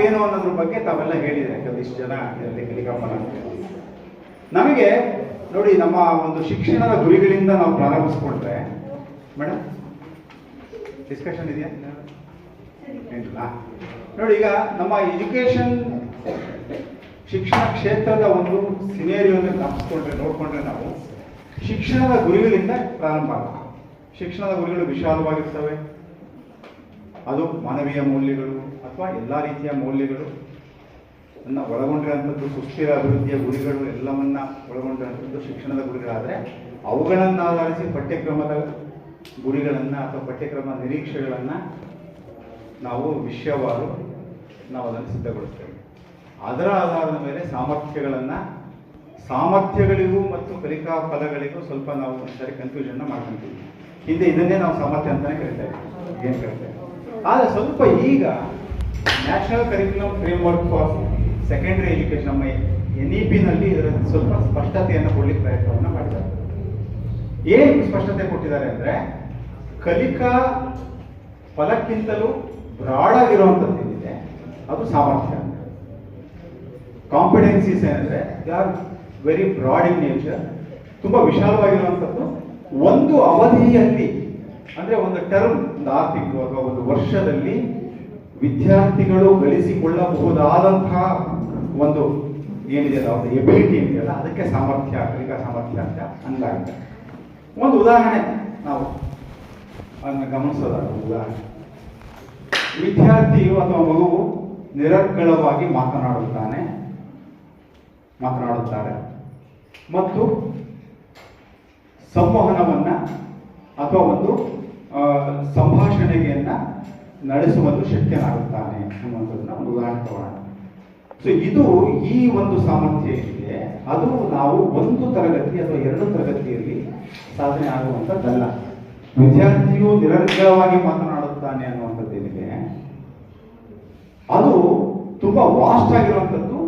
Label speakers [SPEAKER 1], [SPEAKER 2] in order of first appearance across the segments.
[SPEAKER 1] ಏನು ಅನ್ನೋದ್ರ ಬಗ್ಗೆ ತಾವೆಲ್ಲ ಹೇಳಿದ್ರೆ ಕೆಲವಿಷ್ಟು ಜನ ಇದರಲ್ಲಿ ಕಲಿಕಾಫಲ ಅಂತ. ನಮಗೆ ನೋಡಿ, ನಮ್ಮ ಒಂದು ಶಿಕ್ಷಣದ ಗುರಿಗಳಿಂದ ನಾವು ಪ್ರಾರಂಭಿಸ್ಕೊಂಡ್ರೆ, ಮೇಡಮ್ ಡಿಸ್ಕಷನ್ ಇದೆಯಾ ಏನಿಲ್ಲ ನೋಡಿ. ಈಗ ನಮ್ಮ ಎಜುಕೇಶನ್ ಶಿಕ್ಷಣ ಕ್ಷೇತ್ರದ ಒಂದು ಸಿನೇರಿಯೋನ ನೋಡ್ಕೊಂಡ್ರೆ ನಾವು ಶಿಕ್ಷಣದ ಗುರಿಗಳಿಂದ ಪ್ರಾರಂಭ ಆಗುತ್ತೆ. ಶಿಕ್ಷಣದ ಗುರಿಗಳು ವಿಶಾಲವಾಗಿರ್ತವೆ. ಅದು ಮಾನವೀಯ ಮೌಲ್ಯಗಳು ಅಥವಾ ಎಲ್ಲ ರೀತಿಯ ಮೌಲ್ಯಗಳು ಅನ್ನ ಒಳಗೊಂಡಿರುವಂಥದ್ದು, ಸುಸ್ಥಿರ ಅಭಿವೃದ್ಧಿಯ ಗುರಿಗಳು ಎಲ್ಲವನ್ನ ಒಳಗೊಂಡಿರುವಂಥದ್ದು ಶಿಕ್ಷಣದ ಗುರಿಗಳಾದರೆ, ಅವುಗಳನ್ನು ಆಧರಿಸಿ ಪಠ್ಯಕ್ರಮದ ಗುರಿಗಳನ್ನು ಅಥವಾ ಪಠ್ಯಕ್ರಮ ನಿರೀಕ್ಷೆಗಳನ್ನು ನಾವು ವಿಷಯವಾರು ನಾವು ಅದನ್ನು ಸಿದ್ಧಗೊಳಿಸ್ತೇವೆ. ಅದರ ಆಧಾರದ ಮೇಲೆ ಸಾಮರ್ಥ್ಯಗಳಿಗೂ ಮತ್ತು ಕಲಿಕಾ ಫಲಗಳಿಗೂ ಸ್ವಲ್ಪ ನಾವು ಒಂದ್ಸರಿ ಕನ್ಫ್ಯೂಷನ್ನ ಮಾಡ್ಕೊಂತೀವಿ. ಹಿಂದೆ ಇದನ್ನೇ ನಾವು ಸಾಮರ್ಥ್ಯ ಅಂತಲೇ ಕರಿತಾ ಇದ್ದೀವಿ, ಏನು ಕರಿತೇವೆ. ಆದರೆ ಸ್ವಲ್ಪ ಈಗ national curriculum framework for secondary education, ನಮ್ಮ NEP-ನಲ್ಲಿ ಇದರ ಸ್ವಲ್ಪ ಸ್ಪಷ್ಟತೆಯನ್ನು ಕೊಡ್ಲಿಕ್ಕೆ ಪ್ರಯತ್ನವನ್ನು ಮಾಡಿದ್ದಾರೆ. ಏನು ಸ್ಪಷ್ಟತೆ ಕೊಟ್ಟಿದ್ದಾರೆ ಅಂದರೆ, ಕಲಿಕಾ ಫಲಕ್ಕಿಂತಲೂ ಬ್ರಾಡ್ ಆಗಿರುವಂಥದ್ದು ಏನಿದೆ ಅದು ಸಾಮರ್ಥ್ಯ. ಕಾಂಪಿಟೆನ್ಸೀಸ್ ಏನಂದ್ರೆ they are very broad in nature, ತುಂಬ ವಿಶಾಲವಾಗಿರುವಂಥದ್ದು. ಒಂದು ಅವಧಿಯಲ್ಲಿ ಅಂದರೆ ಒಂದು ಟರ್ಮ್, ಒಂದು 6 ತಿಂಗಳು ಅಥವಾ ಒಂದು ವರ್ಷದಲ್ಲಿ ವಿದ್ಯಾರ್ಥಿಗಳು ಗಳಿಸಿಕೊಳ್ಳಬಹುದಾದಂತಹ ಒಂದು ಏನಿದೆಯಲ್ಲ, ಒಂದು ಎಬಿಲಿಟಿ ಇದೆಯಲ್ಲ, ಅದಕ್ಕೆ ಸಾಮರ್ಥ್ಯ, ಕಲಿಕಾ ಸಾಮರ್ಥ್ಯ ಅಂತ ಅಂದಾಗಿದೆ. ಒಂದು ಉದಾಹರಣೆ ನಾವು ಅದನ್ನು ಗಮನಿಸೋದಾದ ಉದಾಹರಣೆ, ವಿದ್ಯಾರ್ಥಿಯು ಅಥವಾ ಮಗುವು ನಿರರ್ಗಳವಾಗಿ ಮಾತನಾಡುತ್ತಾರೆ ಮತ್ತು ಸಂವಹನವನ್ನ ಅಥವಾ ಒಂದು ಸಂಭಾಷಣೆಯನ್ನ ನಡೆಸುವುದು ಶಕ್ಯನಾಗುತ್ತಾನೆ ಅನ್ನುವಂಥದ್ದನ್ನ ಒಂದು ಉದಾಹರಣೆ ತಗೋಣ. ಸೊ ಇದು ಈ ಒಂದು ಸಾಮರ್ಥ್ಯ ಏನಿದೆ ಅದು ನಾವು 1 ತರಗತಿ ಅಥವಾ 2 ತರಗತಿಯಲ್ಲಿ ಸಾಧನೆ ಆಗುವಂಥದ್ದಲ್ಲ. ವಿದ್ಯಾರ್ಥಿಯು ನಿರರ್ಗಳವಾಗಿ ಮಾತನಾಡುತ್ತಾನೆ ಅನ್ನುವಂಥದ್ದೇನಿದೆ ಅದು ತುಂಬಾ ವಾಸ್ಟ್ ಆಗಿರುವಂಥದ್ದು.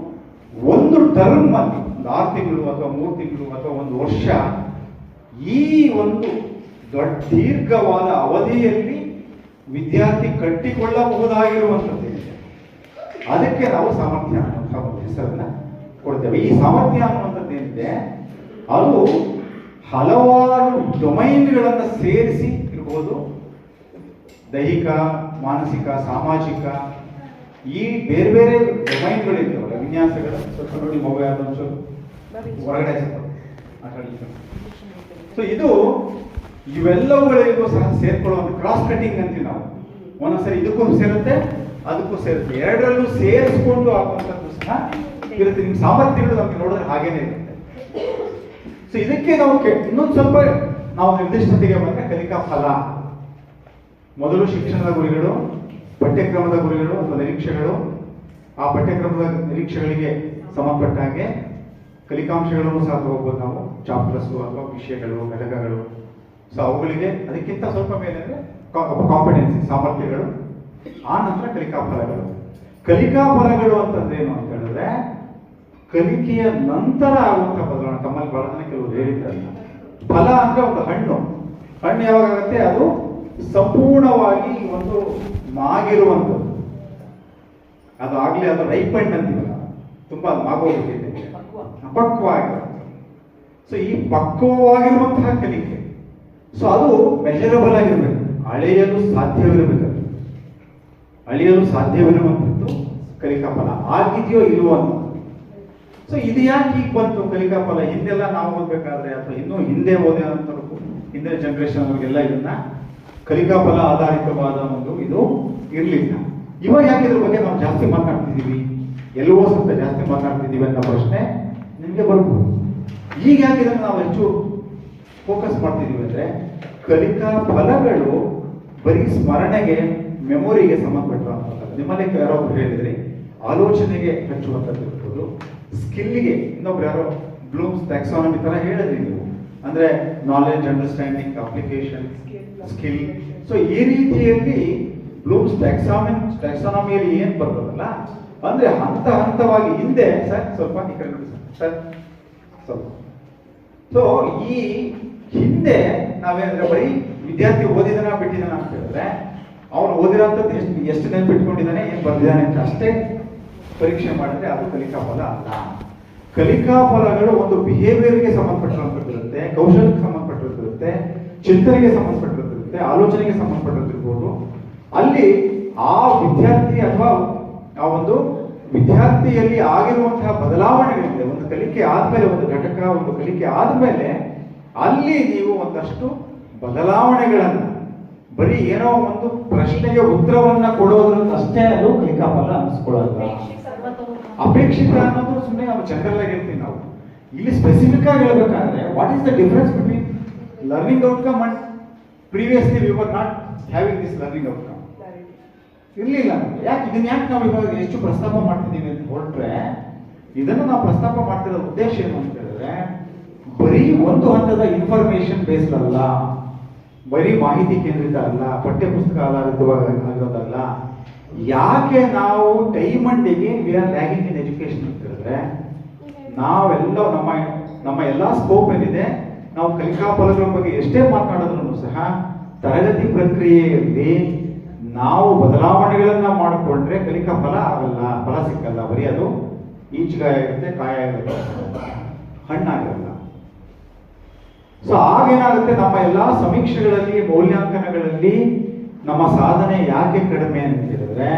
[SPEAKER 1] ಒಂದು ಟರ್ಮ್ ಅಲ್ಲಿ, ಒಂದು 6 ತಿಂಗಳು ಅಥವಾ 3 ತಿಂಗಳು ಅಥವಾ ಒಂದು ವರ್ಷ, ಈ ಒಂದು ದೊಡ್ಡ ದೀರ್ಘವಾದ ಅವಧಿಯಲ್ಲಿ ವಿದ್ಯಾರ್ಥಿ ಕಟ್ಟಿಕೊಳ್ಳಬಹುದಾಗಿರುವಂಥದ್ದೇನಿದೆ ಅದಕ್ಕೆ ನಾವು ಸಾಮರ್ಥ್ಯ ಅನ್ನುವಂಥ ಒಂದು ಹೆಸರನ್ನ ಕೊಡ್ತೇವೆ. ಈ ಸಾಮರ್ಥ್ಯ ಅನ್ನುವಂಥದ್ದೇನಿದೆ ಅದು ಹಲವಾರು ಡೊಮೈನ್ಗಳನ್ನು ಸೇರಿಸಿ ಇರ್ಬೋದು. ದೈಹಿಕ, ಮಾನಸಿಕ, ಸಾಮಾಜಿಕ, ಈ ಬೇರೆ ಬೇರೆ ಡೊಮೈನ್ಗಳಿರ್ತಾವಲ್ಲ, ವಿನ್ಯಾಸಗಳು. ಸ್ವಲ್ಪ ನೋಡಿ, ಮೊಬೈಲ್ ಹೊರಗಡೆ ಸೊ ಇದು ಇವೆಲ್ಲವುಗಳಿಗೂ ಸಹ ಸೇರ್ಕೊಳ್ಳುವಂಥ ಕ್ರಾಸ್ ಕಟಿಂಗ್ ಅಂತೀವಿ ನಾವು. ಒಂದೊಂದ್ಸರಿ ಇದಕ್ಕೂ ಸೇರುತ್ತೆ, ಅದಕ್ಕೂ ಸೇರುತ್ತೆ, ಎರಡರಲ್ಲೂ ಸೇರಿಸ್ಕೊಂಡು ಆಗುವಂಥದ್ದು ಸಹ ಇರುತ್ತೆ. ನಿಮ್ಮ ಸಾಮರ್ಥ್ಯಗಳು ನಮಗೆ ನೋಡಿದ್ರೆ ಹಾಗೇನೆ ಇರುತ್ತೆ. ಸೊ ಇದಕ್ಕೆ ನಾವು ಇನ್ನೊಂದು ಸ್ವಲ್ಪ ನಾವು ನಿರ್ದಿಷ್ಟತೆಗೆ ಬಂದರೆ ಕಲಿಕಾ ಫಲ. ಮೊದಲು ಶಿಕ್ಷಣದ ಗುರಿಗಳು, ಪಠ್ಯಕ್ರಮದ ಗುರಿಗಳು ಅಥವಾ ನಿರೀಕ್ಷೆಗಳು, ಆ ಪಠ್ಯಕ್ರಮದ ನಿರೀಕ್ಷೆಗಳಿಗೆ ಸಂಬಂಧಪಟ್ಟ ಹಾಗೆ ಕಲಿಕಾಂಶಗಳನ್ನು ಸಹ ತಗೋಬಹುದು ನಾವು, ಚಾಪ್ಟರ್ಸ್ ಅಥವಾ ವಿಷಯಗಳು, ಘಟಕಗಳು. ಸೊ ಅವುಗಳಿಗೆ ಅದಕ್ಕಿಂತ ಸ್ವಲ್ಪ ಮೇಲೆ ಅಂದರೆ ಕಾಂಪಿಟೆನ್ಸಿ, ಸಾಮರ್ಥ್ಯಗಳು. ಆ ನಂತರ ಕಲಿಕಾ ಫಲಗಳು. ಕಲಿಕಾ ಫಲಗಳು ಅಂತಂದ್ರೆ ಏನು ಅಂತ ಹೇಳಿದ್ರೆ, ಕಲಿಕೆಯ ನಂತರ ಆಗುವಂತಹ ಬದಲಾವಣೆ. ತಮ್ಮಲ್ಲಿ ಬಹಳ ಜನ ಕೆಲವರು ಹೇಳಿದ್ದಾರೆ, ಫಲ ಅಂದ್ರೆ ಒಂದು ಹಣ್ಣು ಯಾವಾಗ ಆಗುತ್ತೆ, ಅದು ಸಂಪೂರ್ಣವಾಗಿ ಒಂದು ಮಾಗಿರುವಂಥದ್ದು, ಅದು ಆಗ್ಲಿ, ಅದು ರೈಪೆಂಡ್ ಅಂತೀವಲ್ಲ, ತುಂಬಾ ಮಾಗೋಗಿದೆ, ಪಕ್ವವಾಗಿರುತ್ತೆ. ಸೊ ಈ ಪಕ್ವವಾಗಿರುವಂತಹ ಕಲಿಕೆ, ಸೊ ಅದು ಮೆಜರಬಲ್ ಆಗಿರ್ಬೇಕು, ಅಳೆಯಲು ಸಾಧ್ಯವಿರುವಂಥದ್ದು ಕಲಿಕಾ ಫಲ. ಆಗಿದೆಯೋ ಇಲ್ವೋ ಅಂತ. ಸೊ ಇದು ಯಾಕೆ ಈಗ ಬಂತು ಕಲಿಕಾ ಫಲ? ಹಿಂದೆಲ್ಲ ನಾವು ಓದ್ಬೇಕಾದ್ರೆ ಅಥವಾ ಇನ್ನೂ ಹಿಂದೆ ಓದಿದಂಥವ್ರು, ಹಿಂದಿನ ಜನರೇಷನ್ ಅವ್ರಿಗೆಲ್ಲ ಇದನ್ನ ಕಲಿಕಾ ಫಲ ಆಧಾರಿತವಾದ ಒಂದು ಇದು ಇರಲಿಲ್ಲ. ಇವಾಗ ಯಾಕೆ ಇದ್ರ ಬಗ್ಗೆ ನಾವು ಜಾಸ್ತಿ ಮಾತನಾಡ್ತಿದ್ದೀವಿ, ಎಲ್ಲವೋ ಸ್ವಲ್ಪ ಜಾಸ್ತಿ ಮಾತನಾಡ್ತಿದ್ದೀವಿ ಅಂತ ಪ್ರಶ್ನೆ ನಿಮಗೆ ಬರ್ಬೋದು. ಈಗ ಯಾಕೆ ಇದನ್ನು ನಾವು ಹೆಚ್ಚು ಫೋಕಸ್ ಮಾಡ್ತಿದ್ದೀವಿ ಅಂದ್ರೆ, ಕಲಿಕಾ ಫಲಗಳು ಬರೀ ಸ್ಮರಣೆಗೆ, ಮೆಮೊರಿಗೆ ಸಂಬಂಧಪಟ್ಟಿರುವಂಥದ್ದು. ನಿಮ್ಮಲ್ಲಿ ಯಾರೊಬ್ರು ಹೇಳಿದ್ರಿ ಆಲೋಚನೆಗೆ ಹಚ್ಚುವಂಥದ್ದು ಇರ್ಬೋದು, ಸ್ಕಿಲ್ಗೆ ಇನ್ನೊಬ್ರು ಯಾರೋ ಬ್ಲೂಮ್ಸ್ ಟ್ಯಾಕ್ಸಾನಮಿ ತರ ಹೇಳಿದ್ರಿ ನೀವು, ಅಂದ್ರೆ knowledge, understanding, application, skill. So ಈ ರೀತಿಯಲ್ಲಿ ಬ್ಲೂಮ್ಸ್ ಟ್ಯಾಕ್ಸಾನಮಿಯಲ್ಲಿ ಏನ್ ಬರ್ತದಲ್ಲ, ಅಂದ್ರೆ ಹಂತವಾಗಿ ಹಿಂದೆ ಸ್ವಲ್ಪ ಸೊ ಈ ಹಿಂದೆ ನಾವೇನಂದ್ರೆ ಬರೀ ವಿದ್ಯಾರ್ಥಿ ಓದಿದನ ಬಿಟ್ಟಿದ್ದಾನ ಅಂತ ಹೇಳಿದ್ರೆ, ಅವನು ಓದಿರೋಂಥದ್ದು ಎಷ್ಟು ನೆನಪಿಟ್ಕೊಂಡಿದ್ದಾನೆ, ಏನ್ ಬರ್ದಿದ್ದಾನೆ ಅಂತ ಅಷ್ಟೇ ಪರೀಕ್ಷೆ ಮಾಡಿದ್ರೆ ಅದು ಕಲಿಕಾ ಫಲ ಅಲ್ಲ. ಕಲಿಕಾ ಫಲಗಳು ಒಂದು ಬಿಹೇವಿಯರ್ಗೆ ಸಂಬಂಧಪಟ್ಟಿರುವಂತದ್ದಿರುತ್ತೆ, ಕೌಶಲ್ಯಕ್ಕೆ ಸಂಬಂಧಪಟ್ಟಿರುತ್ತೆ, ಚಿಂತನೆಗೆ ಸಂಬಂಧಪಟ್ಟಿರುತ್ತೆ, ಆಲೋಚನೆಗೆ ಸಂಬಂಧಪಟ್ಟಿರ್ಬೋದು. ಅಲ್ಲಿ ಆ ವಿದ್ಯಾರ್ಥಿ ಅಥವಾ ಆ ಒಂದು ವಿದ್ಯಾರ್ಥಿಯಲ್ಲಿ ಆಗಿರುವಂತಹ ಬದಲಾವಣೆಗಳಿದೆ. ಒಂದು ಕಲಿಕೆ ಆದ್ಮೇಲೆ, ಒಂದು ಘಟಕ, ಒಂದು ಕಲಿಕೆ ಆದ್ಮೇಲೆ ಅಲ್ಲಿ ನೀವು ಒಂದಷ್ಟು ಬದಲಾವಣೆಗಳನ್ನ, ಬರೀ ಏನೋ ಒಂದು ಪ್ರಶ್ನೆಗೆ ಉತ್ತರವನ್ನ ಕೊಡೋದ್ರಿಂದ ಅಷ್ಟೇ ಅದು ಕಲಿಕಾ ಫಲ ಅನಿಸ್ಕೊಳ್ಳಲ್ಲ. ಅಪೇಕ್ಷಿತ ಅನ್ನೋದು ಸುಮ್ಮನೆ ನಾವು ಜನರಲ್ ಆಗಿ ಹೇಳ್ತೀವಿ. ನಾವು ಇಲ್ಲಿ ಸ್ಪೆಸಿಫಿಕ್ ಆಗಿ ಹೇಳ್ಬೇಕಾದ್ರೆ what is the difference between learning outcome and previously we were not having this learning outcome ಇರ್ಲಿಲ್ಲ. ಯಾಕೆ ನಾವು ಇವಾಗ ಎಷ್ಟು ಪ್ರಸ್ತಾಪ ಮಾಡ್ತಿದ್ದೀವಿ ಅಂತ ಹೊರಟ್ರೆ, ಇದನ್ನು ನಾವು ಪ್ರಸ್ತಾಪ ಮಾಡ್ತಿರೋ ಉದ್ದೇಶ ಏನು ಅಂತ ಹೇಳಿದ್ರೆ, ಬರೀ ಒಂದು ಹಂತದ ಇನ್ಫಾರ್ಮೇಶನ್ ಬೇಸ್ಡ್ ಅಲ್ಲ, ಬರೀ ಮಾಹಿತಿ ಕೇಂದ್ರಿತ ಅಲ್ಲ, ಪಠ್ಯ ಪುಸ್ತಕ ಆಗಿರೋದಲ್ಲ. ಯಾಕೆ ನಾವು time and again we are lagging in education ಅಂತ ಹೇಳಿದ್ರೆ, ನಾವೆಲ್ಲ ನಮ್ಮ ಎಲ್ಲಾ ಸ್ಕೋಪ್ ಏನಿದೆ, ನಾವು ಕಲಿಕಾ ಫಲಗಳ ಬಗ್ಗೆ ಎಷ್ಟೇ ಮಾತನಾಡಿದ್ರು ಸಹ ತರಗತಿ ಪ್ರಕ್ರಿಯೆಯಲ್ಲಿ ನಾವು ಬದಲಾವಣೆಗಳನ್ನ ಮಾಡಿಕೊಂಡ್ರೆ ಕಲಿಕಾ ಫಲ ಆಗಲ್ಲ, ಫಲ ಸಿಕ್ಕಲ್ಲ. ಬರೀ ಅದು ಈಚುಗಾಯ ಇರುತ್ತೆ, ಕಾಯ ಇರುತ್ತೆ, ಹಣ್ಣಾಗಿರಲ್ಲ. ಸೊ ಆಗೇನಾಗುತ್ತೆ, ನಮ್ಮ ಎಲ್ಲಾ ಸಮೀಕ್ಷೆಗಳಲ್ಲಿ, ಮೌಲ್ಯಾಂಕನಗಳಲ್ಲಿ ನಮ್ಮ ಸಾಧನೆ ಯಾಕೆ ಕಡಿಮೆ ಅಂತ ಹೇಳಿದ್ರೆ,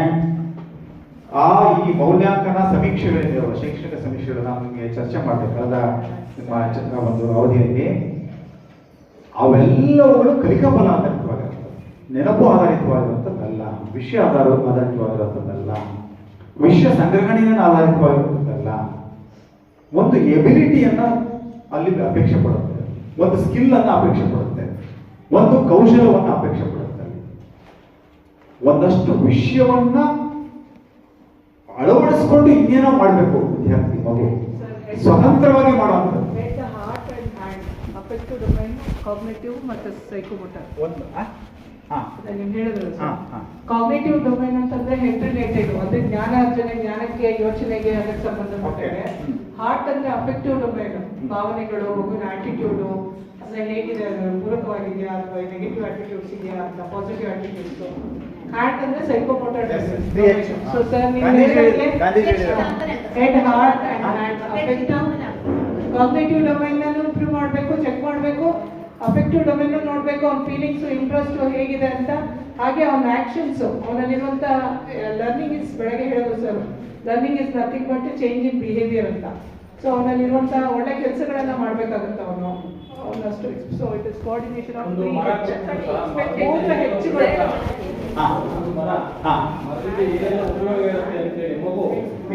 [SPEAKER 1] ಈ ಮೌಲ್ಯಾಂಕನ ಸಮೀಕ್ಷೆಗಳಿದ್ದಾವೆ, ಶೈಕ್ಷಣಿಕ ಸಮೀಕ್ಷೆಗಳು ನಾವು ನಿಮಗೆ ಚರ್ಚೆ ಮಾಡಬೇಕಾದ ಒಂದು ಅವಧಿಯಲ್ಲಿ, ಅವೆಲ್ಲವುಗಳು ಕಲಿಕಾ ಫಲ ಆಧಾರಿತವಾಗಿರ್ತದೆ, ನೆನಪು ಆಧಾರಿತವಾಗಿರುವಂಥದ್ದಲ್ಲ, ವಿಷಯ ಆಧಾರಿತವಾಗಿರುವಂಥದ್ದಲ್ಲ, ವಿಷಯ ಸಂಗ್ರಹಣೆಯನ್ನು ಆಧಾರಿತವಾಗಿರುವಂಥದ್ದಲ್ಲ. ಒಂದು ಎಬಿಲಿಟಿಯನ್ನ ಅಲ್ಲಿ ಅಪೇಕ್ಷೆ ಪಡುತ್ತೆ, ಒಂದು ಸ್ಕಿಲ್ ಅನ್ನ ಅಪೇಕ್ಷೆ ಪಡುತ್ತೆ, ಒಂದು ಕೌಶಲವನ್ನು ಅಪೇಕ್ಷೆ ಪಡುತ್ತೆ. ಒಂದಷ್ಟು ವಿಷಯವನ್ನ ಅಳವಡಿಸ್ಕೊಂಡು ಇನ್ನೇನೋ ಮಾಡಬೇಕು ವಿದ್ಯಾರ್ಥಿ, ಮಗು ಸ್ವತಂತ್ರವಾಗಿ ಮಾಡುವಂಥದ್ದು.
[SPEAKER 2] ಕಾಗ್ನಿಟಿವ್ ಮತ್ತು ಸೈಕೋಮೋಟರ್
[SPEAKER 1] ಒಂದು
[SPEAKER 2] ಕಾಗ್ನಿಟಿವ್ ಡೊಮೈನ್ ಅಂತಂದ್ರೆ ಹೆಡ್ ರಿಲೇಟೆಡ್, ಅಂದ್ರೆ ಜ್ಞಾನಾರ್ಜನೆ, ಜ್ಞಾನಕ್ಕೆ, ಯೋಚನೆಗೆ ಅದಕ್ಕೆ ಸಂಬಂಧಪಟ್ಟಿದೆ. ಹಾರ್ಟ್ ಅಂದ್ರೆ ಅಫೆಕ್ಟಿವ್ ಡೊಮೈನ್, ಭಾವನೆಗಳು, ಮಗುವಿನ ಆಟಿಟ್ಯೂಡ್ ಅಂದ್ರೆ ಹೇಗಿದೆ, ಪೂರಕವಾಗಿದೆಯಾ ಅಥವಾ ನೆಗೆಟಿವ್ ಆಟಿಟ್ಯೂಡ್ಸ್ ಇದೆಯಾ ಅಂತ, ಪಾಸಿಟಿವ್ ಆಟಿಟ್ಯೂಡ್ಸ್. ಹಾರ್ಟ್ ಅಂದ್ರೆ ಸೈಕೋಮೋಟರ್ ಡೊಮೈನ್. ಸೊ ಸರ್ ನೀವು head, heart and hand affective cognitive domain ಅನ್ನು ಇಂಪ್ರೂವ್ ಮಾಡಬೇಕು, ಚೆಕ್ ಮಾಡಬೇಕು. ಅಫೆಕ್ಟಿವ್ ಡೊಮೈನ್ ನೋಡಬೇಕು, ಅವ್ನ ಫೀಲಿಂಗ್ಸ್, ಇಂಟ್ರೆಸ್ಟ್ ಹೇಗಿದೆ ಅಂತ. ಹಾಗೆ ಅವನ ಆಕ್ಷನ್ಸ್, ಅವನಲ್ಲಿರುವಂತ ಲರ್ನಿಂಗ್ ಇಸ್, ಬೆಳಗ್ಗೆ ಹೇಳೋದು sir, learning is nothing but change in behaviour ಅಂತ. ಸೊ ಅವನಲ್ಲಿರುವಂತ ಒಳ್ಳೆ ಕೆಲಸಗಳನ್ನ ಮಾಡ್ಬೇಕಾಗುತ್ತೆ ಅವನು ಅವನಷ್ಟು. So it is coordination of ಹೆಚ್ಚುಗಳು.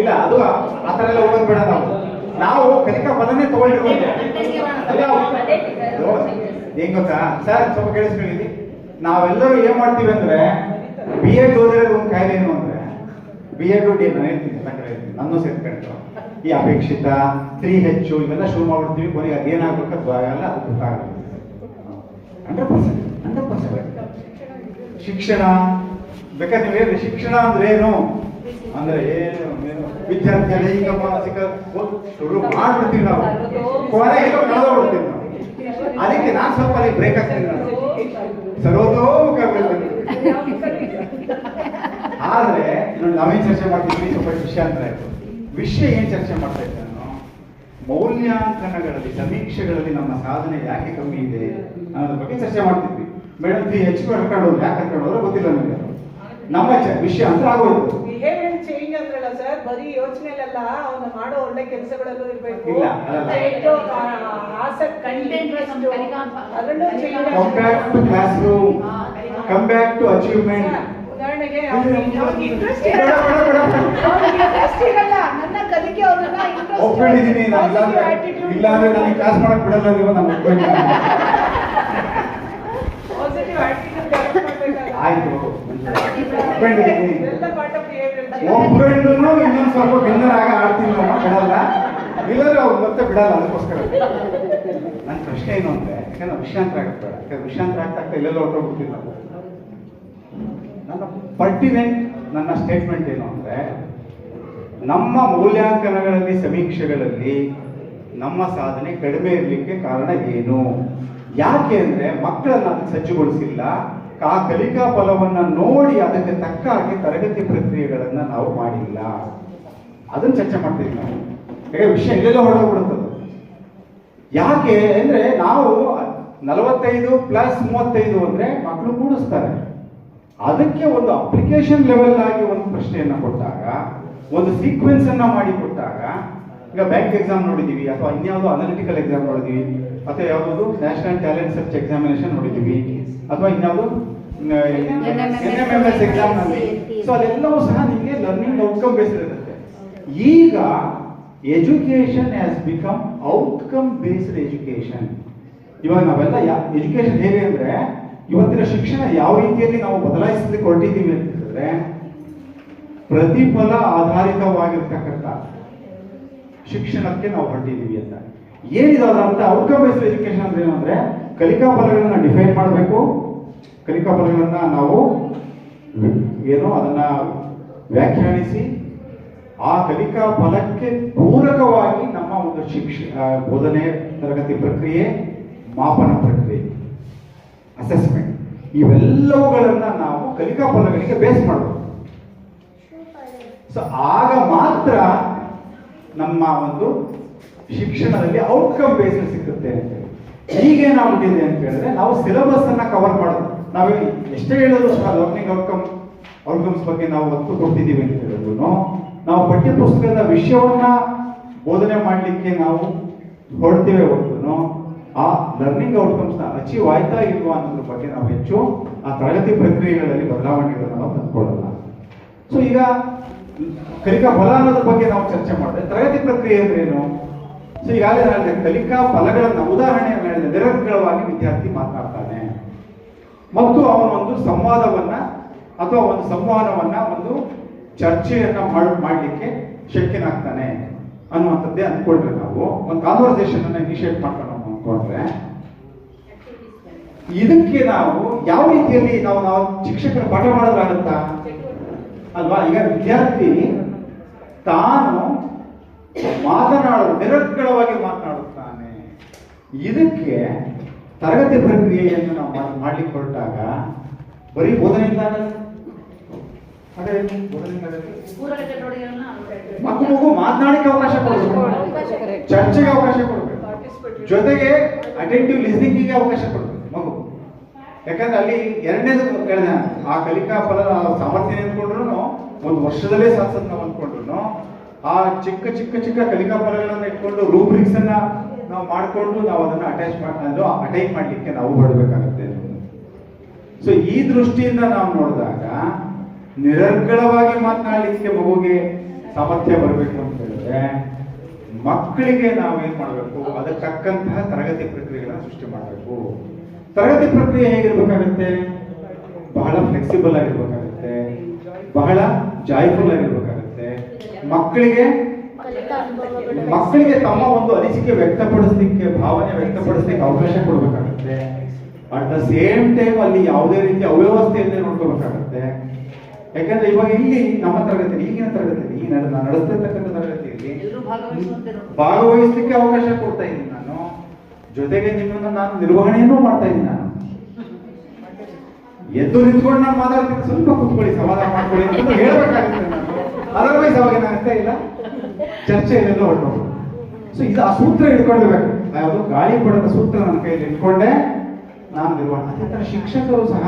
[SPEAKER 1] ಇಲ್ಲ, ಅದು ಆ ಥರ ಎಲ್ಲ ಹೋಗೋದು ಬೇಡ. ನಾವು ಕಲಿಕಾ ಪದನೇ ತಗೊಂಡಿರ್ಬೋದು. ಏನ್ ಗೊತ್ತಾ ಸರ್, ಸ್ವಲ್ಪ ಕೇಳಿಸ್ಕೊಳ್ಳಿ. ನಾವೆಲ್ಲರೂ ಏನ್ ಮಾಡ್ತೀವಿ ಅಂದ್ರೆ, ಬಿ ಎಡ್ ಓದಿದ್ರೆ ಒಂದು ಕಾಯಿಲೆ ಏನು ಅಂದ್ರೆ, ಬಿ ಎಡ್ ನಾನು ಹೇಳ್ತೀನಿ, ಎಲ್ಲ ಕಡೆ ಹೇಳ್ತೀನಿ, ನನ್ನ ಸೇರ್ಕೊಂಡು ಈ ಅಪೇಕ್ಷಿತ 3H ಇವೆಲ್ಲ ಶುರು ಮಾಡ್ಬಿಡ್ತೀವಿ. ಕೊನೆಗೆ ಅದೇನಾಗ್ಬೇಕು ಅದು ಆಗಲ್ಲ, ಅದು ಗೊತ್ತಾಗಲ್ಲ. 100% ಶಿಕ್ಷಣ ಬೇಕಾದ್ರೆ ನೀವು ಹೇಳಿ, ಶಿಕ್ಷಣ ಅಂದ್ರೆ ಏನು ಅಂದ್ರೆ ಏನು, ವಿದ್ಯಾರ್ಥಿ ದೈಹಿಕ ಮಾನಸಿಕ ಶುರು ಮಾಡ್ಬಿಡ್ತೀವಿ ನಾವು, ಕೊನೆಗೆ ಕಳೆದೋಗ್ಬಿಡ್ತೀವಿ ನಾವು. ಅದಕ್ಕೆ ನಾನು ಸ್ವಲ್ಪ ಅಲ್ಲಿ ಬ್ರೇಕ್ ಆಗ್ತೀನಿ, ನಾನು ಸರ್ವತೋಮುಖ ಆದ್ರೆ ನಾವೇನ್ ಚರ್ಚೆ ಮಾಡ್ತೀವಿ, ಸ್ವಲ್ಪ ವಿಷಯಾಂತರ ಆಯ್ತು. ವಿಷಯ ಏನ್ ಚರ್ಚೆ ಮಾಡ್ತಾ ಇದ್ದೆ ನಾನು, ಮೌಲ್ಯಾಂಕನಗಳಲ್ಲಿ, ಸಮೀಕ್ಷೆಗಳಲ್ಲಿ ನಮ್ಮ ಸಾಧನೆ ಯಾಕೆ ಕಮ್ಮಿ ಇದೆ ಅನ್ನೋದ್ರ ಬಗ್ಗೆ ಚರ್ಚೆ ಮಾಡ್ತಿದ್ವಿ. ಮೇಡಮ್ 3H ಕರ್ಕೊಂಡು ಯಾಕೆ ಕರ್ಕೊಂಡು ಹೋದ್ರೆ ಗೊತ್ತಿಲ್ಲ ನನಗೆ. ನಮ್ಮ ವಿಷಯ ಅಂತ ಆಗೋಯ್ತು.
[SPEAKER 2] ಬಿಹೇವಿಯರ್ ಚೇಂಜ್ ಅಂದ್ರಲ್ಲ ಸರ್, ಬರೀ ಯೋಚನೆಯಲ್ಲ, ಅವನು ಮಾಡೋ ಒಳ್ಳೆ ಕೆಲಸಗಳಲ್ಲೂ ಇರಬೇಕು.
[SPEAKER 1] ಇಲ್ಲ,
[SPEAKER 2] ಆಸಕ್ತಿ, ಅದರಲ್ಲೂ
[SPEAKER 1] come back to classroom, come back to achievement.
[SPEAKER 2] ಉದಾಹರಣೆಗೆ ಇಂಟ್ರೆಸ್ಟ್ ಇರಲ್ಲ, ನನ್ನ ಕಲಿಕೆ ಅವ್ರನ್ನ
[SPEAKER 1] ಒಪ್ಕೊಂಡಿದ್ದೀನಿ. ಇಲ್ಲಾಂದ್ರೆ ನನಗೆ ಕ್ಲಾಸ್ ಮಾಡಕ್ ಬಿಡಲ್ಲ ನೀವು, ನಾನು
[SPEAKER 2] ಪಾಸಿಟಿವ್ ಆಟಿಟ್ಯೂಡ್ ಡೆವಲಪ್ ಮಾಡಬೇಕಾಗುತ್ತೆ.
[SPEAKER 1] ಆಯ್ತು, ಒಪ್ಕೊಂಡಿದ್ದೀನಿ.
[SPEAKER 2] ಎಲ್ಲ ಪಾರ್ಟ್ ಆಫ್ ಬಿಹೇವಿಯರ್.
[SPEAKER 1] ಒಪ್ಕೊಂಡು ಇನ್ನೊಂದು ಸ್ವಲ್ಪ ಭಿನ್ನರಾಗ ಆಡ್ತೀನಿ, ಬಿಡಲ್ಲ, ಇಲ್ಲದ್ರೆ ಅವ್ರು ಮತ್ತೆ ಬಿಡಲ್ಲ. ಅದಕ್ಕೋಸ್ಕರ ನನ್ನ ಪ್ರಶ್ನೆ ಏನು ಅಂದ್ರೆ, ಯಾಕಂದ್ರೆ ವಿಷಯಾಂತರ ಆಗಬೇಡ, ಯಾಕಂದ್ರೆ ವಿಷಯಾಂತರ ಆಗ್ತಾ ಇಲ್ಲೆಲ್ಲ ಹೊರಟೋಗ್ಬಿಡ್ತೀವಿ ನಾವು. ನನ್ನ ಪರ್ಟಿನೆಂಟ್ ನನ್ನ ಸ್ಟೇಟ್ಮೆಂಟ್ ಏನು ಅಂದ್ರೆ, ನಮ್ಮ ಮೌಲ್ಯಾಂಕನಗಳಲ್ಲಿ, ಸಮೀಕ್ಷೆಗಳಲ್ಲಿ ನಮ್ಮ ಸಾಧನೆ ಕಡಿಮೆ ಇರಲಿಕ್ಕೆ ಕಾರಣ ಏನು? ಯಾಕೆ ಅಂದ್ರೆ ಮಕ್ಕಳನ್ನ ಅದಕ್ಕೆ ಸಜ್ಜುಗೊಳಿಸಿಲ್ಲ. ಆ ಕಲಿಕಾ ಫಲವನ್ನ ನೋಡಿ ಅದಕ್ಕೆ ತಕ್ಕ ಹಾಗೆ ತರಗತಿ ಪ್ರಕ್ರಿಯೆಗಳನ್ನ ನಾವು ಮಾಡಿಲ್ಲ. ಅದನ್ನ ಚರ್ಚೆ ಮಾಡ್ತೀವಿ ನಾವು. ಯಾಕೆ ವಿಷಯ ಇಲ್ಲೆಲ್ಲ ಹೊರಡೋಗ್ಬಿಡುತ್ತದೆ. ಯಾಕೆ ಅಂದ್ರೆ ನಾವು 45+35 ಅಂದ್ರೆ ಮಕ್ಕಳು ಕೂಡಿಸ್ತಾರೆ. ಅದಕ್ಕೆ ಒಂದು ಅಪ್ಲಿಕೇಶನ್ ಲೆವೆಲ್ ಆಗಿ ಒಂದು ಪ್ರಶ್ನೆಯನ್ನ ಕೊಟ್ಟಾಗ, ಒಂದು ಸೀಕ್ವೆನ್ಸ್ ಅನ್ನ ಮಾಡಿ ಕೊಟ್ಟಾಗ, ಈಗ ಬ್ಯಾಂಕ್ ಎಕ್ಸಾಮ್ ನೋಡಿದೀವಿ, ಅಥವಾ ಇನ್ಯಾವುದೋ ಅನಾಲಿಟಿಕಲ್ ಎಕ್ಸಾಮ್ ನೋಡಿದೀವಿ, ಅಥವಾ ಯಾವ್ದು ನ್ಯಾಷನಲ್ ಟ್ಯಾಲೆಂಟ್ ಸರ್ಚ್ ಎಕ್ಸಾಮಿನೇಷನ್ ನೋಡಿದೀವಿ, ಅಥವಾ ಇನ್ಯಾವುದು NMMS ಎಕ್ಸಾಮ್ ನಲ್ಲಿ. ಸೊ ಅದೆಲ್ಲವೂ ಸಹ ನಿಮಗೆ ಲರ್ನಿಂಗ್ ಔಟ್ಕಮ್ ಬೇಸ್ಡ್ ಇರುತ್ತೆ. ಈಗ education has become outcome based education. ಇವಾಗ ನಾವೆಲ್ಲ ಎಜುಕೇಶನ್ ಹೇಗೆ ಅಂದ್ರೆ, ಇವತ್ತಿನ ಶಿಕ್ಷಣ ಯಾವ ರೀತಿಯಲ್ಲಿ ನಾವು ಬದಲಾಯಿಸಲಿಕ್ಕೆ ಹೊರಟಿದ್ದೀವಿ ಅಂತಂದ್ರೆ, ಪ್ರತಿಫಲ ಆಧಾರಿತವಾಗಿರ್ತಕ್ಕಂಥ ಶಿಕ್ಷಣಕ್ಕೆ ನಾವು ಹೊರಟಿದ್ದೀವಿ ಅಂತ. ಏನಿದೆ ಅದರ ಅರ್ಥ? ಔಟ್ಕಮ್ ಬೇಸ್ಡ್ ಎಜುಕೇಶನ್ ಅಂದ್ರೆ ಏನು ಅಂದ್ರೆ, ಕಲಿಕಾ ಫಲಗಳನ್ನ ಡಿಫೈನ್ ಮಾಡಬೇಕು, ಕಲಿಕಾ ಫಲಗಳನ್ನ ನಾವು ಏನು ಅದನ್ನ ವ್ಯಾಖ್ಯಾನಿಸಿ, ಆ ಕಲಿಕಾ ಫಲಕ್ಕೆ ಪೂರಕವಾಗಿ ನಮ್ಮ ಒಂದು ಬೋಧನೆ, ತರಗತಿ ಪ್ರಕ್ರಿಯೆ, ಮಾಪನ ಪ್ರಕ್ರಿಯೆ, ಅಸೆಸ್ಮೆಂಟ್, ಇವೆಲ್ಲವುಗಳನ್ನ ನಾವು ಕಲಿಕಾ ಫಲಗಳಿಗೆ ಬೇಸ್ ಮಾಡಬೇಕು. ಸೊ ಆಗ ಮಾತ್ರ ನಮ್ಮ ಒಂದು ಶಿಕ್ಷಣದಲ್ಲಿ ಔಟ್ಕಮ್ ಬೇಸ್ಡ್ ಸಿಗುತ್ತೆ ಅಂತ ಹೇಳಿ. ಈಗೇನಾಗ್ಬಿಟ್ಟಿದೆ ಅಂತ ಹೇಳಿದ್ರೆ, ನಾವು ಸಿಲೆಬಸ್ ಅನ್ನ ಕವರ್ ಮಾಡೋದು, ನಾವು ಎಷ್ಟೇ ಹೇಳಿದ್ರು ಸಹ ಲರ್ನಿಂಗ್ ಔಟ್ಕಮ್ಸ್ ಬಗ್ಗೆ ನಾವು ಒತ್ತು ಕೊಟ್ಟಿದ್ದೀವಿ ಅಂತ ಹೇಳಿದ್ರು, ನಾವು ಪಠ್ಯ ಪುಸ್ತಕದ ವಿಷಯವನ್ನ ಬೋಧನೆ ಮಾಡಲಿಕ್ಕೆ ನಾವು ಹೊರಡ್ತೇವೆ ಹೊರತು, ಆ ಲರ್ನಿಂಗ್ ಔಟ್ಕಮ್ಸ್ ನ ಅಚೀವ್ ಆಯ್ತಾ ಇಲ್ವಾ ಅನ್ನೋದ್ರ ಬಗ್ಗೆ ನಾವು ಹೆಚ್ಚು ಆ ತರಗತಿ ಪ್ರಕ್ರಿಯೆಗಳಲ್ಲಿ ಬದಲಾವಣೆಗಳನ್ನು ನಾವು ತಂದುಕೊಳ್ಳಲ್ಲ. ಸೊ ಈಗ ಕಲಿಕಾ ಫಲ ಅನ್ನೋದ್ರ ಬಗ್ಗೆ ನಾವು ಚರ್ಚೆ ಮಾಡಿದ್ರೆ, ತರಗತಿ ಪ್ರಕ್ರಿಯೆ ಅಂದ್ರೆ ಏನು? ಸೊ ಈಗಾಗಲೇ ಹೇಳಿದೆ, ಕಲಿಕಾ ಫಲಗಳನ್ನ ಉದಾಹರಣೆಯನ್ನು ಹೇಳಿದೆ. ನಿರರ್ಗಳವಾಗಿ ವಿದ್ಯಾರ್ಥಿ ಮಾತನಾಡ್ತಾನೆ ಮತ್ತು ಅವನು ಒಂದು ಸಂವಾದವನ್ನ ಅಥವಾ ಒಂದು ಸಂವಹನವನ್ನ, ಒಂದು ಚರ್ಚೆಯನ್ನ ಮಾಡಲಿಕ್ಕೆ ಶಕ್ಯನಾಗ್ತಾನೆ ಅನ್ನುವಂಥದ್ದೇ ಅಂದ್ಕೊಂಡ್ರೆ, ನಾವು ಒಂದು ಕಾನ್ವರ್ಸೇಷನ್ ಅನ್ನ ಇನಿಷಿಯೇಟ್ ಮಾಡ್ಕೊಂಡು ಅಂದ್ಕೊಂಡ್ರೆ, ಇದಕ್ಕೆ ನಾವು ಯಾವ ರೀತಿಯಲ್ಲಿ ನಾವು ಶಿಕ್ಷಕರು ಪಾಠ ಮಾಡೋದಾಗುತ್ತಾ ಅಲ್ವಾ? ಈಗ ವಿದ್ಯಾರ್ಥಿ ತಾನು ನಿರರ್ಗಳವಾಗಿ ಮಾತನಾಡುತ್ತಾನೆ. ಇದಕ್ಕೆ ತರಗತಿ ಪ್ರಕ್ರಿಯೆಯನ್ನು ನಾವು ಮಾಡ್ಲಿಕ್ಕೆ ಹೊರಟಾಗ ಬರೀ ಬೋಧನೆಯಿಂದ ಮಗು ಮಾತನಾಡಲಿಕ್ಕೆ ಅವಕಾಶ ಕೊಡಬೇಕು, ಚರ್ಚೆಗೆ ಅವಕಾಶ ಕೊಡಬೇಕು, ಜೊತೆಗೆ ಅಟೆಂಟಿವ್ ಲಿಸ್ನಿಂಗಿಗೆ ಅವಕಾಶ ಕೊಡಬೇಕು ಮಗು. ಯಾಕಂದ್ರೆ ಅಲ್ಲಿ ಎರಡನೇದು ಹೇಳಿದೆ, ಆ ಕಲಿಕಾ ಫಲ ಸಾಮರ್ಥ್ಯ ಅಂದ್ಕೊಂಡ್ರು, ಒಂದು ವರ್ಷದಲ್ಲೇ ಸಾಧಿಸೋದು ನಾವು ಅಂದ್ಕೊಂಡ್ರು, ಆ ಚಿಕ್ಕ ಚಿಕ್ಕ ಚಿಕ್ಕ ಕಲಿಕಾ ಫಲಗಳನ್ನ ಇಟ್ಕೊಂಡು ರೂಬ್ರಿಕ್ಸ್ ಅನ್ನ ನಾವು ಮಾಡಿಕೊಂಡು ನಾವು ಅದನ್ನ ಅಟೈನ್ ಮಾಡ್ಲಿಕ್ಕೆ ನಾವು ಹೊರಡಬೇಕಾಗುತ್ತೆ. ಸೊ ಈ ದೃಷ್ಟಿಯಿಂದ ನಾವು ನೋಡಿದಾಗ, ನಿರರ್ಗಳವಾಗಿ ಮಾತನಾಡಲಿಕ್ಕೆ ಮಗುಗೆ ಸಾಮರ್ಥ್ಯ ಬರಬೇಕು ಅಂತ ಹೇಳಿದ್ರೆ, ಮಕ್ಕಳಿಗೆ ನಾವು ಏನ್ ಮಾಡಬೇಕು, ಅದಕ್ಕೆ ತಕ್ಕಂತಹ ತರಗತಿ ಪ್ರಕ್ರಿಯೆಗಳನ್ನ ಸೃಷ್ಟಿ ಮಾಡಬೇಕು. ತರಗತಿ ಪ್ರಕ್ರಿಯೆ ಹೇಗಿರ್ಬೇಕಾಗುತ್ತೆ? ಬಹಳ ಫ್ಲೆಕ್ಸಿಬಲ್ ಆಗಿರ್ಬೇಕಾಗುತ್ತೆ, ಬಹಳ ಜಾಯ್ಫುಲ್ ಆಗಿರ್ಬೇಕಾಗುತ್ತೆ. ಮಕ್ಕಳಿಗೆ ತಮ್ಮ ಒಂದು ಅನಿಸಿಕೆ ವ್ಯಕ್ತಪಡಿಸಲಿಕ್ಕೆ, ಭಾವನೆ ವ್ಯಕ್ತಪಡಿಸಲಿಕ್ಕೆ ಅವಕಾಶ ಕೊಡಬೇಕಾಗುತ್ತೆ. ಅಟ್ ದ ಸೇಮ್ ಟೈಮ್ ಅಲ್ಲಿ ಯಾವುದೇ ರೀತಿ ಅವ್ಯವಸ್ಥೆಯನ್ನೇ ನೋಡ್ಕೋಬೇಕಾಗುತ್ತೆ. ಯಾಕಂದ್ರೆ ಇವಾಗ ಇಲ್ಲಿ ನಮ್ಮ ತರಗತಿಯಲ್ಲಿ, ಈಗಿನ ತರಗತಿಯಲ್ಲಿ, ಈ ನಾನು ನಡೆಸ್ತಿರ್ತಕ್ಕಂಥ ತರಗತಿಯಲ್ಲಿ ಭಾಗವಹಿಸಲಿಕ್ಕೆ ಅವಕಾಶ ಕೊಡ್ತಾ ಇದ್ದೀನಿ ನಾನು. ಜೊತೆಗೆ ನಿಮ್ಮನ್ನ ನಾನು ನಿರ್ವಹಣೆಯನ್ನು ಮಾಡ್ತಾ ಇದ್ದೀನಿ. ನಾನು ಎದ್ದು ನಿಂತ್ಕೊಂಡು ನಾನು ಮಾತಾಡ್ತೀನಿ, ಸ್ವಲ್ಪ ಕೂತ್ಕೊಳ್ಳಿ, ಸಮಾಧಾನ ಮಾಡ್ಕೊಳ್ಳಿ ಅಂತ ಹೇಳ್ಬೇಕಾಗುತ್ತೆ ನಾನು. ಅದರ್ವೈಸ್ ಅವಾಗ ಏನಾಗ್ತಾ ಇಲ್ಲ, ಚರ್ಚೆಯಲ್ಲೆಲ್ಲ ಹೊರಟೋದು. ಸೊ ಇದು ಆ ಸೂತ್ರ ಹಿಡ್ಕೊಳ್ಬೇಕು, ಯಾವುದು ಗಾಳಿಪಟದ ಸೂತ್ರ ನನ್ನ ಕೈಯಲ್ಲಿ ಇಟ್ಕೊಂಡೆ ನಾನು ನಿರ್ವಹಣೆ. ಅದೇ ತರ ಶಿಕ್ಷಕರು ಸಹ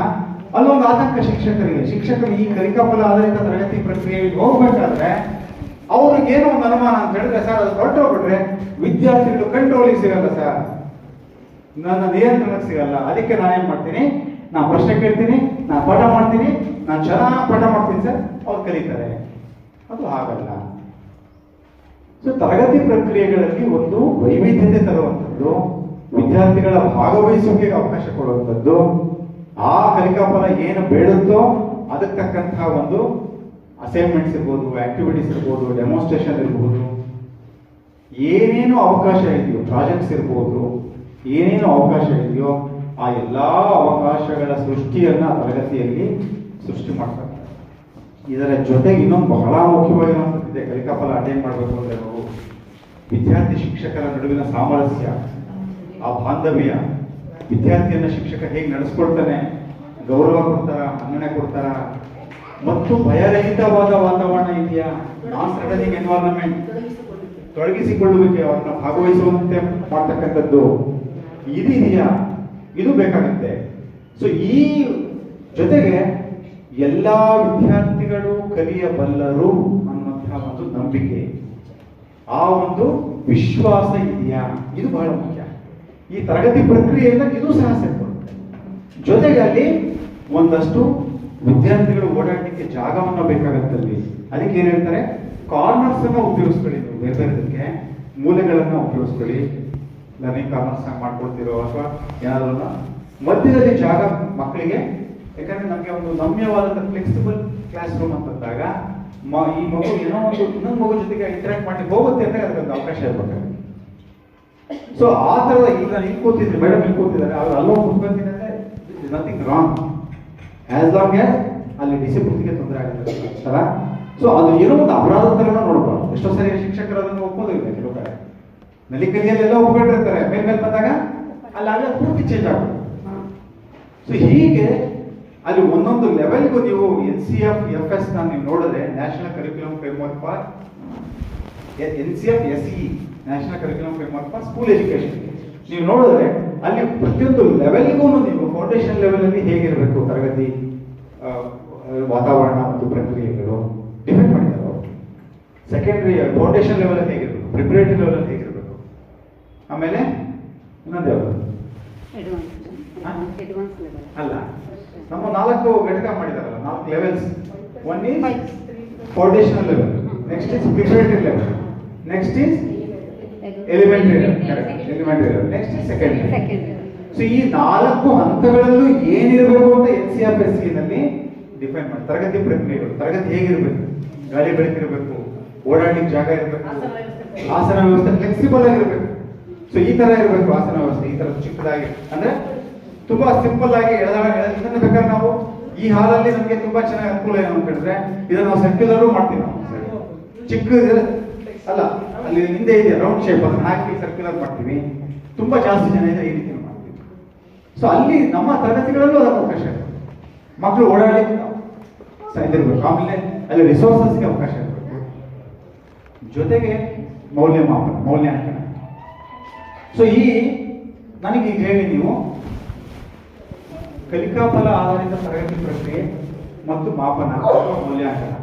[SPEAKER 1] ಅಲ್ಲೊಂದು ಆತಂಕ ಶಿಕ್ಷಕರು ಈ ಕಲಿಕಾಫಲ ಆಧಾರಿತ ತರಗತಿ ಪ್ರಕ್ರಿಯೆಗೆ ಹೋಗ್ಬೇಕಾದ್ರೆ ಅವ್ರಿಗೆ ಏನೋ ಒಂದು ಅನುಮಾನ ಅಂತ ಹೇಳಿದ್ರೆ, ಸರ್ ಅದು ಹೊರಟೋಗ್ಬಿಟ್ರೆ ವಿದ್ಯಾರ್ಥಿಗಳು ಕಂಟ್ರೋಲಿಗೆ ಸಿಗಲ್ಲ ಸರ್, ನನ್ನ ನಿಯಂತ್ರಣಕ್ಕೆ ಸಿಗಲ್ಲ. ಅದಕ್ಕೆ ನಾನೇನ್ ಮಾಡ್ತೀನಿ, ನಾನು ಪ್ರಶ್ನೆ ಕೇಳ್ತೀನಿ, ನಾನು ಪಾಠ ಮಾಡ್ತೀನಿ, ನಾನು ಚೆನ್ನಾಗಿ ಪಾಠ ಮಾಡ್ತೀನಿ ಸರ್, ಅವ್ರು ಕಲಿತಾರೆ. ಅದು ಹಾಗಲ್ಲ. ಸೊ ತರಗತಿ ಪ್ರಕ್ರಿಯೆಗಳಲ್ಲಿ ಒಂದು ವೈವಿಧ್ಯತೆ ತರುವಂಥದ್ದು, ವಿದ್ಯಾರ್ಥಿಗಳ ಭಾಗವಹಿಸುವಿಕೆಗೆ ಅವಕಾಶ ಕೊಡುವಂಥದ್ದು, ಆ ಕಲಿಕಾಫಲ ಏನು ಬೇಡುತ್ತೋ ಅದಕ್ಕೆ ತಕ್ಕಂತಹ ಒಂದು ಅಸೈನ್ಮೆಂಟ್ಸ್ ಇರ್ಬೋದು, ಆಕ್ಟಿವಿಟೀಸ್ ಇರ್ಬೋದು, ಡೆಮೋನ್ಸ್ಟ್ರೇಷನ್ ಇರ್ಬೋದು, ಏನೇನು ಅವಕಾಶ ಇದೆಯೋ, ಪ್ರಾಜೆಕ್ಟ್ಸ್ ಇರ್ಬೋದು, ಏನೇನು ಅವಕಾಶ ಇದೆಯೋ ಆ ಎಲ್ಲಾ ಅವಕಾಶಗಳ ಸೃಷ್ಟಿಯನ್ನ ತರಗತಿಯಲ್ಲಿ ಸೃಷ್ಟಿ ಮಾಡ್ತಾರೆ. ಇದರ ಜೊತೆಗೆ ಇನ್ನೊಂದು ಬಹಳ ಮುಖ್ಯವಾಗಿರುವಂಥದ್ದಿದೆ. ಕಲಿಕಾಫಲ ಅಟೆಂಡ್ ಮಾಡಬೇಕು ಅಂದ್ರೆ ನಾವು ವಿದ್ಯಾರ್ಥಿ ಶಿಕ್ಷಕರ ನಡುವಿನ ಸಾಮರಸ್ಯ, ಆ ಬಾಂಧವ್ಯ, ವಿದ್ಯಾರ್ಥಿಯನ್ನ ಶಿಕ್ಷಕ ಹೇಗೆ ನಡೆಸ್ಕೊಳ್ತಾನೆ, ಗೌರವ ಕೊಡ್ತಾರ, ಮನ್ನಣೆ ಕೊಡ್ತಾರ, ಮತ್ತು ಭಯರಹಿತವಾದ ವಾತಾವರಣ ಇದೆಯಾ, ನಾನ್ ಥ್ರೆಟನಿಂಗ್ ಎನ್ವೈರನ್ಮೆಂಟ್, ತೊಡಗಿಸಿಕೊಳ್ಳುವಿಕೆ, ಅವರನ್ನ ಭಾಗವಹಿಸುವಂತೆ ಮಾಡ್ತಕ್ಕಂಥದ್ದು ಇದೆಯಾ, ಇದು ಬೇಕಾಗುತ್ತೆ. ಸೊ ಈ ಜೊತೆಗೆ ಎಲ್ಲಾ ವಿದ್ಯಾರ್ಥಿಗಳು ಕಲಿಯಬಲ್ಲರು ಅನ್ನುವಂತಹ ಒಂದು ನಂಬಿಕೆ, ಆ ಒಂದು ವಿಶ್ವಾಸ ಇದೆಯಾ, ಇದು ಬಹಳ ಮುಖ್ಯ. ಈ ತರಗತಿ ಪ್ರಕ್ರಿಯೆಯಿಂದ ಇದು ಸಹ ಸೇರ್ಕೊಳ್ಳುತ್ತೆ. ಜೊತೆಗೆ ಅಲ್ಲಿ ಒಂದಷ್ಟು ವಿದ್ಯಾರ್ಥಿಗಳು ಓಡಾಡಲಿಕ್ಕೆ ಜಾಗವನ್ನು ಬೇಕಾಗತ್ತಲ್ಲಿ. ಅದಕ್ಕೆ ಏನ್ ಹೇಳ್ತಾರೆ, ಕಾರ್ನರ್ಸ್ ಅನ್ನ ಉಪಯೋಗಿಸ್ಕೊಳ್ಳಿ. ನೀವು ಬೇರೆ ಬೇರೆದಕ್ಕೆ ಮೂಲೆಗಳನ್ನ ಉಪಯೋಗಿಸ್ಕೊಳ್ಳಿ. ಲರ್ನಿಂಗ್ ಕಾರ್ನರ್ಸ್ ಮಾಡ್ಕೊಳ್ತಿರೋ ಅಥವಾ ಏನಾದ್ರು ಮಧ್ಯದಲ್ಲಿ ಜಾಗ ಮಕ್ಕಳಿಗೆ. ಯಾಕಂದ್ರೆ ನಮಗೆ ಒಂದು ನಮ್ಯವಾದಂಥ ಫ್ಲೆಕ್ಸಿಬಲ್ ಕ್ಲಾಸ್ ರೂಮ್ ಅಂತಂದಾಗ ಈ ಮಗು ಏನೋ ಒಂದು ಇನ್ನೊಂದು ಮಗು ಜೊತೆಗೆ ಇಂಟರಾಕ್ಟ್ ಮಾಡಿ ಹೋಗುತ್ತೆ ಅಂದ್ರೆ ಅದಕ್ಕೊಂದು ಅವಕಾಶ ಇರ್ಬೇಕಾಗುತ್ತೆ. ಸೊ ಆ ತರದ ಈಗ ನಾನು ಇಲ್ಲಿ ಕೂತಿದ್ರಿ, ಮೇಡಮ್ ಇಲ್ಲಿ ಕೂತಿದ್ದಾರೆ, ಅವ್ರು ಅಲ್ಲೋ ಕೂತ್ಕೊಂತೀನಿ ಅಂದ್ರೆ nothing wrong, as long as ಅಲ್ಲಿ ಡಿಸಿಪ್ಲಿನ್ಗೆ ತೊಂದರೆ ಆಗುತ್ತೆ ತರ. ಸೊ ಅದು ಏನೋ ಒಂದು ಅಪರಾಧ ತರನ ನೋಡ್ಬಾರ್ದು. ಎಷ್ಟೋ ಸರಿ ಶಿಕ್ಷಕರು ಅದನ್ನು ಒಪ್ಪೋದಿಲ್ಲ. ಕೆಲವು ಕಡೆ ನಲಿಕಲಿಯಲ್ಲೆಲ್ಲ ಒಪ್ಕೊಂಡಿರ್ತಾರೆ, ಮೇಲೆ ಬಂದಾಗ ಅಲ್ಲಿ ಪೂರ್ತಿ ಚೇಂಜ್ ಆಗುತ್ತೆ. ಸೊ ಹೀಗೆ ಅಲ್ಲಿ ಒಂದೊಂದು ಲೆವೆಲ್ಗೂ ನೀವು NCF-FS ನೀವು ನೋಡಿದ್ರೆ, national curriculum framework for NCF-SE, national curriculum framework for school education, ನೀವು ನೋಡಿದ್ರೆ ಅಲ್ಲಿ ಪ್ರತಿಯೊಂದು ಲೆವೆಲ್ಗೂ ನೀವು ಫೌಂಡೇಶನ್ ಲೆವೆಲ್ ಅಲ್ಲಿ ಹೇಗಿರಬೇಕು ತರಗತಿ ವಾತಾವರಣ ಮತ್ತು ಪ್ರಕ್ರಿಯೆಗಳು ಡಿಫೈನ್ ಮಾಡಿದ್ದಾರೆ ಅವರು. ಸೆಕೆಂಡರಿ ಫೌಂಡೇಶನ್ ಲೆವೆಲ್ ಅಲ್ಲಿ ಹೇಗಿರಬೇಕು, ಪ್ರಿಪರೇಟರಿ ಲೆವೆಲ್ ಅಲ್ಲಿ ಹೇಗಿರಬೇಕು, ಆಮೇಲೆ ಇನ್ನೊಂದು ಯಾವುದು ಅಲ್ಲ, ನಮ್ಮ 4 ಘಟಕ ಮಾಡಿದಾರಲ್ಲ, 4 levels. One is foundational level, next is preparatory level, next is elementary level, next is secondary. So ಈ 4 ಹಂತಗಳಲ್ಲೂ ಏನಿರಬೇಕು ಅಂತ NCF-SE ನಲ್ಲಿ ಡಿಫೈನ್ ಮಾಡಿ. ತರಗತಿ ಪ್ರಕ್ರಿಯೆಗಳು, ತರಗತಿ ಹೇಗಿರ್ಬೇಕು, ಗಾಳಿ ಬೆಳಕಿರಬೇಕು, ಓಡಾಡ್ಲಿಕ್ಕೆ ಜಾಗ ಇರಬೇಕು, ಆಸನ ವ್ಯವಸ್ಥೆ ಫ್ಲೆಕ್ಸಿಬಲ್ ಆಗಿರ್ಬೇಕು. ಸೊ ಈ ತರ ಇರಬೇಕು ಆಸನ ವ್ಯವಸ್ಥೆ, ಈ ತರ ಚಿಕ್ಕದಾಗಿ, ಅಂದ್ರೆ ತುಂಬಾ ಸಿಂಪಲ್ ಆಗಿ ಇದನ್ನ ಬೇಕಾದ್ರೆ ನಾವು ಈ ಹಾಲಲ್ಲಿ ನಮಗೆ ತುಂಬಾ ಚೆನ್ನಾಗಿ ಅನುಕೂಲ ಏನು ಅಂತಂದ್ರೆ ಇದನ್ನ ನಾವು ಸರ್ಕ್ಯುಲರ್ ಮಾಡ್ತೀವಿ. ನಾವು ಚಿಕ್ಕ ಅಲ್ಲ, ಅಲ್ಲಿ ಹಿಂದೆ ಇದೆ ರೌಂಡ್ ಶೇಪ್, ಅದನ್ನ ಹಾಕಿ ಸರ್ಕ್ಯುಲರ್ ಮಾಡ್ತೀವಿ. ತುಂಬಾ ಜಾಸ್ತಿ ಜನ ಇದ್ರೆ ಈ ರೀತಿ ಮಾಡ್ತೀವಿ. ಸೊ ಅಲ್ಲಿ ನಮ್ಮ ತರಗತಿಗಳಲ್ಲೂ ಅದಕ್ಕೆ ಅವಕಾಶ ಇರಬೇಕು, ಮಕ್ಕಳು ಓಡಾಡಲಿಕ್ಕೆ ಇದಿರ್ಬೇಕು. ಆಮೇಲೆ ಅಲ್ಲಿ ರಿಸೋರ್ಸಸ್ಗೆ ಅವಕಾಶ ಇರಬೇಕು. ಜೊತೆಗೆ ಮೌಲ್ಯಮಾಪನ, ಮೌಲ್ಯಾಂಕನ. ಸೊ ಈ ನನಗೆ ಈಗ ಹೇಳಿ, ನೀವು ಕಲಿಕಾಫಲ ಆಧಾರಿತ ತರಗತಿ ಪ್ರಕ್ರಿಯೆ ಮತ್ತು ಮಾಪನ ಮೌಲ್ಯಾಂಕನ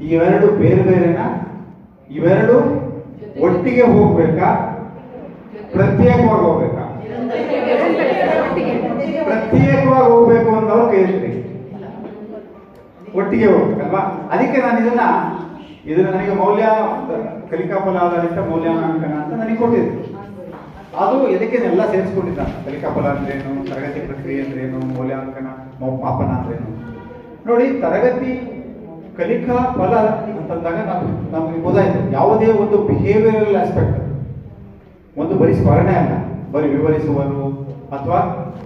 [SPEAKER 1] ಇವೆರಡು ಬೇರೆ ಬೇರೆನಾ? ಇವೆರಡು ಒಟ್ಟಿಗೆ ಹೋಗ್ಬೇಕಾ, ಪ್ರತ್ಯೇಕವಾಗಿ ಹೋಗ್ಬೇಕಾ? ಪ್ರತ್ಯೇಕವಾಗಿ ಹೋಗ್ಬೇಕು ಅನ್ನೋರು ಕೈ ಎತ್ತಿ. ಒಟ್ಟಿಗೆ ಹೋಗ್ಬೇಕಲ್ವಾ? ಅದಕ್ಕೆ ನಾನು ಇದನ್ನ ನನಗೆ ಕಲಿಕಾಫಲ ಆಧಾರಿತ ಮೌಲ್ಯಾಂಕನ ಅಂತ ನನಗೆ ಕೊಟ್ಟಿದ್ದೆ. ಅದು ಎದಕ್ಕೆನೆಲ್ಲ ಸೇರಿಸ್ಕೊಂಡಿದ್ದ. ಕಲಿಕಾಫಲ ಅಂದ್ರೇನು, ತರಗತಿ ಪ್ರಕ್ರಿಯೆ ಅಂದ್ರೇನು, ಮೌಲ್ಯಾಂಕನ ಮಾಪನ ಅಂದ್ರೇನು. ನೋಡಿ, ತರಗತಿ ಕಲಿಕಾ ಫಲ ಅಂತಂದಾಗ ನಮ್ಗೆ ಗೊತ್ತಾಯ್ತು ಯಾವುದೇ ಒಂದು ಬಿಹೇವಿಯರಲ್ ಆಸ್ಪೆಕ್ಟ್, ಒಂದು ಬರೀ ಸ್ಮರಣೆ ಅಲ್ಲ, ಬರೀ ವಿವರಿಸುವರು ಅಥವಾ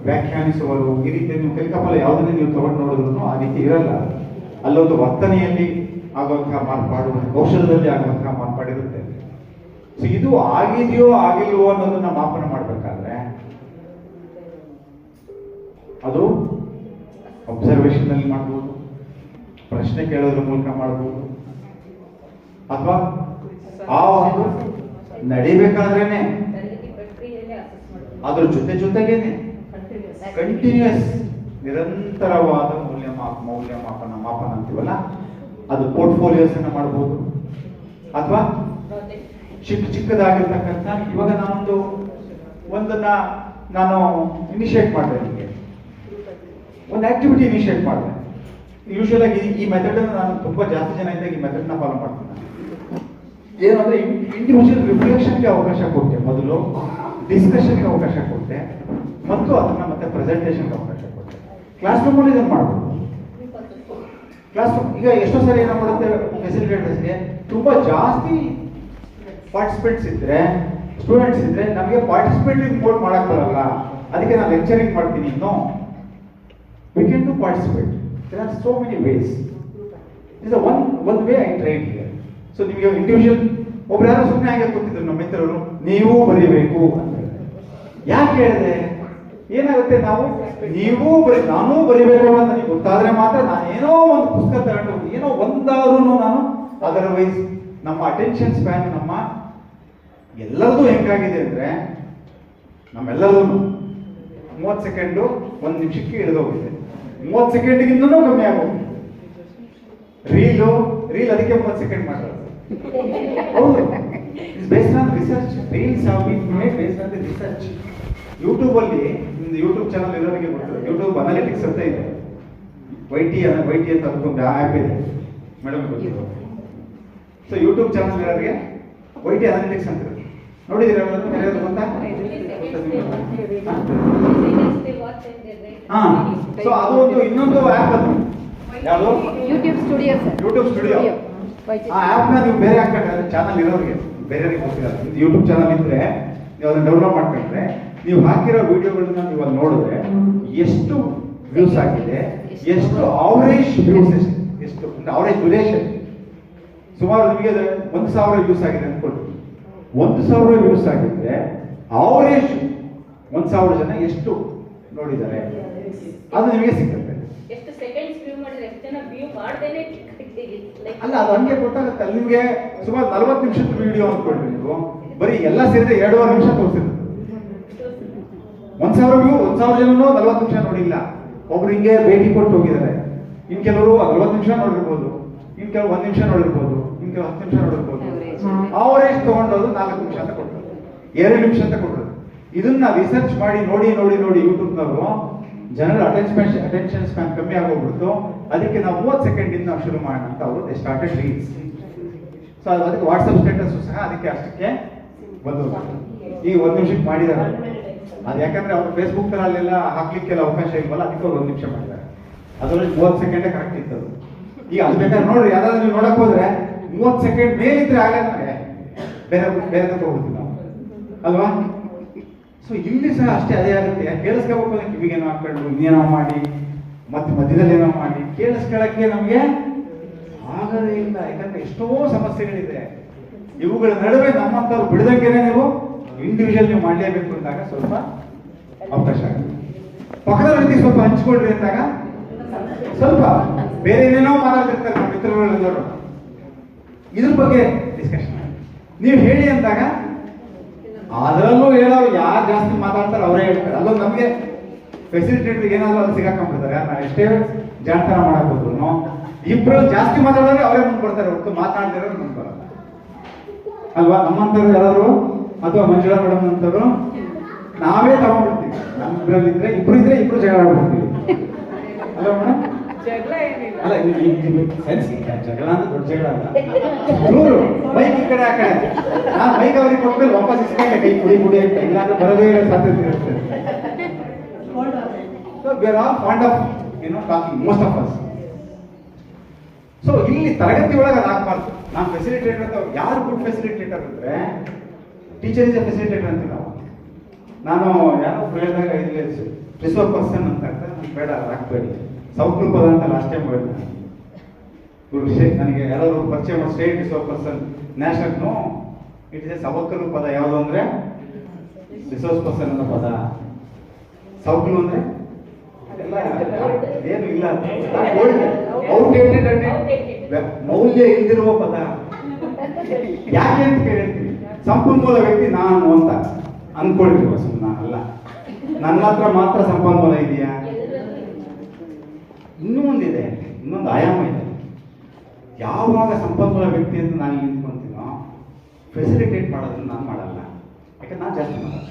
[SPEAKER 1] ವ್ಯಾಖ್ಯಾನಿಸುವರು, ಈ ರೀತಿ ನೀವು ಕಲಿಕಾಫಲ ಯಾವುದನ್ನೇ ನೀವು ತಗೊಂಡು ನೋಡಿದ್ರು ಆ ರೀತಿ ಇರಲ್ಲ. ಅಲ್ಲೊಂದು ವರ್ತನೆಯಲ್ಲಿ ಆಗುವಂತಹ ಮಾರ್ಪಾಡು, ಕೌಶಲದಲ್ಲಿ ಆಗುವಂತಹ ಮಾರ್ಪಾಡಿರುತ್ತೆ. ಸೊ ಇದು ಆಗಿದೆಯೋ ಆಗಿಲ್ವೋ ಅನ್ನೋದನ್ನ ಮಾಪನ ಮಾಡ್ಬೇಕಾದ್ರೆ ಅದು ಅಬ್ಸರ್ವೇಷನ್ ಅಲ್ಲಿ ಮಾಡ್ಬೋದು, ಪ್ರಶ್ನೆ ಕೇಳೋದ್ರ ಮೂಲಕ ಮಾಡ್ಬೋದು, ಅಥವಾ ಆ ಒಂದು ನಡಿಬೇಕಾದ್ರೇನೆ ಅದ್ರ ಜೊತೆಗೇನೆ ಕಂಟಿನ್ಯೂಸ್ ನಿರಂತರವಾದ ಮಾಪನ ಅಂತೀವಲ್ಲ, ಅದು ಪೋರ್ಟ್ಫೋಲಿಯೋಸ್ ಅನ್ನ ಮಾಡ್ಬೋದು. ಅಥವಾ ಚಿಕ್ಕದಾಗಿರ್ತಕ್ಕಂಥ, ಇವಾಗ ಒಂದನ್ನ ನಾನು ಇನಿಷಿಯೇಟ್ ಮಾಡಿದೆ, ನಿಮಗೆ ಒಂದು ಆಕ್ಟಿವಿಟಿ ಇನಿಷಿಯೇಟ್ ಮಾಡಿದೆ. ಯೂಶುವಲ್ ಆಗಿ ಈ ಮೆಥಡ್ ನಾನು ತುಂಬಾ ಜಾಸ್ತಿ ಜನ ಇದ್ದಾಗ ಈ ಮೆಥಡ್ ನ ಫಾಲೋ ಮಾಡ್ತೀನಿ. ಏನು ಅಂದ್ರೆ ಇಂಡಿವಿಜುವಲ್ ರಿಫ್ಲೆಕ್ಷನ್ಗೆ ಅವಕಾಶ ಕೊಟ್ಟೆ, ಮೊದಲು ಡಿಸ್ಕಷನ್ಗೆ ಅವಕಾಶ ಕೊಟ್ಟೆ, ಮತ್ತು ಅದನ್ನ ಮತ್ತೆ ಪ್ರೆಸೆಂಟೇಷನ್ಗೆ ಅವಕಾಶ ಕೊಟ್ಟೆ. ಕ್ಲಾಸ್ ರೂಮ್ ಅಲ್ಲಿ ಇದನ್ನು ಮಾಡ್ಬೋದು. ಕ್ಲಾಸ್ ರೂಮ್ ಈಗ ಎಷ್ಟೋ ಸರಿ ಏನೋ ಮಾಡುತ್ತೆ, ಫೆಸಿಲಿಟೇಟರ್ಸ್ಗೆ ತುಂಬಾ ಜಾಸ್ತಿ ಪಾರ್ಟಿಸಿಪೇಟ್ಸ್ ಇದ್ರೆ, ಸ್ಟೂಡೆಂಟ್ಸ್ ಇದ್ರೆ ನಮಗೆ ಪಾರ್ಟಿಸಿಪೇಟಿಂಗ್ ಮೋಡ್ ಮಾಡಕ್ ಬರಲ್ಲ, ಅದಕ್ಕೆ ನಾನು ಲೆಕ್ಚರಿಂಗ್ ಮಾಡ್ತೀನಿ. No, we can do participate. There are so many ways. Is one way I tried here. So ನಿಮಗೆ ಇಂಡಿವಿಜುವಲ್ ಒಬ್ರು ಯಾರೋ ಸುಮ್ಮನೆ ಹಾಗೆ ಕೂತಿದ್ರು ನಮ್ಮ ಮಿತ್ರರು, ನೀವು ಬರೀಬೇಕು ಅಂತ ಹೇಳಿದ್ರೆ. ಯಾಕೆ ಹೇಳಿದೆ? ಏನಾಗುತ್ತೆ, ನೀವು ನಾನೂ ಬರಿಬೇಕು ಅಂತ ನನಗೆ ಗೊತ್ತಾದ್ರೆ ಮಾತ್ರ ನಾನು ಏನೋ ಒಂದು ಪುಸ್ತಕ ತಗೊಂಡು ಏನೋ ಒಂದಾದ್ರೂ ನಾನು, ಅದರ್ವೈಸ್ ನಮ್ಮ ಅಟೆನ್ಷನ್ ಸ್ಪ್ಯಾನ್ ನಮ್ಮ ಎಲ್ಲರದು ಹೆಂಗಾಗಿದೆ ಅಂದ್ರೆ, ನಮ್ಮೆಲ್ಲರೂ 30 ಸೆಕೆಂಡು 1 ನಿಮಿಷಕ್ಕೆ ಇಳಿದೋಗಿದೆ, 30 ಸೆಕೆಂಡ್ಗಿಂತನೂ ಕಮ್ಮಿ ಆಗೋಗಿದೆ. ರೀಲ್ ಅದಕ್ಕೆ 30 ಸೆಕೆಂಡ್ ಮಾಡೋದು. ಹೌದು, it's based on research. Reels have been made based on the research. YouTube ಅಲ್ಲಿ ನಿಮ್ದು ಯೂಟ್ಯೂಬ್ ಚಾನಲ್ ಇರೋರಿಗೆ ಗೊತ್ತು, ಯೂಟ್ಯೂಬ್ ಅನಾಲಿಟಿಕ್ಸ್ ಅಂತ ಇದೆ. ವೈಟಿ ಅಂತ ಅದಕ್ಕೊಂದು ಆ್ಯಪ್ ಇದೆ, ಮೇಡಮ್ ಗೊತ್ತಿದೆ. ಸೊ ಯೂಟ್ಯೂಬ್ ಚಾನಲ್ ಇರೋರಿಗೆ ವೈಟಿ ಅನಾಲಿಟಿಕ್ಸ್ ಅಂತ ಇರುತ್ತೆ. ನೋಡಿದ್ದೀರಾ ಗೊತ್ತಾ? ಹಾ, ಸೊ ಅದು ಒಂದು ಇನ್ನೊಂದು ಆ್ಯಪ್ ಅದು. ಯಾವುದು?
[SPEAKER 3] YouTube studio.
[SPEAKER 1] YouTube studio. ಆ ಆ್ಯಪ್ನ ನೀವು ಬೇರೆ ಹಾಕೊಂಡ್ರೆ, ಚಾನಲ್ ಇರೋರಿಗೆ ಬೇರೆಯವ್ರಿಗೆ ಗೊತ್ತಿರಲ್ಲ. ಯೂಟ್ಯೂಬ್ ಚಾನಲ್ ಇದ್ರೆ ನೀವು ಅದನ್ನ ಡೆವಲಪ್ ಮಾಡ್ಕೊಂಡ್ರೆ, ನೀವು ಹಾಕಿರೋ ವಿಡಿಯೋಗಳನ್ನ ನೀವು ಅಲ್ಲಿ ನೋಡಿದ್ರೆ ಎಷ್ಟು ವ್ಯೂಸ್ ಆಗಿದೆ, ಎಷ್ಟು ಅವರೇಜ್ ವ್ಯೂಸ್, ಎಷ್ಟು ಅವರೇಜ್ ಡ್ಯೂರೇಷನ್. ಸುಮಾರು ನಿಮಗೆ 1,000 ವ್ಯೂಸ್ ಆಗಿದೆ ಅನ್ಕೊಳ್ಳಿ. 1,000 ವ್ಯೂಸ್ ಆಗಿದ್ರೆ ಅವರೇಜ್ 1,000 ಜನ ಎಷ್ಟು ನೋಡಿದ್ದಾರೆ ಅದು ನಿಮಗೆ ಸಿಗುತ್ತೆ.
[SPEAKER 3] ಎಷ್ಟು ಸೆಕೆಂಡ್ಸ್ ವ್ಯೂ ಮಾಡಿದ್ರೆ ಎಷ್ಟು ಜನ ವ್ಯೂ ಮಾಡ್ದೇನೆ
[SPEAKER 1] ಅಲ್ಲ, ಅದು ಹಂಗೆ ಗೊತ್ತಾಗುತ್ತೆ. ನಿಮಗೆ ಸುಮಾರು 40 ನಿಮಿಷದ ವಿಡಿಯೋ ಅಂದ್ಕೊಳ್ರಿ, ನೀವು ಬರೀ ಎಲ್ಲ ಸೇರಿದ್ರೆ 2.5 ನಿಮಿಷ ತೋರಿಸಿರುತ್ತೆ. 1,000 ವ್ಯೂ, 1,000 ಜನನು 40 ನಿಮಿಷ ನೋಡಿಲ್ಲ. ಒಬ್ರು ಹಿಂಗೆ ಭೇಟಿ ಕೊಟ್ಟು ಹೋಗಿದ್ದಾರೆ. ಇನ್ ಕೆಲವರು 40 ನಿಮಿಷ ನೋಡಿರ್ಬೋದು, ಇನ್ ಕೆಲವು 1 ನಿಮಿಷ ನೋಡಿರ್ಬೋದು, ಇನ್ ಕೆಲವು 10 ನಿಮಿಷ ನೋಡಿರ್ಬೋದು. ಅವರೇಜ್ ತಗೊಂಡೋದು 4 ನಿಮಿಷ ಅಂತ ಕೊಟ್ಟರು, 2 ನಿಮಿಷ ಅಂತ ಕೊಟ್ಟರು. ಇದನ್ನ ರಿಸರ್ಚ್ ಮಾಡಿ ನೋಡಿ ಯೂಟ್ಯೂಬ್ನವರು ಜನರ ಅಟೆನ್ಷನ್ ಸ್ಪ್ಯಾನ್ ಕಮ್ಮಿ ಆಗೋಗ್ಬಿಡ್ತು. ಅದಕ್ಕೆ ನಾವು 30 ಸೆಕೆಂಡ್ ನಾವು ಶುರು ಮಾಡೋಣ ಅಂತ ಅವರು ದೇ ಸ್ಟಾರ್ಟೆಡ್ ರೀಲ್ಸ್. ಸೊ ಅದಕ್ಕೆ ವಾಟ್ಸಪ್ ಸ್ಟೇಟಸ್ ಸಹ ಅದಕ್ಕೆ ಅಷ್ಟಕ್ಕೆ ಬಂದು ಈಗ 1 ನಿಮಿಷಕ್ಕೆ ಮಾಡಿದ್ದಾರೆ. ಅದು ಯಾಕಂದ್ರೆ ಅವ್ರು ಫೇಸ್ಬುಕ್ ಅಲ್ಲೆಲ್ಲ ಹಾಕ್ಲಿಕ್ಕೆಲ್ಲ ಅವಕಾಶ ಇಲ್ವಲ್ಲ, ಅದಕ್ಕೆ ಅವ್ರು 1 ನಿಮಿಷ ಮಾಡಿದ್ದಾರೆ. ಅದರಲ್ಲಿ 30 ಸೆಕೆಂಡ್ ಕರೆಕ್ಟ್ ಇತ್ತು. ಈಗ ಅದು ಬೇಕಾದ್ರೆ ನೋಡ್ರಿ, ಯಾವ್ದಾದ್ರು ನೀವು ನೋಡಕ್ ಹೋದ್ರೆ 30 ಸೆಕೆಂಡ್ ಮೇಲಿದ್ರೆ ಆಗಲ್ಲ, ಬೇರೆ ಹೋಗ್ತೀವಿ ನಾವು ಅಲ್ವಾ? ಸೊ ಇಲ್ಲಿ ಸಹ ಅಷ್ಟೇ ಅದೇ ಆಗುತ್ತೆ. ಕೇಳಿಸ್ಕೋಬೇಕು ಅಂದ್ರೆ ಕಿವಿಗೇನೋ ಹಾಕೊಂಡು ಇನ್ನೇನೋ ಮಾಡಿ ಮತ್ತೆ ಮಧ್ಯದಲ್ಲಿ ಏನೋ ಮಾಡಿ ಕೇಳಿಸ್ಕೊಳ್ಳಕ್ಕೆ ನಮಗೆ ಆಗದೇ ಇಲ್ಲ. ಯಾಕಂದ್ರೆ ಎಷ್ಟೋ ಸಮಸ್ಯೆಗಳಿದೆ. ಇವುಗಳ ನಡುವೆ ನಮ್ಮಂತವ್ರು ಬಿಡದಂಗೆನೆ ನೀವು ಇಂಡಿವಿಜುವಲ್ ನೀವು ಮಾಡಲೇಬೇಕು ಅಂದಾಗ ಸ್ವಲ್ಪ ಅವಕಾಶ ಆಗುತ್ತೆ. ಪಕ್ಕದ ವ್ಯಕ್ತಿ ಸ್ವಲ್ಪ ಹಂಚ್ಕೊಳ್ರಿ ಅಂದಾಗ ಸ್ವಲ್ಪ ಬೇರೆ ಏನೇನೋ ಮಾತಾಡ್ತಿರ್ತಾರೆ ನಮ್ಮ ಮಿತ್ರಗಳೆಲ್ಲರೂ, ಇದ್ರ ಬಗ್ಗೆ ಡಿಸ್ಕಷನ್ ನೀವು ಹೇಳಿ ಅಂದಾಗ ಅದರಲ್ಲೂ ಹೇಳೋರು ಯಾರು ಜಾಸ್ತಿ ಮಾತಾಡ್ತಾರೆ ಅವರೇ ಹೇಳ್ತಾರೆ. ಅಲ್ಲೊಂದು ನಮಗೆ ಫೆಸಿಲಿಟೇಟರ್ ಏನಾದ್ರು ಅಲ್ಲಿ ಸಿಗಾಕೊಂಡ್ಬಿಡ್ತಾರೆ. ನಾವು ಎಷ್ಟೇ ಜಾಣತನ ಮಾಡಕ್ ಹೋದ್ರು ಇಬ್ರು ಜಾಸ್ತಿ ಮಾತಾಡಿದ್ರೆ ಅವರೇ ಮುಂದೆ ಬರ್ತಾರೆ, ಹೊರತು ಮಾತಾಡ್ದಿರೋರು ಮುಂದೆ ಬರಲ್ಲ ಅಲ್ವಾ? ನಮ್ಮಂತವ್ರು ಯಾರಾದ್ರು ಅಥವಾ ಮಂಜುಳಾ ಮೇಡಮ್ ಅಂತವ್ರು ನಾವೇ ತಗೊಂಡ್ಬಿಡ್ತೀವಿ. ನಮ್ಮಿಬ್ರಲ್ಲಿ ಇದ್ರೆ ಇಬ್ರು ಜಗಳ ಆಡ್ಬಿಡ್ತೀವಿ ಅಲ್ವಾ ಮೇಡಮ್?
[SPEAKER 2] ಜಗಳ ಏನಿಲ್ಲ.
[SPEAKER 1] ಅಲ್ಲ ಜಗಳ ಅಂದ್ರೆ ದೊಡ್ಡ ಜಗಳ ಅಲ್ಲ. ದೂರು ಬೈಕ್ ಈ ಕಡೆ ಆ ಕಡೆ, ನಾನು ಬೈಕ್ ಅವ್ರಿಗೆ ಕೊಟ್ಮೇಲೆ ವಾಪಸ್ ಇಸ್ಕೊಂಡೆ ಕೈ ಕುಡಿ ಅಂತ, ಇಲ್ಲಾಂದ್ರೆ ಬರೋದೇ ಸಾಧ್ಯತೆ ಇರುತ್ತೆ. So we are all fond of talking, most of us. So ಇಲ್ಲಿ ತರಗತಿ ಒಳಗೆ ಅದಾಗಬಾರ್ದು. ನಾನು ಫೆಸಿಲಿಟೇಟರ್ ಅಂತ, ಯಾರು ಗುಡ್ ಫೆಸಿಲಿಟೇಟರ್ ಅಂದ್ರೆ ಟೀಚರ್ ಇಸ್ ಎ ಫೆಸಿಲಿಟೇಟರ್ ಅಂತ ನಾವು. ನಾನು ಯಾರೋ ಹೇಳಿದಾಗ ಇಲ್ಲಿ ರಿಸರ್ವ್ ಪರ್ಸನ್ ಅಂತ ನನಗೆ ಬೇಡ ಹಾಕ್ಬೇಡಿ, ಸೌಕರ್ಯ ಪದ ಅಂತ ಲಾಸ್ಟ್ ಟೈಮ್ ಹೇಳಿದೆ ನನಗೆ ಯಾರಾದ್ರು ಪರಿಚಯ ಮಾಡಿ state reserve person national. No, it is a ಸವಕಲು ಪದ. ಯಾವುದು ಅಂದ್ರೆ ರಿಸೋರ್ಸ್ ಪರ್ಸನ್ ಅನ್ನೋ ಪದ. ಸೌಕಲು ಅಂದ್ರೆ ಅದೆಲ್ಲ ಏನು ಇಲ್ಲ, ಔಟ್ಡೇಟೆಡ್ ಅಂಡ್ ಮೌಲ್ಯ ಇಲ್ದಿರುವ ಪದ. ಯಾಕೆ ಅಂತ ಕೇಳ್ತೀವಿ. ಸಂಪನ್ಮೂಲ ವ್ಯಕ್ತಿ ನಾನು ಅಂತ ಅನ್ಕೊಂಡಿರುವ ನಾನಲ್ಲ, ನನ್ನ ಹತ್ರ ಮಾತ್ರ ಸಂಪನ್ಮೂಲ ಇದೆಯಾ? ಇನ್ನೊಂದಿದೆ, ಇನ್ನೊಂದು ಆಯಾಮ ಇದೆ. ಯಾವಾಗ ಸಂಪನ್ಮೂಲ ವ್ಯಕ್ತಿ ಅಂತ ನಾನು ನಿಂತ್ಕೊಂತೀನೋ ಫೆಸಿಲಿಟೇಟ್ ಮಾಡೋದನ್ನ ನಾನು ಮಾಡಲ್ಲ. ಯಾಕಂದ್ರೆ ನಾನು ಜಾಸ್ತಿ ಮಾಡಲ್ಲ.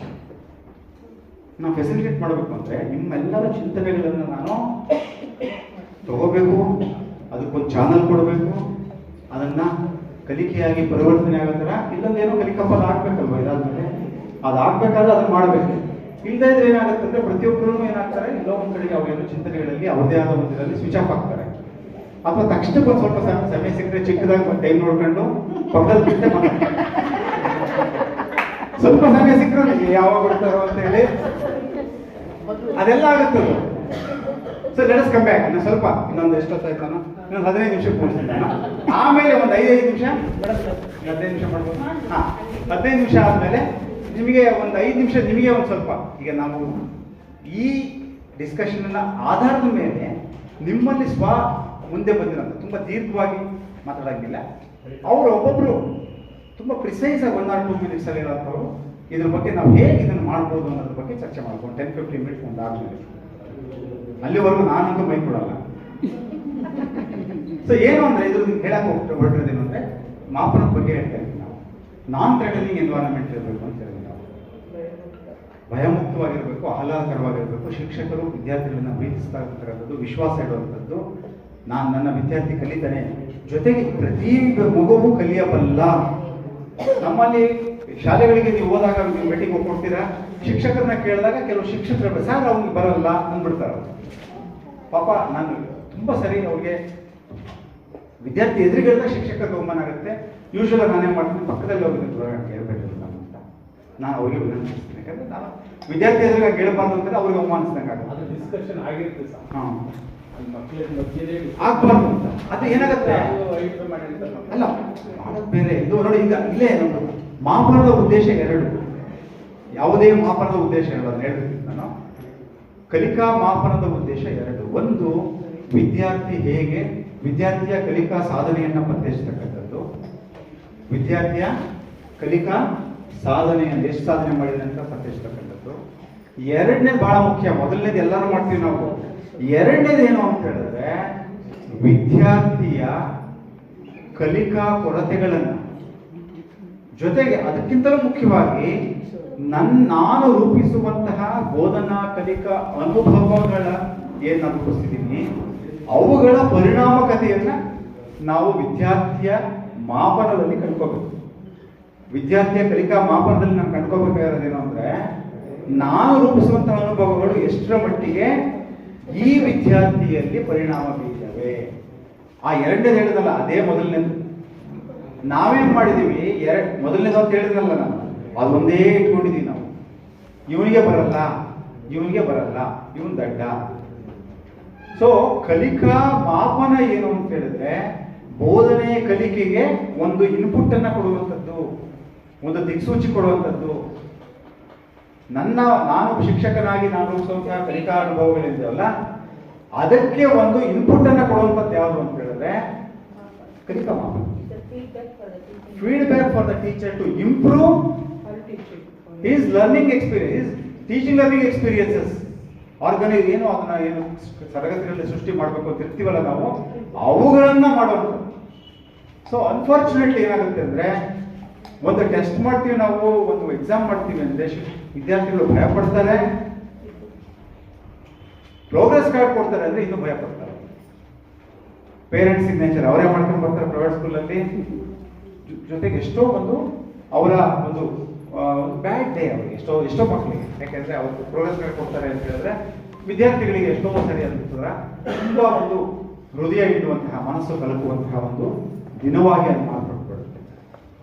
[SPEAKER 1] ನಾವು ಫೆಸಿಲಿಟೇಟ್ ಮಾಡಬೇಕು ಅಂದ್ರೆ ನಿಮ್ಮೆಲ್ಲರ ಚಿಂತನೆಗಳನ್ನು ನಾನು ತಗೋಬೇಕು, ಅದಕ್ಕೊಂದು ಚಾನಲ್ ಕೊಡಬೇಕು, ಅದನ್ನ ಕಲಿಕೆಯಾಗಿ ಪರಿವರ್ತನೆ ಆಗೋ ಥರ. ಇಲ್ಲೊಂದೇನೋ ಕಲಿಕಪ್ಪಲ್ಲಿ ಆಗ್ಬೇಕಲ್ವ, ಇದಾದ್ಮೇಲೆ ಅದು ಆಗ್ಬೇಕಾದ್ರೆ ಅದನ್ನ ಮಾಡಬೇಕು. ಇಲ್ಲದೇ ಇದ್ರೆ ಏನಾಗುತ್ತೆ ಅಂದ್ರೆ ಪ್ರತಿಯೊಬ್ಬರೂ ಏನಾಗ್ತಾರೆ, ಎಲ್ಲೋ ಒಂದ್ ಕಡೆಗೆ ಅವ್ರೇನೋ ಚಿಂತನೆಗಳಲ್ಲಿ ಅವ್ರದೇ ಆದ ಒಂದರಲ್ಲಿ ಸ್ವಿಚ್ ಆಫ್ ಆಗ್ತಾರೆ. ಅಥವಾ ತಕ್ಷಣಕ್ಕೆ ಒಂದು ಸ್ವಲ್ಪ ಸಮಯ ಸಿಕ್ಕರೆ ಚಿಕ್ಕದಾಗಿ ಒಂದು ಟೈಮ್ ನೋಡ್ಕೊಂಡು ಪಕ್ಕದಲ್ಲಿ ಬಿಟ್ಟೆ ಮಾತಾಡ್ತಾರೆ. ಸ್ವಲ್ಪ ಸಮಯ ಸಿಕ್ಕರೆ ಯಾವಾಗ ಬಿಡ್ತಾರೋ ಅಂತ ಹೇಳಿ ಅದೆಲ್ಲ ಆಗುತ್ತದು. So let us come back. ನಾನು ಸ್ವಲ್ಪ ಇನ್ನೊಂದು ಎಷ್ಟೊತ್ತಾಯ್ತು, ನಾನು ಇನ್ನೊಂದು 15 ನಿಮಿಷ ಪೂರ್ತಿದ್ದೆ. ಆಮೇಲೆ ಒಂದು 5 ನಿಮಿಷ, 15 ನಿಮಿಷ ಮಾಡ್ಬೋದು. 15 ನಿಮಿಷ ಆದ್ಮೇಲೆ ನಿಮಗೆ ಒಂದು 5 ನಿಮಿಷ ನಿಮಗೆ ಒಂದು ಸ್ವಲ್ಪ, ಈಗ ನಾವು ಈ ಡಿಸ್ಕಷನ್ನ ಆಧಾರದ ಮೇಲೆ ನಿಮ್ಮಲ್ಲಿ ಮುಂದೆ ಬಂದಿರೋದು ತುಂಬ ದೀರ್ಘವಾಗಿ ಮಾತಾಡೋಂಗಿಲ್ಲ. ಅವರು ಒಬ್ಬೊಬ್ರು ತುಂಬ ಪ್ರಿಸೈಸ್ ಆಗಿ 1 or 2 minutes ಅಲ್ಲಿ ಇರೋಂಥವ್ರು ಇದ್ರ ಬಗ್ಗೆ ನಾವು ಹೇಗೆ ಇದನ್ನು ಮಾಡ್ಬೋದು ಅನ್ನೋದ್ರ ಬಗ್ಗೆ ಚರ್ಚೆ ಮಾಡ್ಕೊಂಡು 10-15 minutes ಒಂದಾದ್ಮೇಲೆ ಅಲ್ಲಿವರೆಗೂ ನಾನಂತೂ ಮೈ ಕೊಡಲ್ಲ. ಸೊ ಏನು ಅಂದ್ರೆ ಇದ್ರ ಹೇಳಕ್ ಹೊರಟಿರೋದೇನು ಅಂದ್ರೆ ಮಾಪನದ ಬಗ್ಗೆ ಹೇಳ್ತಾ ಇದ್ದೀವಿ ನಾವು. ನಾನ್ ಥ್ರೆಟನಿಂಗ್ ಎನ್ವೈರನ್ಮೆಂಟ್ ಇರಬೇಕು ಅಂತ ಹೇಳಿದ್ವಿ ನಾವು. ಭಯಮುಕ್ತವಾಗಿರ್ಬೇಕು, ಆಹ್ಲಾದಕರವಾಗಿರ್ಬೇಕು, ಶಿಕ್ಷಕರು ವಿದ್ಯಾರ್ಥಿಗಳನ್ನ ಪ್ರೀತಿಸ್ತಾ ಇರ್ತಕ್ಕಂಥದ್ದು, ವಿಶ್ವಾಸ ಇಡುವಂಥದ್ದು. ನನ್ನ ವಿದ್ಯಾರ್ಥಿ ಕಲಿತಾನೆ, ಜೊತೆಗೆ ಪ್ರತಿ ಮಗುವು ಕಲಿಯಬಲ್ಲ. ನಮ್ಮಲ್ಲಿ ಶಾಲೆಗಳಿಗೆ ನೀವು ಹೋದಾಗ ನೀವು ಮೀಟಿಂಗ್ ಕೊಡ್ತೀರಾ, ಶಿಕ್ಷಕರನ್ನ ಕೇಳಿದಾಗ ಕೆಲವು ಶಿಕ್ಷಕರು ಸರ್ ಅವ್ನಿಗೆ ಬರಲ್ಲ ಅಂದ್ಬಿಡ್ತಾರೆ. ಪಾಪ ನಾನು ತುಂಬಾ ಸರಿ ಅವ್ರಿಗೆ ವಿದ್ಯಾರ್ಥಿ ಎದುರುಗಳಿಂದ ಶಿಕ್ಷಕರಿಗೆ ಅವಮಾನ ಆಗುತ್ತೆ. ಯೂಶುವಲ್ ನಾನೇ ಮಾಡ್ತೀನಿ, ಪಕ್ಕದಲ್ಲಿ ಹೋಗಿ ಹೇಳ್ಬೇಕು ಅಂತ ನಾನು ಅವ್ರಿಗೆ ವಿನಂತಿಸ್ತೀನಿ. ಯಾಕಂದ್ರೆ ನಾನು ವಿದ್ಯಾರ್ಥಿ ಎದುರಿಗೆ ಕೇಳಬಾರ್ದು ಅಂತ ಅವ್ರಿಗೆ ಅವಮಾನಿಸಿದಂಗೆ ಆಗುತ್ತೆ.
[SPEAKER 4] ಡಿಸ್ಕಷನ್ ಆಗಿರುತ್ತೆ ಸರ್.
[SPEAKER 1] ಹಾಂ,
[SPEAKER 4] ಆಗ್ಬಾರ್ದು
[SPEAKER 1] ಅಂತ. ಅದು ಏನಾಗುತ್ತೆ ಅಲ್ಲ, ಮಾಡೋದು ಬೇರೆ. ಇದು ನೋಡಿ, ಈಗ ಇಲ್ಲೇ ನಮ್ದು ಮಾಪನದ ಉದ್ದೇಶ 2. ಯಾವುದೇ ಮಾಪನದ ಉದ್ದೇಶ ಹೇಳೋದು ಹೇಳ್ತೀನಿ ನಾನು. ಕಲಿಕಾ ಮಾಪನದ ಉದ್ದೇಶ 2. ಒಂದು, ವಿದ್ಯಾರ್ಥಿಯ ಕಲಿಕಾ ಸಾಧನೆಯನ್ನ ಪತ್ತೆಹಚ್ಚತಕ್ಕಂಥದ್ದು. ವಿದ್ಯಾರ್ಥಿಯ ಕಲಿಕಾ ಸಾಧನೆಯನ್ನು ಎಷ್ಟು ಸಾಧನೆ ಮಾಡಿದೆ ಅಂತ ಪತ್ತೆಹಚ್ಚತಕ್ಕಂಥದ್ದು. 2ನೇ ಬಹಳ ಮುಖ್ಯ. ಮೊದಲನೇದು ಎಲ್ಲರೂ ಮಾಡ್ತೀವಿ ನಾವು. 2ನೇದು ಏನು ಅಂತ ಹೇಳಿದ್ರೆ ವಿದ್ಯಾರ್ಥಿಯ ಕಲಿಕಾ ಕೊರತೆಗಳನ್ನು, ಜೊತೆಗೆ ಅದಕ್ಕಿಂತಲೂ ಮುಖ್ಯವಾಗಿ ನಾನು ರೂಪಿಸುವಂತಹ ಬೋಧನಾ ಕಲಿಕಾ ಅನುಭವಗಳ ಏನ್ ನಾನು ರೂಪಿಸ್ತಿದ್ದೀನಿ ಅವುಗಳ ಪರಿಣಾಮಕತೆಯನ್ನ ನಾವು ವಿದ್ಯಾರ್ಥಿಯ ಮಾಪನದಲ್ಲಿ ಕಂಡ್ಕೋಬೇಕು. ವಿದ್ಯಾರ್ಥಿಯ ಕಲಿಕಾ ಮಾಪನದಲ್ಲಿ ನಾನು ಕಂಡ್ಕೋಬೇಕಾಗಿರೋದೇನು ಅಂದ್ರೆ ನಾನು ರೂಪಿಸುವಂತಹ ಅನುಭವಗಳು ಎಷ್ಟರ ಮಟ್ಟಿಗೆ ಈ ವಿದ್ಯಾರ್ಥಿಯಲ್ಲಿ ಪರಿಣಾಮ ಬೀರಿದವೆ. ಆ 2ನೇದು ಹೇಳಿದಲ್ಲ, ಅದೇ ಮೊದಲನೇದು. ನಾವೇನ್ ಮಾಡಿದೀವಿ, ಮೊದಲನೇದು ಅಂತ ಹೇಳಿದ್ರಲ್ಲ ನಾನು, ಅದೊಂದೇ ಇಟ್ಕೊಂಡಿದೀವಿ ನಾವು. ಇವನಿಗೆ ಬರಲ್ಲ, ಇವನ್ ದಡ್ಡ. ಸೊ ಕಲಿಕಾ ಮಾಪನ ಏನು ಅಂತ ಹೇಳಿದ್ರೆ ಬೋಧನೆ ಕಲಿಕೆಗೆ ಒಂದು ಇನ್ಪುಟ್ ಅನ್ನ ಕೊಡುವಂಥದ್ದು, ಒಂದು ದಿಕ್ಸೂಚಿ ಕೊಡುವಂಥದ್ದು. ನಾನು ಶಿಕ್ಷಕನಾಗಿ ನಾನು ರೂಪಿಸುವಂತಹ ಕಲಿಕಾ ಅನುಭವಗಳಿಂದಲ್ಲ, ಅದಕ್ಕೆ ಒಂದು ಇನ್ಪುಟ್ ಅನ್ನ ಕೊಡುವಂಥದ್ದು ಯಾವುದು ಅಂತ ಹೇಳಿದ್ರೆ ಕಲಿಕಾ ಮಾಪನ. Feedback for the teacher to improve his learning experience, teaching learning experiences. ಏನು ಅದನ್ನ ಏನು ತರಗತಿಗಳಲ್ಲಿ ಸೃಷ್ಟಿ ಮಾಡಬೇಕು ಅಂತ ಇರ್ತೀವಲ್ಲ ನಾವು, ಅವುಗಳನ್ನ ಮಾಡೋದು. ಸೊ ಅನ್ಫಾರ್ಚುನೇಟ್ಲಿ ಏನಾಗುತ್ತೆ ಅಂದ್ರೆ ಒಂದು ಟೆಸ್ಟ್ ಮಾಡ್ತೀವಿ ನಾವು, ಒಂದು ಎಕ್ಸಾಮ್ ಮಾಡ್ತೀವಿ ಅಂದ್ರೆ ವಿದ್ಯಾರ್ಥಿಗಳು ಭಯ ಪಡ್ತಾರೆ, ಪ್ರೋಗ್ರೆಸ್ ಕಾರ್ಡ್ ಕೊಡ್ತಾರೆ ಅಂದ್ರೆ ಇನ್ನೂ ಭಯ ಪಡ್ತಾರೆ. ಪೇರೆಂಟ್ಸ್ ಸಿಗ್ನೇಚರ್ ಅವರೇ ಮಾಡ್ಕೊಂಡು ಬರ್ತಾರೆ ಪ್ರೈವೇಟ್ ಸ್ಕೂಲಲ್ಲಿ. ಜೊತೆಗೆ ಎಷ್ಟೋ ಒಂದು ಅವರ ಒಂದು ಬ್ಯಾಡ್ ಡೇ ಅವರಿಗೆ ಎಷ್ಟೋ ಮಕ್ಕಳಿಗೆ. ಯಾಕೆಂದ್ರೆ ಅವರು ಪ್ರೋಗ್ರೆಸ್ ಕಾರ್ಡ್ ಕೊಡ್ತಾರೆ ಅಂತ ಹೇಳಿದ್ರೆ ವಿದ್ಯಾರ್ಥಿಗಳಿಗೆ ಎಷ್ಟೋ ಸರಿ ಅನ್ಸುತ್ತದ ತುಂಬಾ ಒಂದು ಹೃದಯ ಇಡುವಂತಹ, ಮನಸ್ಸು ಕಲಕುವಂತಹ ಒಂದು ದಿನವಾಗಿ ಅದು ಮಾರ್ಪಟ್ಬಿಡುತ್ತೆ.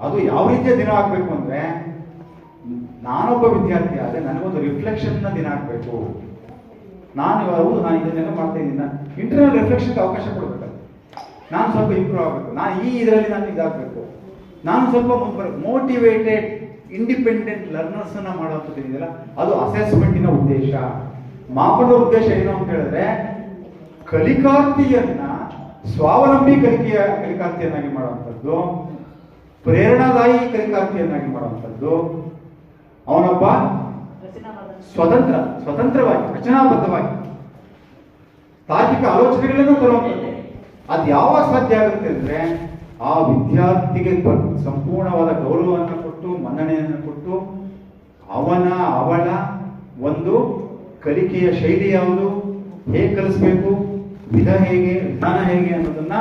[SPEAKER 1] ಅದು ಯಾವ ರೀತಿಯ ದಿನ ಆಗ್ಬೇಕು ಅಂದ್ರೆ, ನಾನೊಬ್ಬ ವಿದ್ಯಾರ್ಥಿ ಆದ್ರೆ ನನಗೊಂದು ರಿಫ್ಲೆಕ್ಷನ್ ದಿನ ಆಗ್ಬೇಕು. ನಾನು ಇದನ್ನೆಲ್ಲ ಮಾಡ್ತಾ ಇದ್ದೀನಿ, ಇಂಟರ್ನಲ್ ರಿಫ್ಲೆಕ್ಷನ್ಗೆ ಅವಕಾಶ ಕೊಡ್ಬೇಕು. ನಾನು ಸ್ವಲ್ಪ ಇಂಪ್ರೂವ್ ಆಗಬೇಕು, ನಾನು ಇದರಲ್ಲಿ ನಾನು ಇದಾಗಬೇಕು, ನಾನು ಸ್ವಲ್ಪ ಮುಂದೆ ಬರಬೇಕು. ಮೋಟಿವೇಟೆಡ್ ಇಂಡಿಪೆಂಡೆಂಟ್ ಲರ್ನರ್ಸ್ ಅನ್ನ ಮಾಡುವಂಥದ್ದು ಇದೆಯಲ್ಲ, ಅದು ಅಸೆಸ್ಮೆಂಟಿನ ಉದ್ದೇಶ. ಮಾಪನದ ಉದ್ದೇಶ ಏನು ಅಂತ ಹೇಳಿದ್ರೆ ಕಲಿಕಾರ್ಥಿಯನ್ನ ಸ್ವಾವಲಂಬಿ ಕಲಿಕಾರ್ಥಿಯನ್ನಾಗಿ ಮಾಡುವಂಥದ್ದು, ಪ್ರೇರಣಾದಾಯಿ ಕಲಿಕಾರ್ಥಿಯನ್ನಾಗಿ ಮಾಡುವಂಥದ್ದು, ಅವನೊಬ್ಬ ಸ್ವತಂತ್ರವಾಗಿ ರಚನಾಬದ್ಧವಾಗಿ ತಾರ್ಕಿಕ ಆಲೋಚನೆಗಳನ್ನು ತರುವಂಥದ್ದು. ಅದು ಯಾವಾಗ ಸಾಧ್ಯ ಆಗುತ್ತೆ ಅಂದ್ರೆ ಆ ವಿದ್ಯಾರ್ಥಿಗೆ ಸಂಪೂರ್ಣವಾದ ಗೌರವವನ್ನು ಕೊಟ್ಟು, ಮನ್ನಣೆಯನ್ನು ಕೊಟ್ಟು, ಅವಳ ಒಂದು ಕಲಿಕೆಯ ಶೈಲಿ ಯಾವುದು, ಹೇಗೆ ಕಲಿಸ್ಬೇಕು, ವಿಧಾನ ಹೇಗೆ ಅನ್ನೋದನ್ನ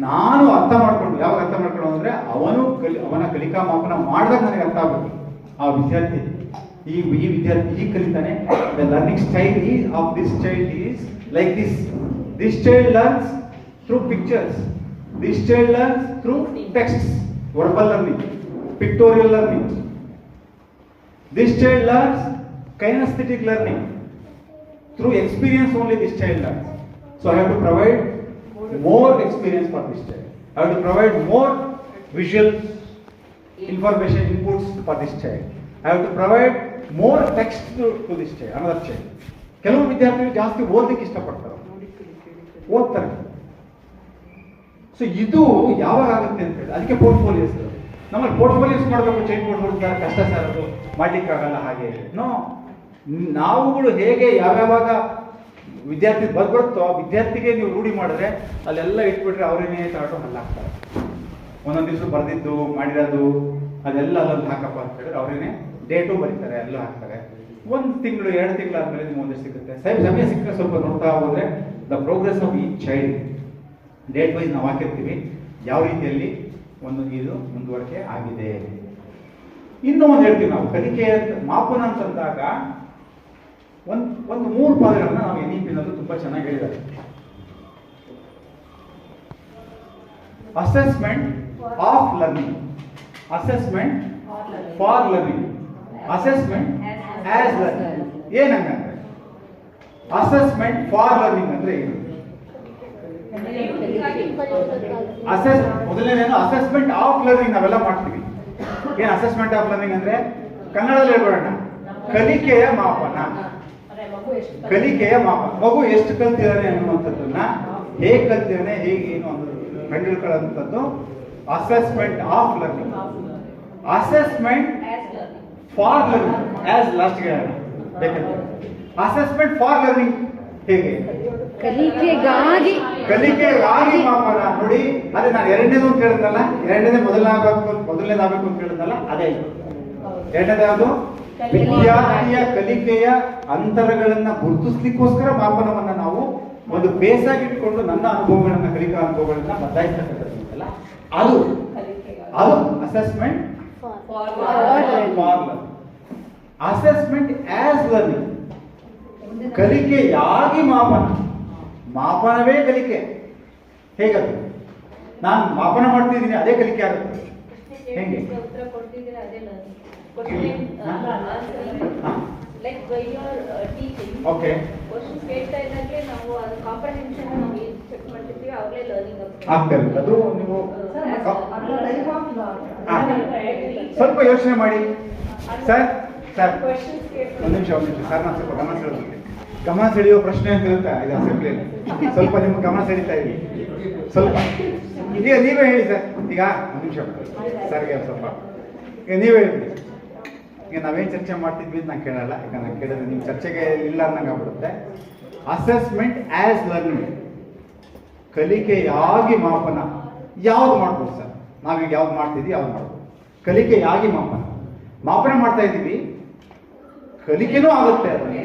[SPEAKER 1] ನಾನು ಅರ್ಥ ಮಾಡ್ಕೊಂಡು, ಯಾವಾಗ ಅರ್ಥ ಮಾಡ್ಕೊಂಡು ಅಂದ್ರೆ ಅವನ ಕಲಿಕಾ ಮಾಪನ ಮಾಡಿದಾಗ ನನಗೆ ಅರ್ಥ ಆಗ್ಬೇಕು. ಆ ವಿದ್ಯಾರ್ಥಿ ಈ ವಿದ್ಯಾರ್ಥಿ ಹೀಗೆ ಕಲಿತಾನೆ. The learning style of this child is like this child learns through pictures, this child learns through texts, verbal learning, pictorial learning. This child learns kinesthetic learning, through experience only this child learns. So I have to provide more experience for this child. I have to provide more visual information inputs for this child. I have to provide more text to this child, another child. ಕೆಲವು ವಿದ್ಯಾರ್ಥಿಗಳು ಜಾಸ್ತಿ ಓದಲಿಕ್ಕೆ ಇಷ್ಟಪಡ್ತಾರೆ, ಓದ್ತಾರೆ. So ಇದು ಯಾವಾಗ ಆಗುತ್ತೆ ಅಂತ ಹೇಳಿ ಅದಕ್ಕೆ ಪೋರ್ಟ್ಫೋಲಿಯೋಸ್. ನಮ್ಮಲ್ಲಿ ಪೋರ್ಟ್ಫೋಲಿಯೋಸ್ ಮಾಡಬೇಕು, ಚೈನ್ ಪೋರ್ಟ್ಫೋಲಿಯೋ ಕಷ್ಟ ಸರ್, ಅದು ಮಾಡ್ಲಿಕ್ಕಾಗಲ್ಲ. ಹಾಗೆ ನೋ, ನಾವುಗಳು ಹೇಗೆ ಯಾವ್ಯಾವಾಗ ವಿದ್ಯಾರ್ಥಿ ಬರ್ಬರುತ್ತೋ ಆ ವಿದ್ಯಾರ್ಥಿಗೆ ನೀವು ರೂಢಿ ಮಾಡಿದ್ರೆ ಅಲ್ಲೆಲ್ಲ ಇಟ್ಬಿಟ್ರೆ ಅವರೇನೇ ತಗೊಂಡು ಹಲ್ಲಾಕ್ತಾರೆ. ಒಂದೊಂದು ದಿವಸ ಬರೆದಿದ್ದು ಮಾಡಿರೋದು ಅದೆಲ್ಲ ಅಲ್ಲೊಂದು ಹಾಕಪ್ಪ ಅಂತ ಹೇಳಿದ್ರೆ ಅವರೇನೆ ಡೇಟು ಬರೀತಾರೆ, ಎಲ್ಲ ಹಾಕ್ತಾರೆ. 1 ತಿಂಗಳು 2 ತಿಂಗಳಾದ್ಮೇಲೆ ನಿಮ್ಗೆ ಒಂದಷ್ಟು ಸಿಗುತ್ತೆ. ಸಮಯ ಸಿಕ್ಕರೆ ಸ್ವಲ್ಪ ನೋಡ್ತಾ ಹೋದ್ರೆ ದ ಪ್ರೋಗ್ರೆಸ್ ಆಫ್ ಈ ಚೈಲ್ಡ್ ಡೇಟ್ ವೈಸ್ ನಾವು ಹಾಕಿರ್ತೀವಿ, ಯಾವ ರೀತಿಯಲ್ಲಿ ಇದು ಮುಂದುವರಿಕೆ ಆಗಿದೆ. ಇನ್ನೂ ಒಂದು ಹೇಳ್ತೀವಿ ನಾವು, ಕಲಿಕೆಯ ಮಾಪನ ಅಂತಂದಾಗ ಒಂದು 3 ಪಾದಗಳನ್ನ ನಾವು NEP-ನಲ್ಲೂ ತುಂಬಾ ಚೆನ್ನಾಗಿ ಹೇಳಿದ್ದಾರೆ. Assessment of learning, assessment for learning, assessment as learning. ಏನಂಗಂದ್ರೆ ಅಸೆಸ್ಮೆಂಟ್ ಫಾರ್ ಲರ್ನಿಂಗ್ ಅಂದ್ರೆ ಏನು? ಮೊದಲನೇದೇನು ಅಸೆಸ್ಮೆಂಟ್ ಆಫ್ ಲರ್ನಿಂಗ್ ನಾವೆಲ್ಲ ಮಾಡ್ತೀವಿ. ಏನ್ ಅಸೆಸ್ಮೆಂಟ್ ಆಫ್ ಲರ್ನಿಂಗ್ ಅಂದ್ರೆ ಕನ್ನಡದಲ್ಲಿ ಹೇಳ್ಬೇಡ, ಕಲಿಕೆಯ ಮಾಪನ. ಕಲಿಕೆಯ ಮಾಪನ, ಮಗು ಎಷ್ಟು ಕಲ್ತಿದ್ದಾನೆ ಅನ್ನುವಂಥದ್ದನ್ನ, ಹೇಗೆ ಕಲ್ತಿದ್ದಾನೆ, ಹೇಗೆ ಏನು ಅನ್ನೋದು ಕಂಡುಹಿಡ್ಕೊಳ್ಳುವಂಥದ್ದು assessment of learning. Assessment for learning as last ಬೇಕಂತ. ಅಸೆಸ್ಮೆಂಟ್ ಫಾರ್ ಲರ್ನಿಂಗ್ ಹೇಗೆ? ಕಲಿಕೆಗಾಗಿ ಮಾಪನ. ನೋಡಿ, ಅದೇ ನಾನು ಎರಡನೇದು ಅಂತ ಹೇಳಿದ್ನಲ್ಲ, ಮೊದಲನೇದಾಗಬೇಕು ಅಂತ ಹೇಳಿದ್ನಲ್ಲ, ಅದೇ ಎರಡನೇದು ಯಾವುದು? ವಿದ್ಯಾರ್ಥಿಯ ಕಲಿಕೆಯ ಅಂತರಗಳನ್ನ ಗುರುತಿಸ್ಲಿಕ್ಕೋಸ್ಕರ ಮಾಪನವನ್ನ ನಾವು ಒಂದು ಬೇಸಾಗಿ ಇಟ್ಕೊಂಡು ನನ್ನ ಅನುಭವಗಳನ್ನ, ಕಲಿಕಾ ಅನುಭವಗಳನ್ನ ಬದಲಾಯಿಸತಕ್ಕಂಥದ್ದಲ್ಲ, ಅದು assessment for learning. Assessment as learning, ಕಲಿಕೆಯಾಗಿ ಮಾಪನ. ಮಾಪನವೇ ಕಲಿಕೆ. ಹೇಗದು? ನಾನು ಮಾಪನ ಮಾಡ್ತಿದ್ದೀನಿ, ಅದೇ ಕಲಿಕೆ ಆಗುತ್ತೆ. ಹೆಂಗೆ?
[SPEAKER 3] ಉತ್ತರ ಕೊಡ್ತಿದ್ದೀರಾ, ಅದೇ learning. Like why you are teaching,
[SPEAKER 1] okay,
[SPEAKER 3] questions ಕೇಳ್ತಾ ಇದ್ದಾಗಲೇ ನಾವು ಅದು ಕಾಂಪ್ರಹೆನ್ಷನ್ ನಾವು ಏನು ಚೆಕ್ ಮಾಡ್ತಿರ್ತೀವಿ, ಆಗಲೇ ಲರ್ನಿಂಗ್
[SPEAKER 1] ಆಗ್ತಾ ಇರುತ್ತೆ. ಅದು ನೀವು ಸ್ವಲ್ಪ ಯೋಚನೆ ಮಾಡಿ. ಸರ್ ಒಂದು ನಿಮಿಷ ಸರ್, ನಾನು ಸ್ವಲ್ಪ ಗಮನ ಸೆಳೆಯುವ ಪ್ರಶ್ನೆ ಅಂತ ಇರುತ್ತೆ ಇದು ಅಸೆಂಬ್ಲಿಯಲ್ಲಿ. ಸ್ವಲ್ಪ ನಿಮ್ಮ ಗಮನ ಸೆಳೀತಾ ಇದ್ದೀವಿ ಸ್ವಲ್ಪ. ಈಗ ನೀವೇ ಹೇಳಿ ಸರ್. ಈಗ ಒಂದು ನಿಮಿಷ ಸರ್ಗೆ ಸ್ವಲ್ಪ ಈಗ ನೀವೇ ಹೇಳಿ. ಈಗ ನಾವೇನು ಚರ್ಚೆ ಮಾಡ್ತಿದ್ವಿ ಅಂತ ನಾನು ಕೇಳಲ್ಲ, ಈಗ ನಾನು ಕೇಳಿದ್ರೆ ನಿಮ್ಮ ಚರ್ಚೆಗೆ ಇಲ್ಲ ಅನ್ನಂಗೆ ಆಗ್ಬಿಡುತ್ತೆ. ಅಸೆಸ್ಮೆಂಟ್ ಆಸ್ ಲರ್ನಿಂಗ್, ಕಲಿಕೆಯಾಗಿ ಮಾಪನ ಯಾವ್ದು ಮಾಡ್ಬೋದು ಸರ್? ನಾವೀಗ ಯಾವ್ದು ಮಾಡ್ತಿದ್ವಿ ಯಾವ್ದು ಮಾಡ್ಬೋದು? ಕಲಿಕೆಯಾಗಿ ಮಾಪನ ಮಾಡ್ತಾ ಇದ್ದೀವಿ, ಕಲಿಕೆನೂ ಆಗುತ್ತೆ, ಅದರಲ್ಲಿ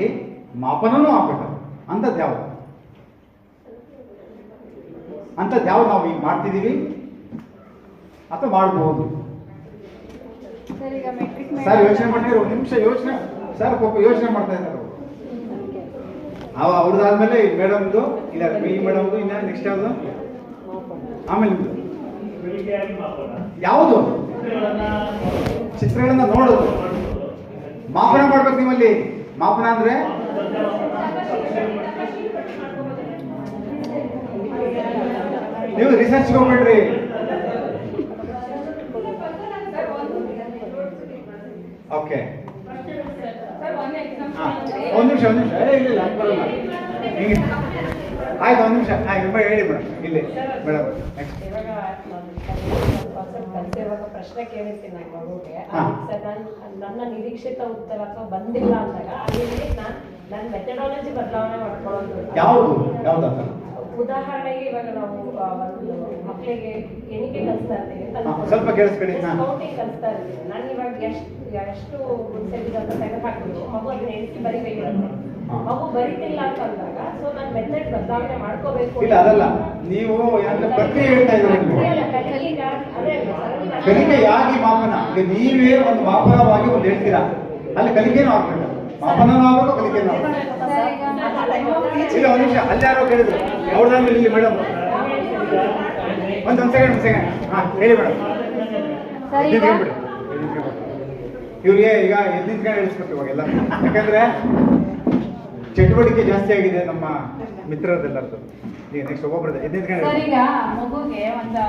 [SPEAKER 1] ಮಾಪನೂ ಆಗ್ಬೇಕು. ಅಂಥದ್ದು ಯಾವ್ದು ನಾವು ಈಗ ಮಾಡ್ತಿದ್ದೀವಿ ಅಥವಾ ಮಾಡ್ಬೋದು? ಸರ್ ಯೋಚನೆ ಮಾಡ್ತಿರೋ, ಒಂದು ನಿಮಿಷ ಯೋಚನೆ. ಸರ್ ಪಾಪ ಯೋಚನೆ ಮಾಡ್ತಾ ಇದ್ದಾರೆ ಅವ್ರದ್ದಾದ್ಮೇಲೆ ಈ ಮೇಡಮ್ದು, ಇಲ್ಲ ಈ ಮೇಡಮ್ದು, ಇನ್ನ ನೆಕ್ಸ್ಟ್ ಯಾವುದು, ಆಮೇಲೆ ನಿಮ್ದು ಯಾವುದು? ಚಿತ್ರಗಳನ್ನ ನೋಡೋದು. ಮಾಪನ ಮಾಡ್ಬೇಕು ನಿಮ್ಮಲ್ಲಿ. ಮಾಪನ ಅಂದ್ರೆ ನೀವು ರಿಸರ್ಚ್ ಹೋಗ್ಬೇಡ್ರಿ. ಓಕೆ, ಒಂದು ನಿಮಿಷ ಇಲ್ಲ ಬರಲ್ಲ. ಆಯ್ತು, ಒಂದು ನಿಮಿಷ ಹೇಳಿ ಮೇಡಮ್. ಇಲ್ಲಿ ಮೇಡಮ್
[SPEAKER 4] ಪ್ರಶ್ನೆ ಕೇಳಿರ್ತೀನಿ ನನ್ನ ಮಗುಗೆ, ನನ್ನ ನಿರೀಕ್ಷಿತ ಉತ್ತರ ಅಥವಾ ಬಂದಿಲ್ಲ ಅಂದಾಗ ಅಲ್ಲಿ ನನ್ನ ಮೆಥಡಾಲಜಿ ಬದಲಾವಣೆ ಮಾಡ್ಕೊಳ್ಳೋದು.
[SPEAKER 1] ಯಾವ್ದು?
[SPEAKER 4] ಉದಾಹರಣೆಗೆ ಇವಾಗ ನಾವು ಒಂದು ಮಕ್ಕಳಿಗೆ ಎಣಿಕೆ ಕಲಿಸ್ತಾ ಇರ್ತೀವಿ,
[SPEAKER 1] ಸ್ವಲ್ಪ ಕೇಳಿಸ್ಕೊಳ್ಳಿ.
[SPEAKER 4] ಕೌಂಟಿಂಗ್ ಕಲಿಸ್ತಾ ಇರ್ತೀವಿ. ನಾನು ಇವಾಗ ಎಷ್ಟು ಗುಡ್ಸೆಟ್ಟಿದೆ ಅಂತ ತೆಗೆದು ಹಾಕ್ಬಿಟ್ಟು ಮಗು ಅದನ್ನ ಎಣಿಸಿ ಬರಿಬೇಕಿರುತ್ತೆ. ಮಗು ಬರಿತಿಲ್ಲ ಅಂತಂದಾಗ ಸೊ ನಾನು ಮೆಥಡ್ ಬದಲಾವಣೆ ಮಾಡ್ಕೋಬೇಕು.
[SPEAKER 1] ಇಲ್ಲ, ಅದಲ್ಲ, ನೀವು ಪ್ರಕ್ರಿಯೆ ಹೇಳ್ತಾ ಇದ್ದೀರಿ. ಕಲಿಕೆಯಾಗಿ ಮಾಪನ. ಈಗ ನೀವೇ ಒಂದು ಮಾಪನವಾಗಿ ಒಂದು ಹೇಳ್ತೀರಾ, ಅಲ್ಲಿ ಕಲಿಕೆನೂ ಆಗ್ಬೇಕು, ಮಾಪನೂ ಆಗ್ಬೇಕು, ಕಲಿಕೆನೂ ಆಗ್ಬೇಕು. ಇಲ್ಲ, ಒಂದು ನಿಮಿಷ, ಅಲ್ಲಿ ಯಾರೋ ಕೇಳಿದ್ರು ಅವ್ರದಾದ್ಮೇಲೆ ಇಲ್ಲಿ ಮೇಡಮ್ ಒಂದು ಸೆಕೆಂಡ್. ಹೇಳಿ ಮೇಡಮ್. ಬಿಡಿ, ಇವ್ರಿಗೆ ಈಗ ಎದ್ದು ನಿಂತ್ಕೊಂಡು ಹೇಳಿಸ್ಬೇಕು ಇವಾಗೆಲ್ಲ, ಯಾಕಂದ್ರೆ ಚಟುವಟಿಕೆ ಜಾಸ್ತಿ ಆಗಿದೆ ನಮ್ಮ ಮಿತ್ರರದೆಲ್ಲರದ್ದು. ಈಗ ನೆಕ್ಸ್ಟ್ ಒಬ್ಬೊಬ್ರದ್ದು
[SPEAKER 5] ಸರ್ ಈಗ ಮಗುಗೆ ಒಂದು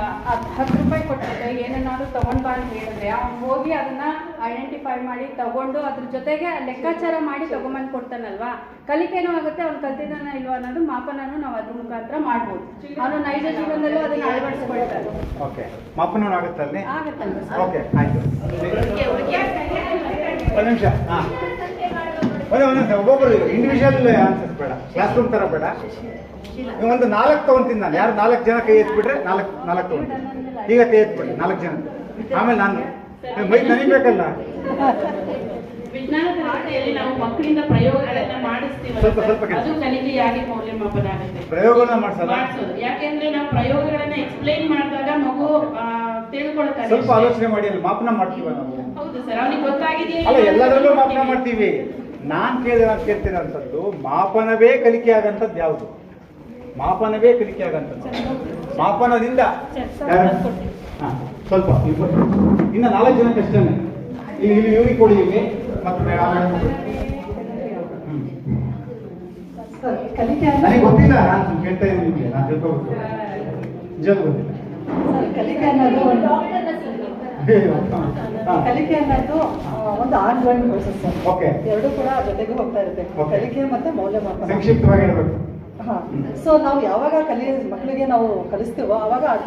[SPEAKER 5] 10 ರೂಪಾಯಿ ಕೊಟ್ಟಿದ್ರೆ ಏನೇನಾದ್ರು ತಗೊಂಡ್ ಬಾ ಅಂತ ಹೇಳಿದ್ರೆ ಅವ್ನು ಹೋಗಿ ಅದನ್ನ ಐಡೆಂಟಿಫೈ ಮಾಡಿ ತಗೊಂಡು ಅದ್ರ ಜೊತೆಗೆ ಲೆಕ್ಕಾಚಾರ ಮಾಡಿ ತಗೊಂಬಂದು ಕೊಡ್ತಾನಲ್ವಾ, ಕಲಿಕೆನೂ ಆಗುತ್ತೆ, ಅವ್ನು ಕಲ್ತಿದ್ದಾನ ಇಲ್ವಾ ಅನ್ನೋದು ಮಾಪನನು ನಾವು ಅದ್ರ ಮುಖಾಂತರ ಮಾಡ್ಬೋದು. ಅವನು ನೈಜ ಜೀವನದಲ್ಲೂ ಅದನ್ನ ಅಳವಡಿಸ್ಕೊಳ್ತಾನೆ.
[SPEAKER 1] ಓಕೆ, ಮಾಪನ ಆಗುತ್ತೆ ಅಲ್ಲಿ?
[SPEAKER 5] ಆಗುತ್ತಲ್ವ?
[SPEAKER 1] ಓಕೆ, ಆಯ್ತು. ಒಂದು ನಿಮಿಷ. ಹಾಂ, ಒಂದೊಂದು ಒಬ್ಬೊಬ್ಬರು ಇಂಡಿವಿಜುವಲ್ ಆನ್ಸರ್ಸ್ ಬೇಡ, ಕ್ಲಾಸ್ ರೂಮ್ ಥರ ಬೇಡ. ಒಂದು 4 ತಗೊಂತೀನಿ ನಾನು. ಯಾರು 4 ಜನ ಕೈ ಎತ್ಬಿಟ್ರೆ 4 ತಗೊಂತೀನಿ. ಈಗ ಕೈ ಎತ್ಬಿಡಿ 4 ಜನ. ಆಮೇಲೆ ನಾನು ಮೈ ನನಗೆ ಬೇಕಲ್ಲ.
[SPEAKER 6] ವಿಜ್ಞಾನ ತರಗತಿಯಲ್ಲಿ ನಾವು ಮಕ್ಕಳಿಂದ ಪ್ರಯೋಗಗಳನ್ನ ಮಾಡಿಸ್ತೀವಿ,
[SPEAKER 1] ಸ್ವಲ್ಪ
[SPEAKER 6] ಅದು ಕಲಿಕೆಯಾಗಿ ಮೌಲ್ಯಮಾಪನ ಆಗುತ್ತೆ.
[SPEAKER 1] ಪ್ರಯೋಗನ ಮಾಡಿಸೋದು,
[SPEAKER 6] ಯಾಕೆಂದ್ರೆ ನಾವು ಪ್ರಯೋಗಗಳನ್ನ ಎಕ್ಸ್ಪ್ಲೈನ್ ಮಾಡಿದಾಗ ಮಗು ತಿಳ್ಕೊಳ್ತಾರೆ.
[SPEAKER 1] ಸ್ವಲ್ಪ ಆಲೋಚನೆ ಮಾಡಿ ಅಲ್ಲಿ ಮಾಪನ ಮಾಡ್ತೀವ ನಾವು.
[SPEAKER 6] ಹೌದು ಸರ್, ಅವನಿಗೆ ಗೊತ್ತಾಗಿದೆಯಾ?
[SPEAKER 1] ಅಲ್ಲ, ಎಲ್ಲದರಲ್ಲೂ ಮಾಪನ ಮಾಡ್ತೀವಿ. ನಾನು ಕೇಳ್ತಿರೋಂಥದ್ದು ಮಾಪನವೇ ಕಲಿಕೆ ಆಗಂಥದ್ದು ಯಾವುದು? ಮಾಪನವೇ ಕಲಿಕೆ ಆಗಂಥದ್ದು. ಮಾಪನದಿಂದ ಹಾಂ, ಸ್ವಲ್ಪ ಇನ್ನು 4 ಜನಕ್ಕೆ ಅಷ್ಟೇ. ಇಲ್ಲಿ ಇವ್ರಿಗೆ ಕೊಡಿ, ಇಲ್ಲಿ ಮತ್ತೆ
[SPEAKER 2] ಕಲಿಕೆ
[SPEAKER 1] ನನಗೆ ಗೊತ್ತಿಲ್ಲ, ನಾನು ಕೇಳ್ತಾ ಇದ್ದೀನಿ ನಿಮಗೆ. ನಾನು ತಿಳ್ಕೊಬೇಕು, ನಿಜವಾಗ್ಲೂ ಗೊತ್ತಿಲ್ಲ.
[SPEAKER 2] ಕಲಿಕೆ ಅನ್ನೋದು ಒಂದು ಕಲಿಕೆ ಅನ್ನೋದು ಒಂದು ಆನ್ ಗೋಯಿಂಗ್ ಪ್ರೋಸೆಸ್.
[SPEAKER 1] ಓಕೆ,
[SPEAKER 2] ಎರಡೂ ಕೂಡ ಜೊತೆಗೆ ಹೋಗ್ತಾ ಇರುತ್ತೆ, ಕಲಿಕೆ ಮತ್ತೆ ಮೌಲ್ಯಮಾಪನ.
[SPEAKER 1] ಸಂಕ್ಷಿಪ್ತವಾಗಿ ಹೇಳ್ಬೇಕು.
[SPEAKER 2] ಹಾಂ, ಸೊ ನಾವು ಯಾವಾಗ ಮಕ್ಕಳಿಗೆ ನಾವು ಕಲಿಸ್ತೀವೋ ಅವಾಗ ಅಟ್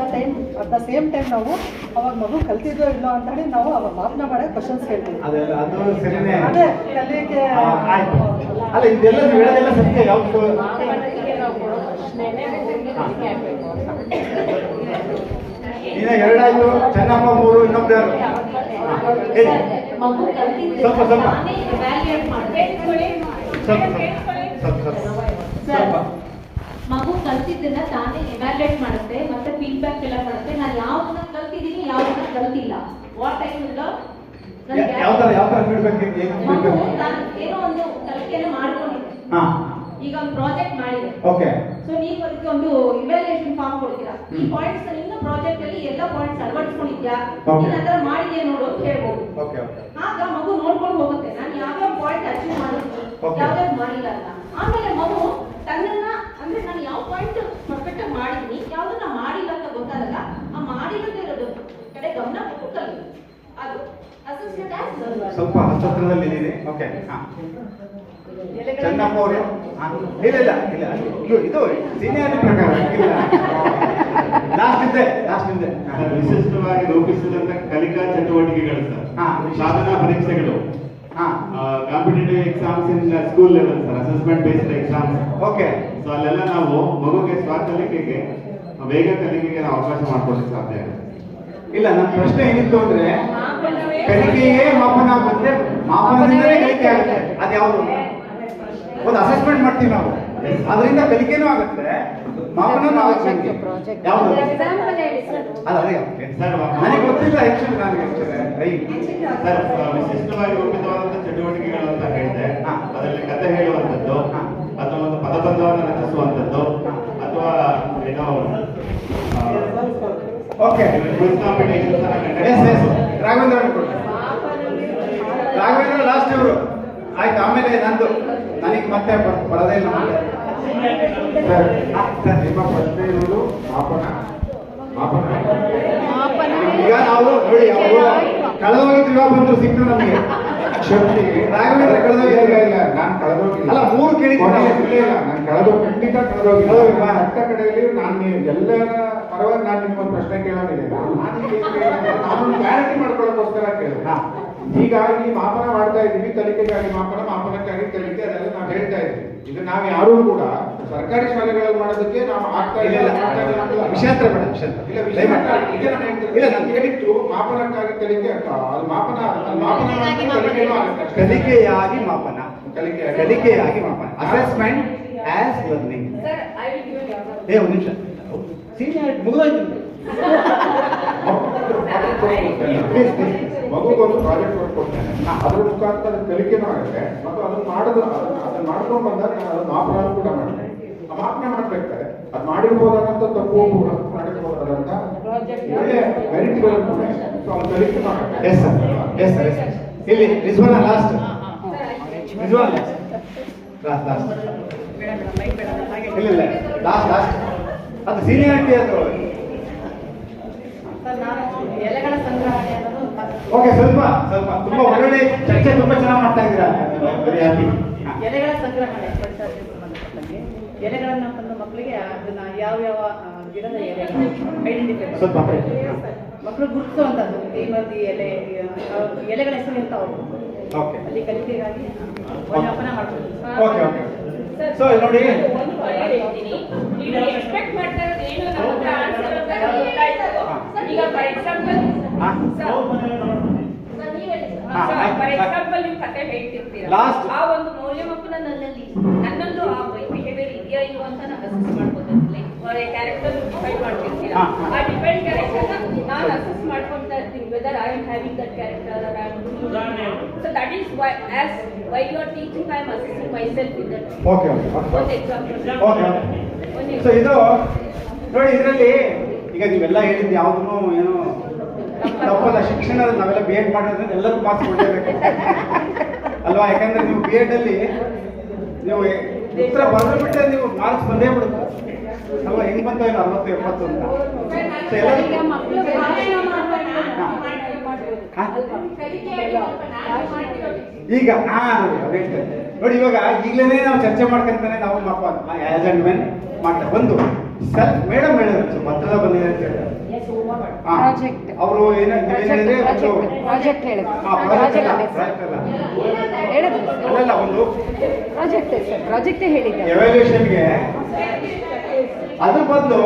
[SPEAKER 2] ದ ಸೇಮ್ ಟೈಮ್ ನಾವು ಅವಾಗ ಮಗು ಕಲ್ತಿದ್ದೋ ಇಲ್ಲೋ ಅಂತ ಹೇಳಿ ನಾವು ಅವಾಗ ಮಾಪನ ಮಾಡಕ್ಕೆ ಕ್ವಶನ್ಸ್ ಕೇಳ್ತೀವಿ.
[SPEAKER 1] ಅದು ಸರಿನೇ.
[SPEAKER 2] ಅದೇ ಕಲಿಕೆ.
[SPEAKER 1] ಆಯ್ತು. ಅಲ್ಲ, ಇದೆಲ್ಲ ನೀವು ಹೇಳೋದೆಲ್ಲ ಸತ್ಯ. ಯಾವುದು ಇನ್ನ 2 ಆಯ್ತು. ಚೆನ್ನಮ್ಮ 3, ಇನ್ನೊಬ್ರು ಯಾರು?
[SPEAKER 3] ಮಗು ಕಲ್ತಿದ್ದು
[SPEAKER 1] ಸ್ವಲ್ಪ ಸ್ವಲ್ಪ
[SPEAKER 3] ತಾನೇ evaluate
[SPEAKER 1] ಸ್ವಲ್ಪ
[SPEAKER 3] ಮಗು ಕಲ್ತಿದ್ದನ್ನ ತಾನೇ ಎವ್ಯಾಲ್ಯೂಯೇಟ್ ಮಾಡುತ್ತೆ, ಮತ್ತೆ ಫೀಡ್ಬ್ಯಾಕ್ ಎಲ್ಲ ಮಾಡುತ್ತೆ. ನಾನು ಯಾವ್ದನ್ನ ಕಲ್ತಿದ್ದೀನಿ, ಯಾವ್ದನ್ನ ಕಲ್ತಿಲ್ಲ, ವಾಟ್ ಐ ವಿಲ್ ಲರ್ನ್.
[SPEAKER 1] ಯಾವ ತರ ಫೀಡ್ಬ್ಯಾಕ್?
[SPEAKER 3] ಮಗು ತಾನು ಏನೋ ಒಂದು ಕಲಿಕೆಯನ್ನು ಮಾಡ್ಕೊಂಡಿದೆ. ಈಗ ಒಂದು ಪ್ರಾಜೆಕ್ಟ್ ಮಾಡಿದೆ.
[SPEAKER 1] ಓಕೆ,
[SPEAKER 3] ಸೊ ನೀವು ಅದಕ್ಕೆ ಒಂದು ಇವ್ಯಾಲ್ಯೂಯೇಷನ್ ಫಾರ್ಮ್ ಕೊಡ್ತೀರಾ. ಈ ಪಾಯಿಂಟ್ಸ್ ನಿನ್ನ ಪ್ರಾಜೆಕ್ಟ್ ಅಲ್ಲಿ ಎಲ್ಲ ಪಾಯಿಂಟ್ಸ್ ಅಳವಡಿಸ್ಕೊಂಡಿದ್ಯಾ, ನೀನು ಅದರ ಮಾಡಿದ್ಯಾ ನೋಡು ಅಂತ ಹೇಳ್ಬೋದು. ಆಗ ಮಗು ನೋಡ್ಕೊಂಡು ಹೋಗುತ್ತೆ, ನಾನು ಯಾವ್ಯಾವ ಪಾಯಿಂಟ್ ಅಚೀವ್ ಮಾಡಿದ್ದೀನಿ, ಯಾವ್ಯಾವ್ದು ಮಾಡಿಲ್ಲ ಅಂತ. ಆಮೇಲೆ ಮಗು ತನ್ನನ್ನ ಅಂದ್ರೆ ನಾನು ಯಾವ ಪಾಯಿಂಟ್ ಪರ್ಫೆಕ್ಟ್ ಆಗಿ ಮಾಡಿದ್ದೀನಿ, ಯಾವ್ದನ್ನ ಮಾಡಿಲ್ಲ ಅಂತ ಗೊತ್ತಾದಾಗ ಆ ಮಾಡಿಲ್ಲದೆ ಇರೋದು ಕಡೆ ಗಮನ ಕೊಟ್ಟು ಕಲಿ. ಅದು ಅಸೆಸ್ಮೆಂಟ್ ಆಸ್
[SPEAKER 1] ಸ್ವಲ್ಪ ಹತ್ತಿರದಲ್ಲಿ ಇದೆ. ಓಕೆ, ಚೆನ್ನಮ್ಮ ಅವರು ಇಲ್ಲ ಇದು ಸೀನಿಯರ್ ಪ್ರಕಾರ ಲಾಸ್ಟ್ ಇದೆ.
[SPEAKER 7] ವಿಶಿಷ್ಟವಾಗಿ ರೂಪಿಸಿದಂತ ಕಲಿಕಾ ಚಟುವಟಿಕೆಗಳು ಸರ್, ಸಾಧನಾ ಪರೀಕ್ಷೆಗಳು, competitive exams in school level sir, assessment based exams.
[SPEAKER 1] Okay,
[SPEAKER 7] so ಅಲ್ಲೆಲ್ಲ ನಾವು ಮಗುಗೆ ಸ್ವಕಲಿಕೆಗೆ ವೇಗ ಕಲಿಕೆಗೆ ನಾವು ಅವಕಾಶ ಮಾಡ್ಕೊಡಕ್ಕೆ ಸಾಧ್ಯ ಆಗುತ್ತೆ.
[SPEAKER 1] ಇಲ್ಲ, ನನ್ನ ಪ್ರಶ್ನೆ ಏನಿತ್ತು ಅಂದ್ರೆ ಕಲಿಕೆಯೇ ಮಾಪನ ಆಗುತ್ತೆ, ಮಾಪನದಿಂದಲೇ ಕಲಿಕೆ ಆಗುತ್ತೆ. ಅದು ಯಾವುದು? ಒಂದು ಅಸೆಸ್ಮೆಂಟ್ ಮಾಡ್ತೀವಿ ನಾವು, ಅದರಿಂದ ಕಲಿಕೆನೂ ಆಗುತ್ತೆ, ಮಾಪನೂ ಆಗುತ್ತೆ. ಯಾವುದು? ಅಲ್ಲ, ನನಗೆ ಗೊತ್ತಿಲ್ಲ ಆಕ್ಚುಲಿ.
[SPEAKER 7] ಸರ್, ವಿಶಿಷ್ಟವಾಗಿ ರೂಪಿತವಾದಂತಹ ಚಟುವಟಿಕೆಗಳು ಅಂತ ಹೇಳಿದೆ. ಅದರಲ್ಲಿ ಕಥೆ ಹೇಳುವಂಥದ್ದು, ಅಥವಾ ಒಂದು ಪದಬಂಧವನ್ನು ರಚಿಸುವಂಥದ್ದು, ಅಥವಾ ಏನೋ
[SPEAKER 1] ಓಕೆ, ರಾಘವೇಂದ್ರ ಲಾಸ್ಟ್ ಇವರು ಆಯ್ತು. ಆಮೇಲೆ ನಂದು ನನಗೆ ಮತ್ತೆ ಬರೋದೇ ಇಲ್ಲ. ನಿಮ್ಮ ಪ್ರಶ್ನೆ ಇರುವುದು ಈಗ ನಾವು ನೋಡಿ, ಅವರು ಕಳೆದೋಗಿದ್ದು ಇವಾಗ ಬಂದ್ರು ಸಿಕ್ತು ನಮಗೆ. ಶಕ್ತಿ ರಾಘವೇಂದ್ರ ಕಳೆದೋಗಿಲ್ಲ. ನಾನು ಕಳೆದೋಗಿಲ್ಲ. ಅಲ್ಲ, 3 ಕೇಳಿದ್ದೆ. ನಾನು ಖಂಡಿತ ಕಳೆದೋಗಿಲ್ಲ. ಅರ್ಥ ಕಡೆಯಲ್ಲಿ ನಾನು ಎಲ್ಲರ ಪರವಾಗಿ ನಾನು ನಿಮ್ಗೊಂದು ಪ್ರಶ್ನೆ ಕೇಳೋದಿಲ್ಲ. ನಾನು ಕ್ಲಾರಿಟಿ ಮಾಡ್ಕೊಳ್ಳೋಕ್ಕೋಸ್ಕರ ಕೇಳಿದೆ. ಈಗ ಈ ಮಾಪನ ಮಾಡ್ತಾ ಇದ್ದೀವಿ, ಕಲಿಕೆಗಾಗಿ ಮಾಪನ, ಮಾಪನಕ್ಕಾಗಿ ಕಲಿಕೆ, ಅದೆಲ್ಲ ನಾವು ಹೇಳ್ತಾ ಇದ್ದೀವಿ. ಈಗ ನಾವು ಯಾರೂ ಕೂಡ ಸರ್ಕಾರಿ ಶಾಲೆಗಳಲ್ಲಿ ಮಾಡೋದಕ್ಕೆ ನಾವು ಆಗ್ತಾ ಇಲ್ಲ. ವಿಷಾಂತರ ಬೇಡ, ಇಲ್ಲ, ನಾನು ಹೇಳಿದ್ದು ಮಾಪನಕ್ಕಾಗಿ ಕಲಿಕೆ ಅಂತ. ಅದು ಮಾಪನ ಕಲಿಕೆಯಾಗಿ ಮಾಪನ, ಕಲಿಕೆಯಾಗಿ ಮಾಪನ, ಅಸೆಸ್ಮೆಂಟ್ ಆಸ್ ಲರ್ನಿಂಗ್. ಒಂದು ನಿಮಿಷ, ಸೀನಿಯರ್ ಮುಗಿದೋಯ್ತು. ಮಗುಗೊಂದು ಪ್ರಾಜೆಕ್ಟ್ ವರ್ಕ್ ಕೊಡ್ತೇನೆ, ಅದ್ರ ಮುಖಾಂತರ ಕಲಿಕೆನೂ ಆಗುತ್ತೆ, ಮತ್ತು ಅದನ್ನ ಮಾಡ್ಕೊಂಡು ಬಂದಾಗ ನಾನು ಅದನ್ನು ಮಾಪನ ಕೂಡ ಮಾಡ್ತೇನೆ. ಆ ಮಾಪನ ಮಾಡ್ಬೇಕಾದ್ರೆ ಅದು ಮಾಡಿರ್ಬೋದಾದಂತ ತಪ್ಪು ಮಾಡಿರ್ಬೋದಾದಂತ ಒಳ್ಳೆ ಮೆರಿಟ್ಗಳನ್ನು ಕಲಿಕೆ ಮಾಡುತ್ತೆ. Yes sir, yes sir, yes sir. ಇಲ್ಲಿ ರಿಜ್ವಾನ ಲಾಸ್ಟ್, ರಿಜ್ವಾನ ಲಾಸ್ಟ್, ಇಲ್ಲ ಲಾಸ್ಟ್ ಅದು ಸೀನಿಯಾರಿಟಿ ಅದು.
[SPEAKER 5] ಸರ್ ನಾನು ಎಲೆಗಳ ಸಂಗ್ರಹಣೆ ಅನ್ನೋದು
[SPEAKER 1] ಓಕೆ, ಸ್ವಲ್ಪ ತುಂಬಾ ಒಳ್ಳೆ ಚರ್ಚೆ, ತುಂಬಾ ಚೆನ್ನಾಗಿ ಮಾಡ್ತಾ ಇದ್ದೀರಾ. Very happy.
[SPEAKER 5] ಎಲೆಗಳ ಸಂಗ್ರಹಣೆ ಪರಿಸರಕ್ಕೆ ಸಂಬಂಧಪಟ್ಟಂಗೆ ಎಲೆಗಳನ್ನ ತಂದು ಮಕ್ಕಳಿಗೆ ಅದನ್ನ ಯಾವ ಗಿಡದ ಎಲೆಗಳು ಐಡೆಂಟಿಫೈ
[SPEAKER 1] ಸ್ವಲ್ಪ
[SPEAKER 5] ಮಕ್ಕಳು ಗುರುತಿಸುವಂಥದ್ದು ಈ ಮಧ್ಯೆ ಎಲೆಗಳ ಹೆಸರು ಇರ್ತಾವ
[SPEAKER 1] ಓಕೆ
[SPEAKER 5] ಅಲ್ಲಿ ಕಲಿಕೆಗಾಗಿ ಮೌಲ್ಯಮಾಪನ ಮಾಡ್ಬೋದು.
[SPEAKER 1] Okay okay. ಸೊ ನೋಡಿ,
[SPEAKER 3] ಒಂದು ಪಾಯಿಂಟ್ ಹೇಳ್ತೀನಿ. ನೀವು ಎಕ್ಸ್ಪೆಕ್ಟ್ ಮಾಡ್ತಾ ಇರೋದು ಏನು ನಮ್ಮ ಹತ್ರ ಆನ್ಸರ್ ಅಂತ ಗೊತ್ತಾಯ್ತು. ಈಗ ಫಾರ್ ಎಕ್ಸಾಂಪಲ್ ಫಾರ್ ಎಕ್ಸಾಂಪಲ್ ನೀವು ಕತೆ ಹೇಳ್ತಿರ್ತೀರಾ,
[SPEAKER 1] Last.
[SPEAKER 3] ಆ ಒಂದು ಮೌಲ್ಯಮಾಪನ ನನ್ನಲ್ಲೂ ಆ ಬಿಹೇವಿಯರ್ ಇದೆಯಾ ಇಲ್ವಾ ಅಂತ ನಾನು ಅಸೆಸ್ ಮಾಡ್ಬೋದು. Like for a character define ಮಾಡ್ತಿರ್ತೀರಾ, ಆ ಡಿಫೈನ್ ಕ್ಯಾರೆಕ್ಟರ್ನ ನಾನು ಅಸೆಸ್ ಮಾಡ್ಕೊಳ್ತಾ ಇರ್ತೀನಿ whether I am having that character or I am so that is why as why you are teaching I am assessing myself with that.
[SPEAKER 1] Okay
[SPEAKER 3] ಒಂದು example.
[SPEAKER 1] Okay. So ಇದು ನೋಡಿ, ಇದರಲ್ಲಿ ಈಗ ನೀವೆಲ್ಲ ಹೇಳಿದ್ದು ಯಾವುದೂ ಏನು ತಪ್ಪಲ್ಲ. ಶಿಕ್ಷಣ ನಾವೆಲ್ಲ ಬಿ ಎಡ್ ಮಾಡೋದ್ರೆ ಎಲ್ಲರಿಗೂ ಮಾರ್ಕ್ಸ್ ಕೊಡಲೇಬೇಕು ಅಲ್ವಾ? ಯಾಕಂದ್ರೆ ನೀವು ಬಿ ಎಡ್ ಅಲ್ಲಿ ನೀವು ಉತ್ತರ ಬರೆದು ಬಿಟ್ಟರೆ ನೀವು ಮಾರ್ಕ್ಸ್ ಬಂದೇ ಬಿಡುತ್ತೆ ಅಲ್ವಾ? ಹೆಂಗ್ ಬಂತ ಇಲ್ಲ 60, 70 ಅಂತ. ಸೊ ಎಲ್ಲರಿಗೂ ಈಗ ನೋಡಿ, ಇವಾಗ ಈಗಲೇ ನಾವು ಚರ್ಚೆ ಮಾಡ್ಕೊಂತಾನೆ ನಾವು ಆಸ್ ಅಂಡ್ ಮೆನ್ ಮಾಡ್ತಾರೆ. ಒಂದು ಸೆಲ್ಫ್ ಮೇಡಮ್ ಹೇಳಿದ್ರು ಪತ್ರದ ಬಂದಿದೆ ಅಂತ ಹೇಳಿದ್ರು. ಅವರು ಏನಿದ್ರೆ
[SPEAKER 5] ಪ್ರಾಜೆಕ್ಟ್
[SPEAKER 1] ಅಲ್ಲ, ಒಂದು
[SPEAKER 5] ಪ್ರಾಜೆಕ್ಟ್ ಹೇಳಿದ್ದಾರೆ.
[SPEAKER 1] ಎವ್ಯಾಲ್ಯೂಯೇಷನ್ಗೆ ಅದ್ರ ಬದಲು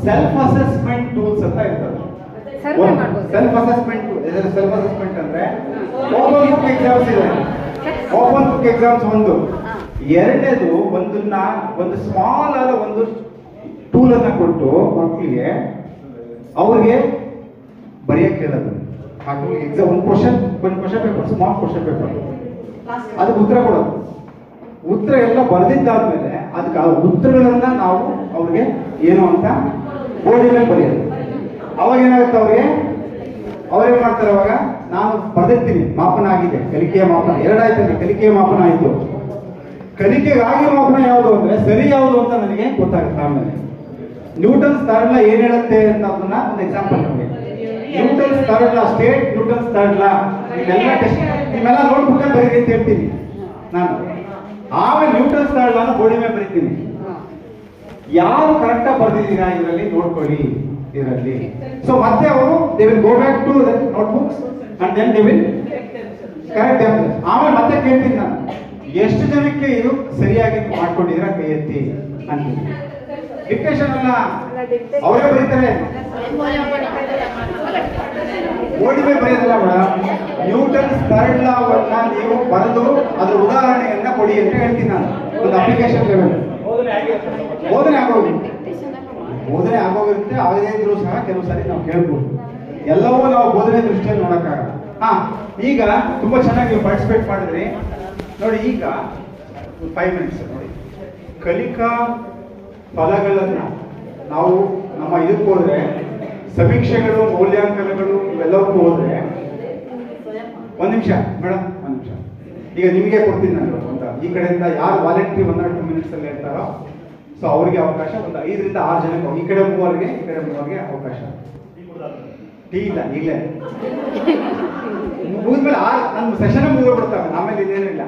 [SPEAKER 1] ಸೆಲ್ಫ್ ಅಸೆಸ್ಮೆಂಟ್ ಟೂಲ್ಸ್ ಅಂತ ಇರ್ತದೆ. ಸೆಲ್ಫ್ ಅಸೆಸ್ಮೆಂಟ್ ಅಂದ್ರೆ ಓಪನ್ ಬುಕ್ ಎಕ್ಸಾಮ್ಸ್ ಇದೆ. ಓಪನ್ ಬುಕ್ ಎಕ್ಸಾಮ್ಸ್ ಒಂದು. ಎರಡನೇದು ಒಂದು ಸ್ಮಾಲ್ ಆದ ಒಂದು ಟೂಲ್ ಅನ್ನ ಕೊಟ್ಟು ಮಕ್ಕಳಿಗೆ ಅವ್ರಿಗೆ ಬರೆಯಕ್ಕೆ ಹೇಳೋದು. ಆ ಟೂಲ್ ಎಕ್ಸಾಮ್ ಒಂದು question paper, small question paper, ಅದಕ್ಕೆ ಉತ್ತರ ಕೊಡೋದು. ಉತ್ತರ ಎಲ್ಲ ಬರೆದಿದ್ದಾದ್ಮೇಲೆ ಅದಕ್ಕೆ ಆ ಉತ್ತರಗಳನ್ನ ನಾವು ಅವ್ರಿಗೆ ಏನು ಅಂತ ಬೋರ್ಡಿನ ಮೇಲೆ ಬರೆಯೋದು. ಅವಾಗ ಏನಾಗುತ್ತೆ, ಅವ್ರೇನ್ ಮಾಡ್ತಾರೆ, ಅವಾಗ ನಾನು ಬರೆದಿರ್ತೀನಿ ಮಾಪನ ಆಗಿದೆ, ಕಲಿಕೆಯ ಮಾಪನ ಎರಡಾಯ್ತದೆ. ಕಲಿಕೆಯ ಮಾಪನ ಆಯ್ತು. ಕಲಿಕೆಗಾಗಿ ಮಾಪನ ಯಾವುದು ಅಂದ್ರೆ ಸರಿ ಯಾವುದು ಅಂತ ನನಗೆ ಗೊತ್ತಾಗುತ್ತೆ. ಆಮೇಲೆ ನ್ಯೂಟನ್ಸ್ ಥರ್ಡ್ ಲಾ ಏನ್ ಹೇಳುತ್ತೆ ಅಂತ ಅದನ್ನ ಒಂದು ಎಕ್ಸಾಂಪಲ್ ನಮಗೆ. ನ್ಯೂಟನ್ಸ್ ಥರ್ಡ್ ಲಾ, ಸ್ಟೇಟ್ ನ್ಯೂಟನ್ಸ್ ಥರ್ಡ್ ಲಾ, ನಿಮ್ಮೆಲ್ಲ ನೋಟ್ಬುಕ್ ಅಲ್ಲಿ ಬರೀರಿ ಅಂತ ಹೇಳ್ತೀನಿ ನಾನು. ಆಮೇಲೆ ನ್ಯೂಟನ್ಸ್ ಥರ್ಡ್ ಲಾನ ಬೋರ್ಡಿ ಮೇಲೆ ಬರೀತೀನಿ. ಯಾರು ಕರೆಕ್ಟ್ ಆಗಿ ಬರ್ದಿದ್ದೀರಾ ಇದರಲ್ಲಿ ನೋಡ್ಕೊಳ್ಳಿ ಇದರಲ್ಲಿ. ಸೊ ಮತ್ತೆ ಅವರು they will go back to notebooks and then they will correct. ಆಮೇಲೆ ಮತ್ತೆ ಕೇಳ್ತೀನಿ ನಾನು, ಎಷ್ಟು ಜನಕ್ಕೆ ಇದು ಸರಿಯಾಗಿ ಮಾಡ್ಕೊಂಡಿದ್ದೀರಾ ಕೈ ಎತ್ತಿ ಅಂತೀನಿ. ಡಿಕ್ಟೇಷನ್ ಅಲ್ಲ, ಅವರೇ ಬರೀತಾರೆ, ಬೋರ್ಡಿ ಮೇಲೆ ಬರೆಯೋದಿಲ್ಲ ಮೇಡಮ್. ನ್ಯೂಟನ್ಸ್ ಥರ್ಡ್ ಲಾ ವನ್ನ ನೀವು ಬರೆದು ಅದ್ರ ಉದಾಹರಣೆಯನ್ನ ಕೊಡಿ ಅಂತ ಹೇಳ್ತೀನಿ ನಾನು. ಒಂದು ಅಪ್ಲಿಕೇಶನ್ ಲೆವೆಲ್ ಬೋಧನೆ ಆಗೋಗಿರುತ್ತೆ. ಆಗದೇ ಇದ್ರೂ ಸಹ ಕೆಲವು ಸಾರಿ ನಾವು ಕೇಳ್ಬೋದು. ಎಲ್ಲವೂ ನಾವು ಬೋಧನೆ ದೃಷ್ಟಿಯಲ್ಲಿ ನೋಡಕ್ಕಾಗಲ್ಲ. ಈಗ ತುಂಬಾ ಚೆನ್ನಾಗಿ ನೀವು ಪಾರ್ಟಿಸಿಪೇಟ್ ಮಾಡಿದ್ರಿ ನೋಡಿ. ಈಗ 5 minutes ನೋಡಿ, ಕಲಿಕಾ ಫಲಗಳನ್ನ ನಾವು ನಮ್ಮ ಇದಕ್ಕೆ ಹೋದ್ರೆ, ಸಮೀಕ್ಷೆಗಳು, ಮೌಲ್ಯಾಂಕನಗಳು ಇವೆಲ್ಲವಕ್ಕೂ ಹೋದ್ರೆ, ಒಂದು ನಿಮಿಷ ಮೇಡಮ್, ಒಂದು ನಿಮಿಷ. ಈಗ ನಿಮಗೆ ಕೊಡ್ತೀನಿ ನಾನು ಈ ಕಡೆಯಿಂದ ಯಾರು ವಾಲಂಟ್ರಿ 1 or 2 minutes ಅಲ್ಲಿ ಹೇಳ್ತಾರೋ, ಸೊ ಅವ್ರಿಗೆ ಅವಕಾಶ. ಒಂದು 5 ರಿಂದ 6 ಜನಕ್ಕೆ, ಈ ಕಡೆ 3 ಈ ಕಡೆ 3 ಅವಕಾಶ. ಟೀ ಇಲ್ಲ ಈಗಲೇ ಮುಗಿದ್ಮೇಲೆ ನನ್ನ ಸೆಷನ್ ಮುಗಿದ್ಬಿಡ್ತಾವೆ. ಆಮೇಲೆ ಇನ್ನೇನಿಲ್ಲ.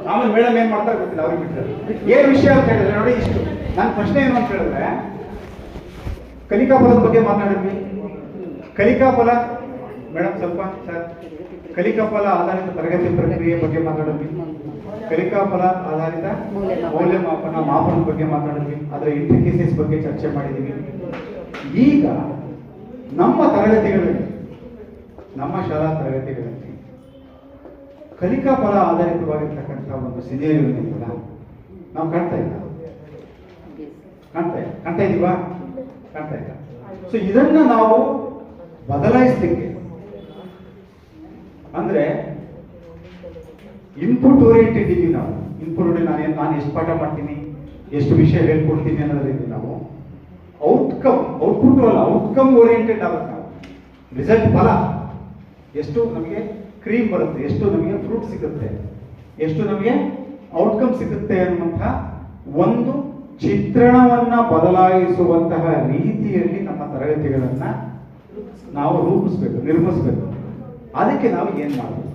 [SPEAKER 1] ಆಮೇಲೆ ಮೇಡಮ್ ಏನ್ ಮಾಡ್ತಾರೆ ಗೊತ್ತಿಲ್ಲ, ಅವ್ರಿಗೆ ಬಿಡ್ತಾರೆ. ಏನ್ ವಿಷಯ ಅಂತ ಹೇಳಿದ್ರೆ ನೋಡಿ, ಇಷ್ಟು ನನ್ನ ಪ್ರಶ್ನೆ ಏನು ಅಂತ ಹೇಳಿದ್ರೆ, ಕಲಿಕಾ ಫಲದ ಬಗ್ಗೆ ಮಾತನಾಡಿದ್ವಿ. ಕಲಿಕಾ ಫಲ ಮೇಡಮ್ ಸ್ವಲ್ಪ ಸರ್, ಕಲಿಕಾ ಫಲ ಆಧಾರಿತ ತರಗತಿ ಪ್ರಕ್ರಿಯೆ ಬಗ್ಗೆ ಮಾತಾಡಿದ್ವಿ. ಕಲಿಕಾ ಫಲ ಆಧಾರಿತ ಮೌಲ್ಯಮಾಪನ ಮಾಪನದ ಬಗ್ಗೆ ಮಾತಾಡಿದ್ವಿ. ಅದರ ಇಂಟ್ರಿಕೇಸಿಸ್ ಬಗ್ಗೆ ಚರ್ಚೆ ಮಾಡಿದ್ದೀವಿ. ಈಗ ನಮ್ಮ ತರಗತಿಗಳಲ್ಲಿ, ನಮ್ಮ ಶಾಲಾ ತರಗತಿಗಳಲ್ಲಿ ಕಲಿಕಾ ಫಲ ಆಧಾರಿತವಾಗಿರ್ತಕ್ಕಂಥ ಒಂದು ಸಿನೇರಿಯೋ ಏನಿಲ್ಲ ನಾವು ಕಾಣ್ತಾ ಇದೀವಾ? ಕಾಣ್ತಾ ಇಲ್ಲ. ಸೊ ಇದನ್ನ ನಾವು ಬದಲಾಯಿಸಲಿಕ್ಕೆ ಅಂದ್ರೆ ಇನ್ಪುಟ್ ಓರಿಯೆಂಟೆಡ್ ಇದೀವಿ ನಾವು. ಇನ್ಪುಟ್ ನಾನು ಎಷ್ಟು ಪಾಠ ಮಾಡ್ತೀನಿ, ಎಷ್ಟು ವಿಷಯ ಹೇಳ್ಕೊಡ್ತೀನಿ ಅನ್ನೋದ್ರಿಂದ ನಾವು ಔಟ್ಪುಟ್ ಅಲ್ಲ, ಔಟ್ಕಮ್ ಓರಿಯೆಂಟೆಡ್ ಆಗುತ್ತೆ ನಾವು. ರಿಸಲ್ಟ್ ಫಲ, ಎಷ್ಟು ನಮಗೆ ಕ್ರೀಮ್ ಬರುತ್ತೆ, ಎಷ್ಟು ನಮಗೆ ಫ್ರೂಟ್ ಸಿಗುತ್ತೆ, ಎಷ್ಟು ನಮಗೆ ಔಟ್ಕಮ್ ಸಿಗುತ್ತೆ ಅನ್ನುವಂಥ ಒಂದು ಚಿತ್ರಣವನ್ನ ಬದಲಾಯಿಸುವಂತಹ ರೀತಿಯಲ್ಲಿ ನಮ್ಮ ತರಗತಿಗಳನ್ನ ನಾವು ರೂಪಿಸ್ಬೇಕು, ನಿರ್ಮಿಸ್ಬೇಕು. ಅದಕ್ಕೆ ನಾವು ಏನ್ ಮಾಡಬೇಕು?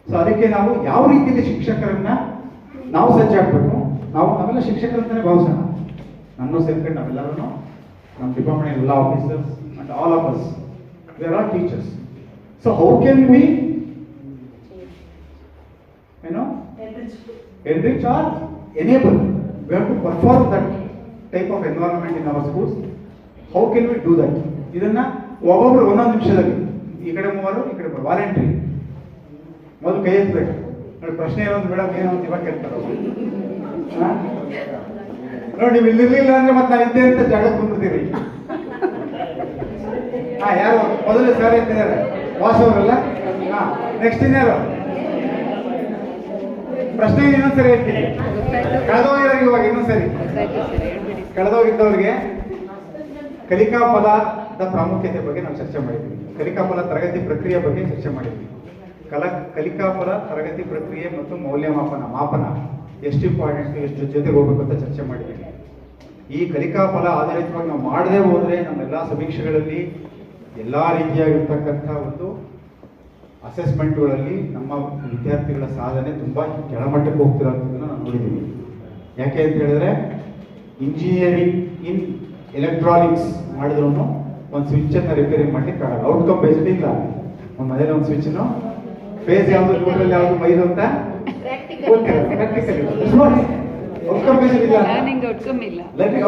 [SPEAKER 1] ಸೊ ಅದಕ್ಕೆ ನಾವು ಯಾವ ರೀತಿಯಲ್ಲಿ ಶಿಕ್ಷಕರನ್ನ ನಾವು ಸಜ್ಜಾಗಬೇಕು. ನಾವೆಲ್ಲ ಶಿಕ್ಷಕರಂತಾನೆ ಭಾವಿಸೋಣ. ನನ್ನೂ ಸೇರ್ಕೊಂಡು ನಾವೆಲ್ಲರೂ ನಮ್ಮ ಡಿಪಾರ್ಟ್ಮೆಂಟ್ ಎಲ್ಲ officers and all of us we are all teachers. So how can we enrich or enable? We have to perform that type of environment in our schools. How can we do that? ಇದನ್ನ ಒಬ್ಬೊಬ್ರು ಒಂದೊಂದು ನಿಮಿಷದಲ್ಲಿ ಈ ಕಡೆ ಮೂವರು ಈ ಕಡೆ voluntary ಮೊದಲು ಕೈ ಎತ್ತಬೇಕು. ನೋಡಿ ಪ್ರಶ್ನೆ ಏನೊಂದು ಮೇಡಮ್ ಏನೋ ಅಂತ ಇವಾಗ ಕೇಳ್ತಾರ ನೋಡಿ. ನೀವು ಇಲ್ಲಿರ್ಲಿಲ್ಲ ಅಂದ್ರೆ ಮತ್ತೆ ನಾವು ಇದ್ದೇ ಅಂತ ಜಾಗಕ್ಕೆ ಬಂದ್ಬಿಡ್ತೀರಿ. ಯಾರು ಮೊದಲು ಸರ್ ಎತ್ತಿದ್ದಾರೆ? ವಾಸ್ ಅವರಲ್ಲ? ನೆಕ್ಸ್ಟ್ ಇನ್ಯಾರು? ಪ್ರಶ್ನೆ ಇನ್ನೊಂದ್ಸರಿ ಹೇಳ್ತೀನಿ. ಕಳೆದೋಗಿರೋರಿಗೆ ಇವಾಗ ಇನ್ನೊಂದ್ಸರಿ ಕಳೆದೋಗಿದ್ದವ್ರಿಗೆ ಕಲಿಕಾ ಫಲದ ಪ್ರಾಮುಖ್ಯತೆ ಬಗ್ಗೆ ನಾವು ಚರ್ಚೆ ಮಾಡಿದ್ವಿ. ಕಲಿಕಾ ಫಲ ತರಗತಿ ಪ್ರಕ್ರಿಯೆ ಬಗ್ಗೆ ಚರ್ಚೆ ಮಾಡಿದ್ವಿ. ಕಲಿಕಾ ಫಲ ತರಗತಿ ಪ್ರಕ್ರಿಯೆ ಮತ್ತು ಮಾಪನ ಎಷ್ಟು ಇಂಪಾರ್ಟೆಂಟ್, ಎಷ್ಟು ಜೊತೆಗೆ ಹೋಗ್ಬೇಕು ಅಂತ ಚರ್ಚೆ ಮಾಡಿದ್ವಿ. ಈ ಕಲಿಕಾ ಫಲ ಆಧಾರಿತವಾಗಿ ನಾವು ಮಾಡದೆ ಹೋದ್ರೆ ನಮ್ಮೆಲ್ಲ ಸಮೀಕ್ಷೆಗಳಲ್ಲಿ ಎಲ್ಲಾ ರೀತಿಯಾಗಿರ್ತಕ್ಕಂಥ ಒಂದು ಅಸೆಸ್ಮೆಂಟ್ಗಳಲ್ಲಿ ನಮ್ಮ ವಿದ್ಯಾರ್ಥಿಗಳ ಸಾಧನೆ ತುಂಬಾ ಕೆಳಮಟ್ಟಕ್ಕೆ ಹೋಗ್ತಿರೋದನ್ನ ನಾವು ನೋಡಿದ್ದೀವಿ. ಯಾಕೆ ಅಂತ ಹೇಳಿದ್ರೆ ಇಂಜಿನಿಯರಿಂಗ್ ಇನ್ ಎಲೆಕ್ಟ್ರಾನಿಕ್ಸ್ ಮಾಡಿದ್ರು ಒಂದು ಸ್ವಿಚ್ ಅನ್ನ ರಿಪೇರಿಂಗ್ ಮಾಡ್ಲಿಕ್ಕೆ ಆಗಲ್ಲ. ಔಟ್ಕಮ್ ಬೇಸ್ಡ್ ಇಲ್ಲ. ಒಂದು ಮನೇಲಿ ಒಂದು ಸ್ವಿಚ್ ಫೇಸ್ ಯಾವುದು, ನ್ಯೂಟ್ರಲ್ ಯಾವುದು, ಮೈದು ಅಂತ ಔಟ್ಕಮ್ ಬೇಸ್ಡ್ ಇಲ್ಲ.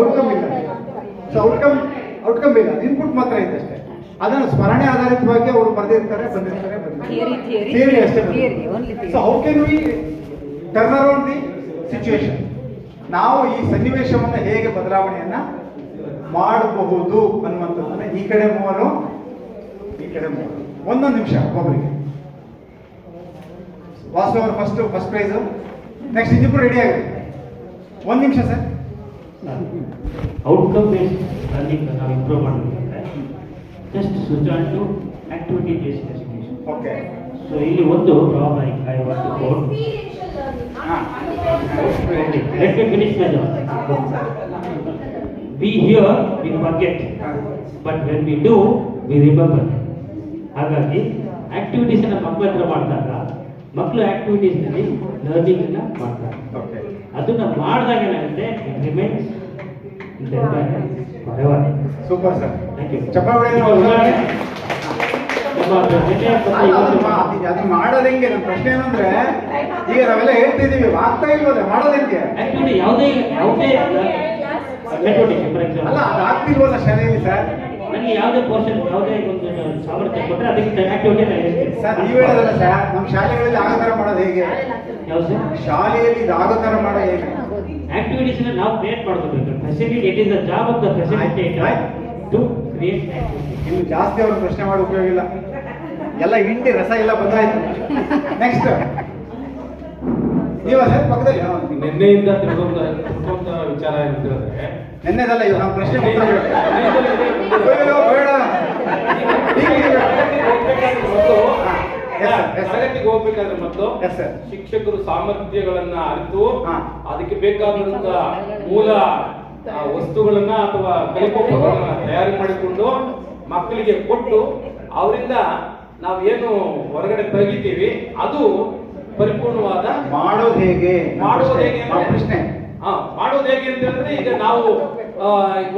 [SPEAKER 1] ಔಟ್ಕಮ್ ಇಲ್ಲ. ಸೊ ಔಟ್ಕಮ್ ಇಲ್ಲ, ಇನ್ಪುಟ್ ಮಾತ್ರ ಇದೆ ಅಷ್ಟೇ. ಅದನ್ನು ಸ್ಮರಣೆ ಆಧಾರಿತವಾಗಿ ಅವರು ಬಂದಿರ್ತಾರೆ. ಥಿಯರಿ ಅಷ್ಟೇ. So how can we turn around the situation? ನಾವು ಈ ಸನ್ನಿವೇಶವನ್ನ ಹೇಗೆ ಬದಲಾವಣೆಯನ್ನ ಮಾಡಬಹುದು ಅನ್ನುವಂಥದ್ದನ್ನ ಈ ಕಡೆ ಮೂವರು ಈ ಕಡೆ ಮೂವರು ಒಂದೊಂದು ನಿಮಿಷ ಒಬ್ಬರಿಗೆ. ವಾಸು ಅವರು ಫಸ್ಟ್ ಪ್ರೈಸ್. ನೆಕ್ಸ್ಟ್ ಇನ್ನಿಬ್ರು ರೆಡಿ ಆಗಿದೆ. ಒಂದು ನಿಮಿಷ ಸರ್.
[SPEAKER 8] ಔಟ್ಕಮ್ ಬೇಸ್ಡ್ ಲರ್ನಿಂಗ್ ನಾವು ಇಂಪ್ರೂವ್ ಮಾಡಬೇಕಂದ್ರೆ just switch on to activity based education.
[SPEAKER 1] Okay.
[SPEAKER 8] So ಇಲ್ಲಿ ಒಂದು problem I want to quote. Let me finish my job. We hear, we forget, but when we do, we remember. ಹಾಗಾಗಿ activities ಅನ್ನ ಮಕ್ಕಳ ಹತ್ರ ಮಾಡಿದಾಗ ಮಕ್ಕಳು activities ನಲ್ಲಿ learning ಅನ್ನ ಮಾಡ್ತಾರೆ. ಅದನ್ನ ಮಾಡಿದಾಗ ಏನಾಗುತ್ತೆ, it remains forever.
[SPEAKER 1] Super sir,
[SPEAKER 8] thank you.
[SPEAKER 1] ಚಪ್ಪಾಳೆ ಅದು ಮಾಡೋದು ಹೆಂಗೆ? ನಮ್ಮ ಪ್ರಶ್ನೆ ಏನಂದ್ರೆ ಈಗ ನಾವೆಲ್ಲ ಹೇಳ್ತಿದೀವಿ, ಆಗ್ತಾ ಇಲ್ವಲ್ಲ, ಮಾಡೋದು ಹೆಂಗೆ?
[SPEAKER 8] ಆಕ್ಟಿವಿಟಿ ಯಾವುದೇ ಚಟುವಟಿಕೆ ಫಾರ್ ಎಕ್ಸಾಂಪಲ್
[SPEAKER 1] ಅಲ್ಲ, ಅದು ಆಗ್ತಿಲ್ವಲ್ಲ ಶಾಲೆಯಲ್ಲಿ ಸರ್.
[SPEAKER 8] ನನಗೆ ಯಾವುದೇ ಪೋರ್ಷನ್ ಯಾವುದೇ ಒಂದು ಸಾಮರ್ಥ್ಯ ಕೊಟ್ಟರೆ ಅದಕ್ಕೆ ಆಕ್ಟಿವಿಟಿ
[SPEAKER 1] ಸರ್ ನೀವು ಹೇಳೋದಲ್ಲ ಸರ್, ನಮ್ಮ ಶಾಲೆಗಳಲ್ಲಿ ಆಗೋ ಥರ ಮಾಡೋದು ಹೇಗೆ?
[SPEAKER 8] ಯಾವ ಸರ್?
[SPEAKER 1] ಶಾಲೆಯಲ್ಲಿ ಇದು ಆಗೋ ಥರ ಮಾಡೋದು ಹೇಗೆ?
[SPEAKER 8] ಆಕ್ಟಿವಿಟೀಸ್ ನಾವು ಕ್ರಿಯೇಟ್ ಮಾಡ್ಕೋಬೇಕು. Facility, it is the job of the facilitator to create activity.
[SPEAKER 1] ಇನ್ನು ಜಾಸ್ತಿ ಅವ್ರು ಪ್ರಶ್ನೆ ಮಾಡಿ ಉಪಯೋಗ ಇಲ್ಲ, ಎಲ್ಲ ಹಿಂಡಿ ರಸ ಎಲ್ಲ ಬಂದಾಯ್ತು. ನೆಕ್ಸ್ಟ್ ನೀವು ಸರ್ ಪಕ್ಕದಲ್ಲಿ.
[SPEAKER 9] ನಿನ್ನೆಯಿಂದ ತಿಳ್ಕೊಂಡ ವಿಚಾರ ಏನಂತ ಹೇಳಿದ್ರೆ,
[SPEAKER 1] ನೆನ್ನೆದಲ್ಲ ಇವು ನಮ್ಮ ಪ್ರಶ್ನೆ ಬೇಡ.
[SPEAKER 9] ತರಗತಿಗೆ ಹೋಗ್ಬೇಕಾದ್ರೆ ಮತ್ತು ಶಿಕ್ಷಕರು ಸಾಮರ್ಥ್ಯಗಳನ್ನ ಅರಿತು ಅದಕ್ಕೆ ಬೇಕಾದಂತ ಮೂಲ ವಸ್ತುಗಳನ್ನ ಅಥವಾ ಕಲಿಕೋಪಕರಣಗಳನ್ನ ತಯಾರಿ ಮಾಡಿಕೊಂಡು ಮಕ್ಕಳಿಗೆ ಕೊಟ್ಟು ಅವರಿಂದ ನಾವು ಏನು ಹೊರಗಡೆ ತೆಗಿತೀವಿ ಅದು ಪರಿಪೂರ್ಣವಾದ
[SPEAKER 1] ಮಾಡೋದು ಹೇಗೆ ಪ್ರಶ್ನೆ.
[SPEAKER 9] ಮಾಡೋದು ಹೇಗೆ ಅಂತ ಹೇಳಿದ್ರೆ, ಈಗ ನಾವು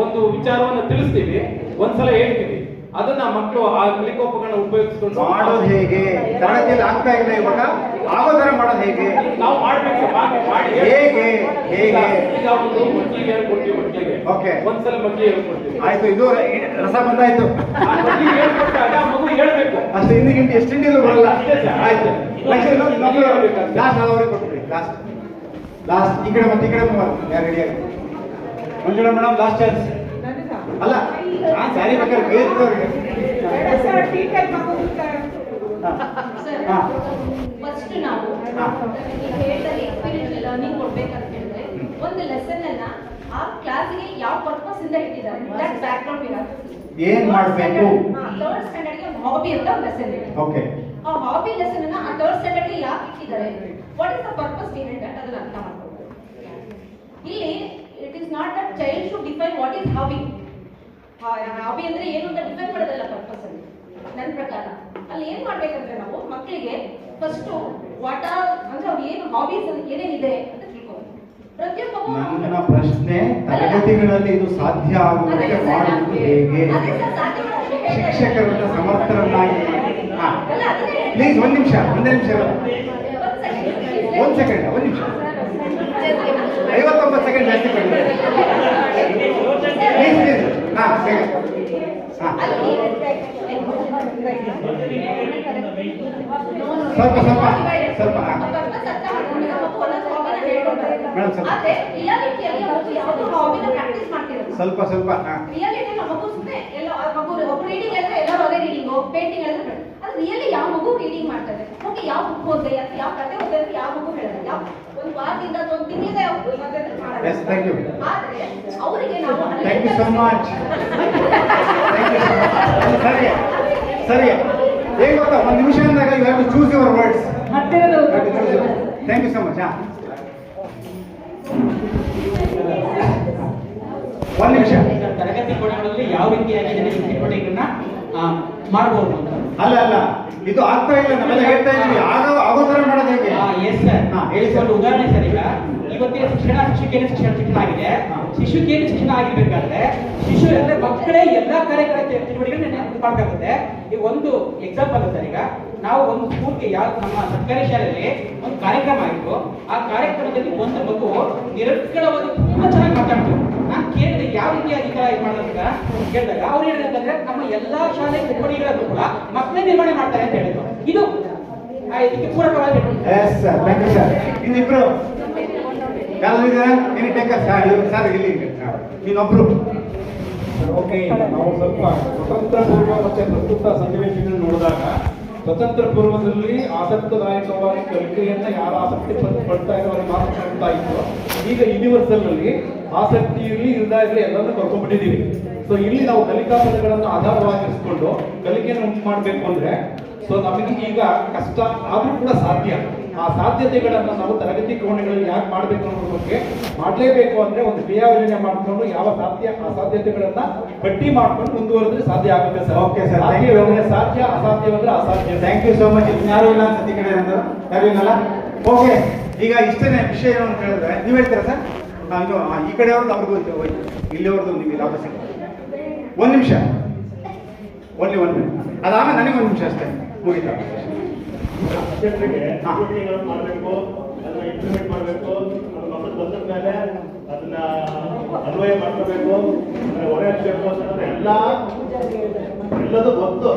[SPEAKER 9] ಒಂದು ವಿಚಾರವನ್ನ ತಿಳಿಸ್ತೀವಿ, ಒಂದ್ಸಲ ಹೇಳ್ತೀವಿ, ಅದನ್ನ ಮಕ್ಕಳು ಆ ಕಲಿಕೋಪಕರಣ ಉಪಯೋಗಿಸ್ಕೊಂಡು
[SPEAKER 1] ಮಾಡೋದು ಹೇಗೆ ತರಗತಿಯಲ್ಲಿ ಆಗ್ತಾ ಇಲ್ಲ, ಇವಾಗ ಆಗೋ ತರ ಮಾಡೋದು ಹೇಗೆ
[SPEAKER 9] ನಾವು ಮಾಡ್ಬೇಕು.
[SPEAKER 1] ಹೇಗೆ ಹೇಗೆ
[SPEAKER 9] ಈಗ ಒಂದು ಮಕ್ಕಳಿಗೆ ಹೇಳ್ಕೊಡ್ತೀವಿ, ಮಕ್ಕಳಿಗೆ
[SPEAKER 1] ಓಕೆ
[SPEAKER 9] ಒಂದ್ಸಲ ಮಕ್ಕಳಿಗೆ ಹೇಳ್ಕೊಡ್ತೀವಿ,
[SPEAKER 1] ಆಯ್ತು, ಇದು ರಸ ಬಂದಾಯ್ತು.
[SPEAKER 9] ಮಕ್ಕಳಿಗೆ ಹೇಳ್ಕೊಟ್ಟಾಗ ಮಗು ಹೇಳ್ಬೇಕು
[SPEAKER 1] ಅಷ್ಟು ಹಿಂದಿಗಿಂತ ಎಷ್ಟು ಹಿಂದಿಲು ಬರಲ್ಲ. ಆಯ್ತು, ಲಾಸ್ಟ್ ಅವ್ರಿಗೆ ಕೊಟ್ಬಿಡಿ. ಲಾಸ್ಟ್ ಈ ಕಡೆ ಮತ್ತೆ ಈ ಕಡೆ ಯಾರು ರೆಡಿ ಆಗಿ ಮಂಜುಳಾ ಮೇಡಮ್, ಲಾಸ್ಟ್ ಚಾನ್ಸ್. ಅಲ್ಲ ಸ್ಯಾರಿ ಬೇಕಾದ್ರೆ ಬೇರೆ
[SPEAKER 3] ಫಸ್ಟ್ ನಾವು ಹೇಳ್ದಲ್ಲಿ ಎಕ್ಸ್ಪೀರಿಯನ್ಸ್ ಲರ್ನಿಂಗ್ ಕೊಡ್ಬೇಕಂತ ಹೇಳಿದ್ರೆ ಒಂದು ಲೆಸನ್ ಅನ್ನ ಆ ಕ್ಲಾಸಿಗೆ ಯಾವ ಪರ್ಪಸ್ ಇಂದ ಇಟ್ಟಿದ್ದಾರೆ, that background we have to see.
[SPEAKER 1] ಏನ್ ಮಾಡಬೇಕು?
[SPEAKER 3] ಥರ್ಡ್ ಸ್ಟ್ಯಾಂಡರ್ಡ್ ಗೆ ಒಂದು ಹಾಬಿ ಅಂತ ಒಂದು ಲೆಸನ್ ಇದೆ.
[SPEAKER 1] ಓಕೆ,
[SPEAKER 3] ಆ ಹಾಬಿ ಲೆಸನ್ ಅನ್ನ ಆ ಥರ್ಡ್ ಸ್ಟ್ಯಾಂಡರ್ಡ್ ಗೆ ಯಾಕೆ ಇಟ್ಟಿದ್ದಾರೆ, what is the purpose behind that, ಅದನ್ನ ಅರ್ಥ ಮಾಡ್ಕೊಳ್ಳೋದು. ಇಲ್ಲಿ it is not that child should define what is hobby. Hobby ಅಂದ್ರೆ ಏನು ಅಂತ ಡಿಫೈನ್ ಮಾಡೋದಲ್ಲ ಪರ್ಪಸ್ ಅಲ್ಲಿ ನನ್ನ ಪ್ರಕಾರ. ಅಲ್ಲಿ ಏನ್ ಮಾಡ್ಬೇಕಂದ್ರೆ ನಾವು ಮಕ್ಕಳಿಗೆ ಫಸ್ಟ್ ವಾಟ್ ಆರ್ ಅಂದ್ರೆ ಅವ್ರು ಏನು ಹಾಬೀಸ್ ಏನೇನಿದೆ ಅಂತ ತಿಳ್ಕೋಬೇಕು. ಪ್ರತಿಯೊಬ್ಬ
[SPEAKER 1] ನನ್ನ ಪ್ರಶ್ನೆ, ತರಗತಿಗಳಲ್ಲಿ ಇದು ಸಾಧ್ಯ ಆಗುವಂತೆ ಮಾಡುವುದು ಹೇಗೆ? ಶಿಕ್ಷಕರನ್ನ ಸಮರ್ಥರನ್ನಾಗಿ ಪ್ಲೀಸ್ ಒಂದ್ ನಿಮಿಷ, ಒಂದೇ ನಿಮಿಷ, ಒಂದ್ ಸೆಕೆಂಡ್, ಒಂದ್ ನಿಮಿಷ, 59 ಸೆಕೆಂಡ್ ಜಾಸ್ತಿ ಕೊಡಿ ಪ್ಲೀಸ್ ಪ್ಲೀಸ್. ಸ್ವಲ್ಪ ಸ್ವಲ್ಪ ಸ್ವಲ್ಪ ಮೇಡಮ್ ಸ್ವಲ್ಪ ಸ್ವಲ್ಪ
[SPEAKER 3] ರಿಯಾಲಿಟಿ ನಮ್ಮ ಮಗು ಸುಮ್ಮನೆ ಎಲ್ಲ ಮಗು ರೀಡಿಂಗ್ ಹೇಳಿದ್ರೆ ಎಲ್ಲರೂ ಅದೇ ರೀಡಿಂಗು, ಪೇಂಟಿಂಗ್ ಹೇಳಿದ್ರೆ ಅದು ರಿಯಲಿ ಯಾವ ಮಗು ರೀಡಿಂಗ್ ಮಾಡ್ತಾರೆ, ಓಕೆ ಯಾವ ಬುಕ್ ಓದಿದೆ, ಯಾವ ಕತೆ ಓದಿದೆ ಅಂತ ಯಾವ ಮಗು ಹೇಳಿದ್ರೆ ಯಾವ ಒಂದು ವಾರದಿಂದ ಅಥವಾ ಒಂದು ತಿಂಗಳಿಂದ
[SPEAKER 1] ಎಸ್ ಥ್ಯಾಂಕ್ ಯು.
[SPEAKER 3] ಆದ್ರೆ ಅವರಿಗೆ ನಾವು
[SPEAKER 1] ಥ್ಯಾಂಕ್ ಯು ಸೊ ಮಚ್. ಸರಿ ಸರಿ, ಹೇಗೆ ಗೊತ್ತಾ, ಒಂದು ನಿಮಿಷ ಅಂದಾಗ you have to choose your words. Thank you so much. ಒಂದು ನಿಮಿಷ.
[SPEAKER 10] ತರಗತಿ ಕೋಣೆಗಳಲ್ಲಿ ಯಾವ ರೀತಿಯಾಗಿ ಚಟುವಟಿಕೆಗಳನ್ನ ಮಾಡಬಹುದು ಅಂತ.
[SPEAKER 1] ಅಲ್ಲ ಅಲ್ಲ, ಇದು ಆಗ್ತಾ ಇಲ್ಲ, ನಾವೆಲ್ಲ ಹೇಳ್ತಾ ಇದೀವಿ, ಆಗೋ ತರ ಮಾಡೋದು ಹೇಗೆ?
[SPEAKER 10] ಎಸ್ ಸರ್, ಹೇಳಿ ಸರ್. ಉದಾಹರಣೆ ಸರ್, ಈಗ ಇವತ್ತಿನ ಶಿಕ್ಷಣ ಶಿಕ್ಷಕೇನ ಶಿಕ್ಷಣ ಆಗಿದೆ. ಶಿಶುಕೇನ ಶಿಕ್ಷಣ ಆಗಿರ್ಬೇಕಾದ್ರೆ ಶಿಶು ಅಂದ್ರೆ ಮಕ್ಕಳೇ ಎಲ್ಲಾ ಕಾರ್ಯಕ್ರಮ ಚಟುವಟಿಕೆಗಳನ್ನ ಮಾಡಬೇಕಾಗುತ್ತೆ. ಈಗ ಒಂದು ಎಕ್ಸಾಂಪಲ್ ಸರ್, ಈಗ ನಾವು ಒಂದು ಸ್ಕೂಲ್ಗೆ ಯಾವ ನಮ್ಮ ಸರ್ಕಾರಿ ಶಾಲೆಯಲ್ಲಿ ಒಂದು ಕಾರ್ಯಕ್ರಮ ಆಯಿತು. ಆ ಕಾರ್ಯಕ್ರಮದಲ್ಲಿ ಒಂದು ಮಗು ನಿರರ್ಗಳವಾಗಿ ತುಂಬಾ ಚೆನ್ನಾಗಿ ಮಾತಾಡ್ತು. ನಾನು ಕೇಳಿದೆ ಯಾವ ರೀತಿಯಾಗಿ ಈ ತರ ಇದು ಮಾಡೋದಂತ ಕೇಳಿದಾಗ ಅವ್ರು ಹೇಳಿದ್ರೆ ನಮ್ಮ ಎಲ್ಲಾ ಶಾಲೆ ಚಟುವಟಿಕೆಗಳನ್ನು ಕೂಡ ಮಕ್ಕಳೇ ನಿರ್ವಹಣೆ ಮಾಡ್ತಾರೆ ಅಂತ ಹೇಳಿದ್ರು. ಇದು ಇದಕ್ಕೆ ಪೂರಕವಾಗಿ.
[SPEAKER 1] Yes sir, thank you sir. ಇನ್ನಿಬ್ರು ಯಾರಿದ್ದಾರೆ? ಇಲ್ಲಿ ಟೇಕ್ ಸರ್, ಇಲ್ಲಿ ಇನ್ನೊಬ್ರು.
[SPEAKER 9] ಓಕೆ, ನಾವು ಸ್ವಲ್ಪ ಸ್ವತಂತ್ರ ಪೂರ್ವ ಮತ್ತೆ ಪ್ರಸ್ತುತ ಸನ್ನಿವೇಶಗಳನ್ನು ನೋಡಿದಾಗ, ಸ್ವತಂತ್ರ ಪೂರ್ವದಲ್ಲಿ ಆಸಕ್ತಿದಾಯಕವಾಗಿ ಕಲಿಕೆಯನ್ನ ಯಾರು ಆಸಕ್ತಿ ಪಡ್ತಾ ಇರೋರಿಗೆ ಮಾತ್ರ ಕಲಿತಾ ಇತ್ತು. ಈಗ ಯೂನಿವರ್ಸಲ್ ನಲ್ಲಿ ಆಸಕ್ತಿ ಇರಲಿ ಇಲ್ಲದ ಇರಲಿ ಎಲ್ಲರನ್ನೂ ಕರ್ಕೊಂಡ್ಬಿಟ್ಟಿದ್ದೀವಿ. ಸೊ ಇಲ್ಲಿ ನಾವು ಕಲಿಕಾ ಪದಗಳನ್ನು ಆಧಾರವಾಗಿರಿಸಿಕೊಂಡು ಕಲಿಕೆಯನ್ನು ಉಂಟು ಮಾಡಬೇಕು ಅಂದ್ರೆ ಸೊ ನಮಗೆ ಈಗ ಕಷ್ಟ ಆದ್ರೂ ಕೂಡ ಸಾಧ್ಯ. ಆ ಸಾಧ್ಯತೆಗಳನ್ನು ನಾವು ತರಗತಿ ಕೋಣೆಗಳಲ್ಲಿ ಯಾಕೆ ಮಾಡಬೇಕು ಅನ್ನೋದ್ರ ಬಗ್ಗೆ ಮಾಡಲೇಬೇಕು ಅಂದ್ರೆ ಒಂದು ಕ್ರಿಯಾಯೋಜನೆ ಮಾಡಿಕೊಂಡು ಯಾವ ಅಸಾಧ್ಯತೆಗಳನ್ನ ಪಟ್ಟಿ ಮಾಡ್ಕೊಂಡು ಮುಂದುವರೆದ್ರೆ ಸಾಧ್ಯ ಆಗುತ್ತೆ ಸರ್.
[SPEAKER 1] ಓಕೆ ಸರ್,
[SPEAKER 9] ಸಾಧ್ಯ, ಅಸಾಧ್ಯವಂದ್ರೆ ಅಸಾಧ್ಯ.
[SPEAKER 1] Thank you so much. ಯಾರು ಇಲ್ಲ ಅನ್ಸತಿ ಕಡೆ ಯಾರು ಇಲ್ಲಲ್ಲ? ಓಕೆ, ಈಗ ಇಷ್ಟನೇ ವಿಷಯ ಏನು ಅಂತ ಹೇಳಿದ್ರೆ ನೀವು ಹೇಳ್ತೀರಾ ಸರ್? ಇದು ಈ ಕಡೆಯವ್ರದ್ದು ಅವ್ರಿಗೂ ಹೋಯ್ತು, ಇಲ್ಲಿಯವ್ರದ್ದು ನೀವು ವಾಪಸ್ ಒಂದು ನಿಮಿಷ, ಓನ್ಲಿ 1 ಮಿನಿಟ್. ಅದಾದ್ಮೇಲೆ ನನಗೆ 1 ನಿಮಿಷ ಅಷ್ಟೇ, ಮುಗಿತಾ.
[SPEAKER 7] ಮಾಡಬೇಕು, ಅದನ್ನ ಇಂಪ್ಲಿಮೆಂಟ್ ಮಾಡಬೇಕು, ಮಕ್ಕಳು ಬಂದ ಮೇಲೆ ಅದನ್ನ ಅನ್ವಯ ಮಾಡ್ಕೋಬೇಕು, ಹೊರೆ ಹಚ್ಚಬೇಕು ಅಂತಂದ್ರೆ ಎಲ್ಲದೂ ಗೊತ್ತು.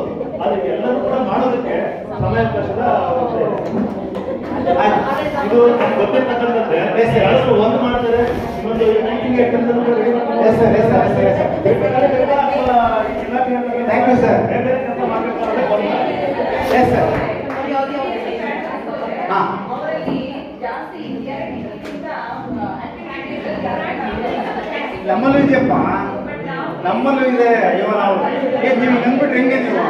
[SPEAKER 7] ಅದಕ್ಕೆ ಎಲ್ಲರೂ ಕೂಡ ಮಾಡೋದಕ್ಕೆ ಸಮಯಾವಕಾಶದ ಇದು ಗೊತ್ತಿರ್ತಕ್ಕಂಥದ್ದೇ ಒಂದು ಮಾಡ್ತಾರೆ, ಇನ್ನೊಂದು
[SPEAKER 1] thank you sir. Yes sir. ನಮ್ಮಲ್ಲೂ ಇದೆಯಪ್ಪ, ನಮ್ಮಲ್ಲೂ ಇದೆ. ಅಯ್ಯೋ ನಾವು ನೀವು ನಂಬಿಟ್ರೆ ಹೆಂಗೆ ನೀವು?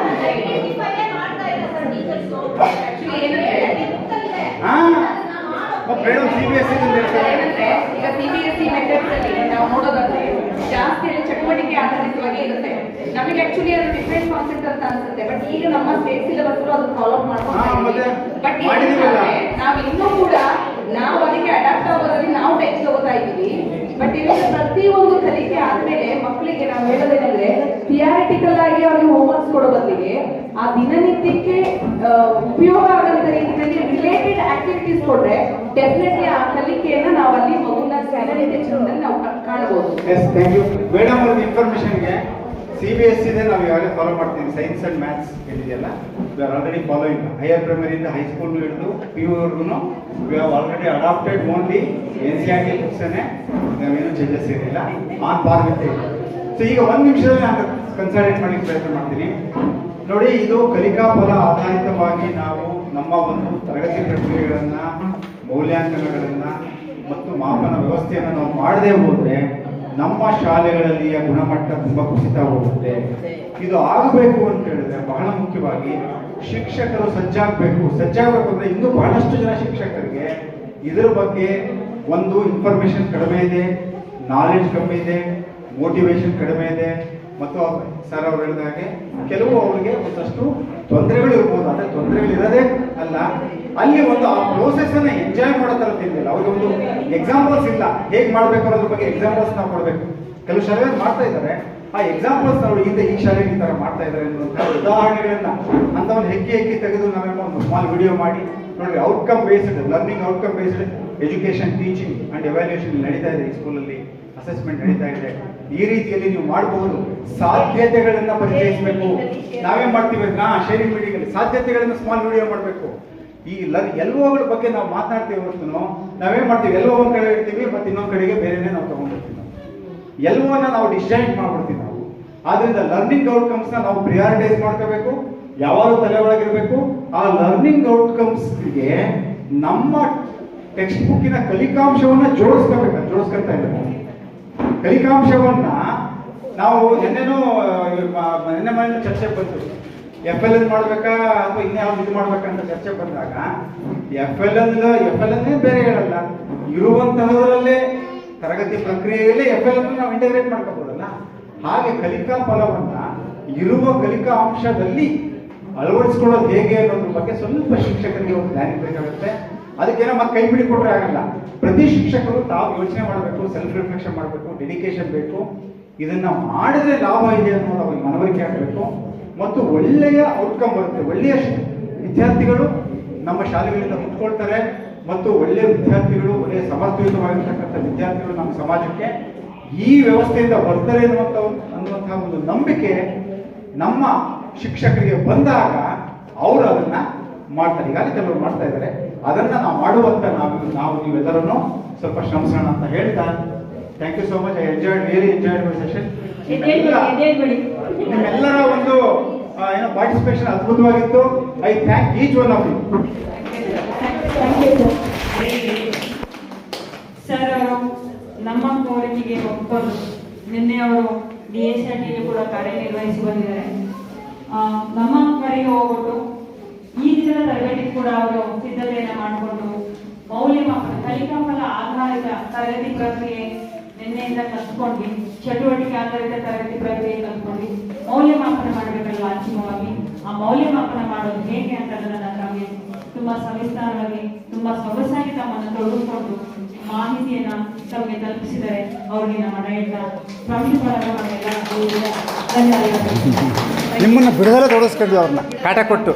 [SPEAKER 1] ಮೇಡಮ್ CBSE
[SPEAKER 2] ಈಗ CBSE ಮೆಥಡ್ಸ್ ಅಲ್ಲಿ ನಾವು ನೋಡೋದಾದ್ರೆ ಜಾಸ್ತಿ ಚಟುವಟಿಕೆ ಆಧಾರಿತವಾಗಿ ಇರುತ್ತೆ. ನಮಗೆ ಆಕ್ಚುಲಿ ಅದು ಡಿಫ್ರೆಂಟ್ ಕಾನ್ಸೆಪ್ಟ್ ಅಂತ ಅನ್ಸುತ್ತೆ, ಬಟ್ ಈಗ ನಮ್ಮ ಸ್ಟೇಟ್ ಸಿಲೆಬಸ್ ಅದನ್ನ ಫಾಲೋ ಮಾಡ್ಕೊಂಡು ಬಟ್ ನಾವು ಇನ್ನೂ ಕೂಡ ನಾವು ಅದಕ್ಕೆ ಅಡಾಪ್ಟ್ ಆಗೋದ್ರಲ್ಲಿ ನಾವು ಟೈಮ್ ತಗೋತಾ ಇದ್ದೀವಿ. ಬಟ್ ಇವಾಗ ಪ್ರತಿಯೊಂದು ಕಲಿಕೆ ಆದ್ಮೇಲೆ ಮಕ್ಕಳಿಗೆ ನಾವು ಹೇಳೋದೇನಂದ್ರೆ ಥಿಯರಿಟಿಕಲ್ ಆಗಿ ಅವ್ರಿಗೆ ಹೋಮ್ವರ್ಕ್ಸ್ ಕೊಡೋ ಬದಲಿಗೆ ಆ ದಿನನಿತ್ಯಕ್ಕೆ ಉಪಯೋಗ ಆಗಂತ ರೀತಿಯಲ್ಲಿ ರಿಲೇಟೆಡ್ ಆಕ್ಟಿವಿಟೀಸ್ ಕೊಟ್ರೆ ಡೆಫಿನೆಟ್ಲಿ ಆ ಕಲಿಕೆಯನ್ನ ನಾವು ಅಲ್ಲಿ ಮಗುನ ದಿನನಿತ್ಯ ನಾವು ಕಾಣಬಹುದು.
[SPEAKER 1] Yes, thank you madam. ಅವ್ರ ಇನ್ಫಾರ್ಮೇಶನ್ಗೆ CBSE ಇದೆ, ನಾವು ಯಾವಾಗಲೇ ಫಾಲೋ ಮಾಡ್ತೀವಿ. ಸೈನ್ಸ್ ಅಂಡ್ ಮ್ಯಾಥ್ಸ್ ಏನಿದೆಯಲ್ಲ, we are already following. Higher ಪ್ರೈಮರಿಯಿಂದ ಹೈಸ್ಕೂಲ್ ಹಿಡಿದು PU we have already adapted only NCERT ಬುಕ್ಸನ್ನೇ, ನಾವೇನು ಚೇಂಜಸ್ ಇರಲಿಲ್ಲ, ಆನ್ ಪಾರ್ ವಿತ್ ಇಟ್. ಸೊ ಈಗ 1 ನಿಮಿಷದಲ್ಲಿ ನಾನು ಕನ್ಸಲ್ಟೇಟ್ ಮಾಡಲಿಕ್ಕೆ ಪ್ರಯತ್ನ ಮಾಡ್ತೀನಿ. ನೋಡಿ, ಇದು ಕಲಿಕಾ ಫಲ ಆಧಾರಿತವಾಗಿ ನಾವು ನಮ್ಮ ಒಂದು ತರಗತಿ ಪ್ರಕ್ರಿಯೆಗಳನ್ನ, ಮೌಲ್ಯಾಂಕನಗಳನ್ನ ಮತ್ತು ಮಾಪನ ವ್ಯವಸ್ಥೆಯನ್ನು ನಾವು ಮಾಡದೆ ಹೋದ್ರೆ ನಮ್ಮ ಶಾಲೆಗಳಲ್ಲಿಯ ಗುಣಮಟ್ಟ ತುಂಬಾ ಕುಸಿತ ಹೋಗುತ್ತೆ. ಇದು ಆಗಬೇಕು ಅಂತ ಹೇಳಿದ್ರೆ ಬಹಳ ಮುಖ್ಯವಾಗಿ ಶಿಕ್ಷಕರು ಸಜ್ಜಾಗಬೇಕು ಅಂದ್ರೆ ಇನ್ನೂ ಬಹಳಷ್ಟು ಜನ ಶಿಕ್ಷಕರಿಗೆ ಇದರ ಬಗ್ಗೆ ಒಂದು ಇನ್ಫಾರ್ಮೇಶನ್ ಕಡಿಮೆ ಇದೆ, ನಾಲೆಡ್ಜ್ ಕಮ್ಮಿ ಇದೆ, ಮೋಟಿವೇಶನ್ ಕಡಿಮೆ ಇದೆ, ಮತ್ತು ಸರ್ ಅವ್ರು ಹೇಳಿದ ಹಾಗೆ ಕೆಲವು ಅವರಿಗೆ ಒಂದಷ್ಟು ತೊಂದರೆಗಳು ಇರ್ಬೋದು. ಆದರೆ ತೊಂದರೆಗಳು ಇರೋದೇ ಅಲ್ಲ, ಅಲ್ಲಿ ಒಂದು ಆ ಪ್ರೋಸೆಸ್ ಅನ್ನ ಎಂಜಾಯ್ ಮಾಡೋ ಥರ ತಿಂದಿಲ್ಲ. ಅವ್ರಿಗೆ ಒಂದು ಎಕ್ಸಾಂಪಲ್ಸ್ ಇಲ್ಲ, ಹೇಗೆ ಮಾಡಬೇಕು ಅನ್ನೋದ್ರ ಬಗ್ಗೆ ಎಕ್ಸಾಂಪಲ್ಸ್ ನಾವು ಕೊಡಬೇಕು. ಕೆಲವು ಶಾಲೆಗಳು ಮಾಡ್ತಾ ಇದ್ದಾರೆ, ಆ ಎಕ್ಸಾಂಪಲ್ಸ್ ನಾವು ಹಿಂದೆ ಈ ಶಾಲೆಗೆ ಈ ಥರ ಮಾಡ್ತಾ ಇದ್ದಾರೆ ಅನ್ನುವಂಥ ಉದಾಹರಣೆಗಳನ್ನ ಅಂಥವನ್ನು ಹೆಕ್ಕಿ ತೆಗೆದು ನಾವೇನೋ ಒಂದು ಸ್ಮಾಲ್ ವಿಡಿಯೋ ಮಾಡಿ ನೋಡ್ರಿ, outcome based learning, outcome based education, teaching and evaluation ನಡೀತಾ ಇದೆ ಈ ಸ್ಕೂಲಲ್ಲಿ, ಅಸೆಸ್ಮೆಂಟ್ ನಡೀತಾ ಇದೆ. ಈ ರೀತಿಯಲ್ಲಿ ನೀವು ಮಾಡಬಹುದು. ಸಾಧ್ಯತೆಗಳನ್ನ ಪರಿಚಯಿಸಬೇಕು. ನಾವೇನ್ ಮಾಡ್ತೀವಿ, ಶೇರಿಂಗ್ ಮೀಟಿಂಗ್ ಅಲ್ಲಿ ಸಾಧ್ಯತೆಗಳನ್ನ ಸ್ಮಾಲ್ ವಿಡಿಯೋ ಮಾಡಬೇಕು. ಈ LOಗಳ ಬಗ್ಗೆ ನಾವು ಮಾತನಾಡ್ತೀವಿ ಹೊರತು ನಾವೇನ್ ಮಾಡ್ತೀವಿ, LO ಒಂದ್ ಕಡೆ ಇಡ್ತೀವಿ, ಮತ್ತೆ ಇನ್ನೊಂದ್ ಕಡೆಗೆ ಬೇರೆನೆ ನಾವು ತಗೊಂಡಿರ್ತೀವಿ. LOನ ನಾವು ಡಿಸೈನ್ ಮಾಡ್ಬಿಡ್ತೀವಿ ನಾವು. ಆದ್ರಿಂದ ಲರ್ನಿಂಗ್ ಔಟ್ಕಮ್ಸ್ ನ ನಾವು ಪ್ರಿಯಾರಿಟೈಸ್ ಮಾಡ್ಕೋಬೇಕು, ಯಾವಾಗಲೂ ತಲೆ ಒಳಗಿರ್ಬೇಕು. ಆ ಲರ್ನಿಂಗ್ ಔಟ್ಕಮ್ಸ್ಗೆ ನಮ್ಮ ಟೆಕ್ಸ್ಟ್ ಬುಕ್ಕಿನ ಕಲಿಕಾಂಶವನ್ನ ಜೋಡಿಸ್ಕೊತಾ ಇದ್ದಾರೆ. ಕಲಿಕಾಂಶವನ್ನ ನಾವು ನಿನ್ನೆ ಮನೆ ಚರ್ಚೆ ಬಂತು, FLN ಮಾಡ್ಬೇಕಾ ಅಥವಾ ಇನ್ಯಾವ್ದು ಇದು ಮಾಡ್ಬೇಕಂತ ಚರ್ಚೆ ಬಂದಾಗ FLN ಬೇರೆ ಹೇಳಲ್ಲ, ಇರುವಂತಹದರಲ್ಲೇ ತರಗತಿ ಪ್ರಕ್ರಿಯೆಯಲ್ಲೇ FLN ನಾವು ಇಂಟಗ್ರೇಟ್ ಮಾಡ್ಕೋಬಹುದಲ್ಲ. ಹಾಗೆ ಕಲಿಕಾ ಫಲವನ್ನ ಇರುವ ಕಲಿಕಾ ಅಂಶದಲ್ಲಿ ಅಳವಡಿಸ್ಕೊಳ್ಳೋದು ಹೇಗೆ ಅನ್ನೋದ್ರ ಬಗ್ಗೆ ಸ್ವಲ್ಪ ಶಿಕ್ಷಕರಿಗೆ ಒಂದು ಪ್ಲಾನಿಂಗ್ ಬೇಕಾಗುತ್ತೆ. ಅದಕ್ಕೇನೋ ಮತ್ತೆ ಕೈ ಬಿಡಿ ಕೊಟ್ಟರೆ ಆಗಲ್ಲ. ಪ್ರತಿ ಶಿಕ್ಷಕರು ತಾವು ಯೋಚನೆ ಮಾಡಬೇಕು, ಸೆಲ್ಫ್ ರಿಫ್ಲೆಕ್ಷನ್ ಮಾಡಬೇಕು, ಡೆಡಿಕೇಶನ್ ಬೇಕು. ಇದನ್ನ ಮಾಡಿದ್ರೆ ಲಾಭ ಇದೆ ಅನ್ನೋದು ಅವ್ರಿಗೆ ಮನವರಿಕೆ ಆಗಬೇಕು ಮತ್ತು ಒಳ್ಳೆಯ ಔಟ್ಕಮ್ ಬರುತ್ತೆ. ಒಳ್ಳೆಯ ವಿದ್ಯಾರ್ಥಿಗಳು ನಮ್ಮ ಶಾಲೆಗಳಿಂದ ಹುಟ್ಕೊಳ್ತಾರೆ ಮತ್ತು ಒಳ್ಳೆಯ ವಿದ್ಯಾರ್ಥಿಗಳು, ಒಳ್ಳೆಯ ಸಮರ್ಥಯುತವಾಗಿರ್ತಕ್ಕಂಥ ವಿದ್ಯಾರ್ಥಿಗಳು ನಮ್ಮ ಸಮಾಜಕ್ಕೆ ಈ ವ್ಯವಸ್ಥೆಯಿಂದ ಬರ್ತಾರೆ ಅನ್ನುವಂತಹ ಒಂದು ನಂಬಿಕೆ ನಮ್ಮ ಶಿಕ್ಷಕರಿಗೆ ಬಂದಾಗ ಅವರು ಅದನ್ನ ಮಾಡ್ತಾರೆ. ಈಗಾಗಲೇ ಕೆಲವರು ಮಾಡ್ತಾ ಇದ್ದಾರೆ. ಅದನ್ನ ನಾವು ಮಾಡುವಂತ ನಾವು ನೀವೆಲ್ಲರನ್ನು ಸ್ವಲ್ಪ ಶ್ರಮಿಸೋಣ ಅಂತ ಹೇಳ್ತಾ, thank you so much. I really enjoyed my session. ನಿಮ್ಮೆಲ್ಲರ ಒಂದು ಪಾರ್ಟಿಸಿಪೇಷನ್ ಅದ್ಭುತವಾಗಿತ್ತು. I thank each one of you.
[SPEAKER 11] Sir ಅವರು ನಮ್ಮ ಕೋರಿಕೆಗೆ ಒಪ್ಪಿಕೊಂಡು ನಿನ್ನೆ ಅವರು DSRT ಕೂಡ ಕಾರ್ಯನಿರ್ವಹಿಸಿ ಬಂದಿದ್ದಾರೆ. ನಮ್ಮ ಕಡೆಗೆ ಹೋಗ್ಬಿಟ್ಟು ಈ ದಿನದ ತರಗತಿ ಕೂಡ ಅವರು ಸಿದ್ಧತೆಯನ್ನು ಮಾಡಿಕೊಂಡು ಮೌಲ್ಯಮಾಪನ ಕಲಿಕಾಫಲ ಆಧಾರಿತ ತರಗತಿ ಪ್ರಕ್ರಿಯೆ ನಿನ್ನೆಯಿಂದ ಕಲ್ತ್ಕೊಂಡು, ಚಟುವಟಿಕೆ ಆಧಾರಿತ ತರಗತಿ ಪ್ರಕ್ರಿಯೆ ಕಲ್ತ್ಕೊಂಡು ಮೌಲ್ಯಮಾಪನ ಮಾಡಬೇಕಲ್ವ. ಅಂತಿಮವಾಗಿ ಆ ಮೌಲ್ಯಮಾಪನ ಮಾಡೋದು ಹೇಗೆ ಅಂತ ನಮಗೆ ತುಂಬಾ ಸವಿಸ್ತಾರವಾಗಿ, ತುಂಬಾ ಸೊಗಸಾಗಿ ತಮ್ಮನ್ನು ತೊಡಗಿಕೊಂಡು ಮಾಹಿತಿಯನ್ನ ತಮಗೆ ತಲುಪಿಸಿದರೆ ಅವರಿಗೆ ನಮ್ಮ ಡೈಟ್ ಪ್ರಾಂಶುಪಾಲರ ಧನ್ಯವಾದಗಳು.
[SPEAKER 1] ನಿಮ್ಮನ್ನ ಬಿಡುಗಡೆ ತೊಡಗಿಸ್ಕೊಂಡ್ವಿ, ಅವ್ರನ್ನ ಕಾಟ ಕೊಟ್ಟು.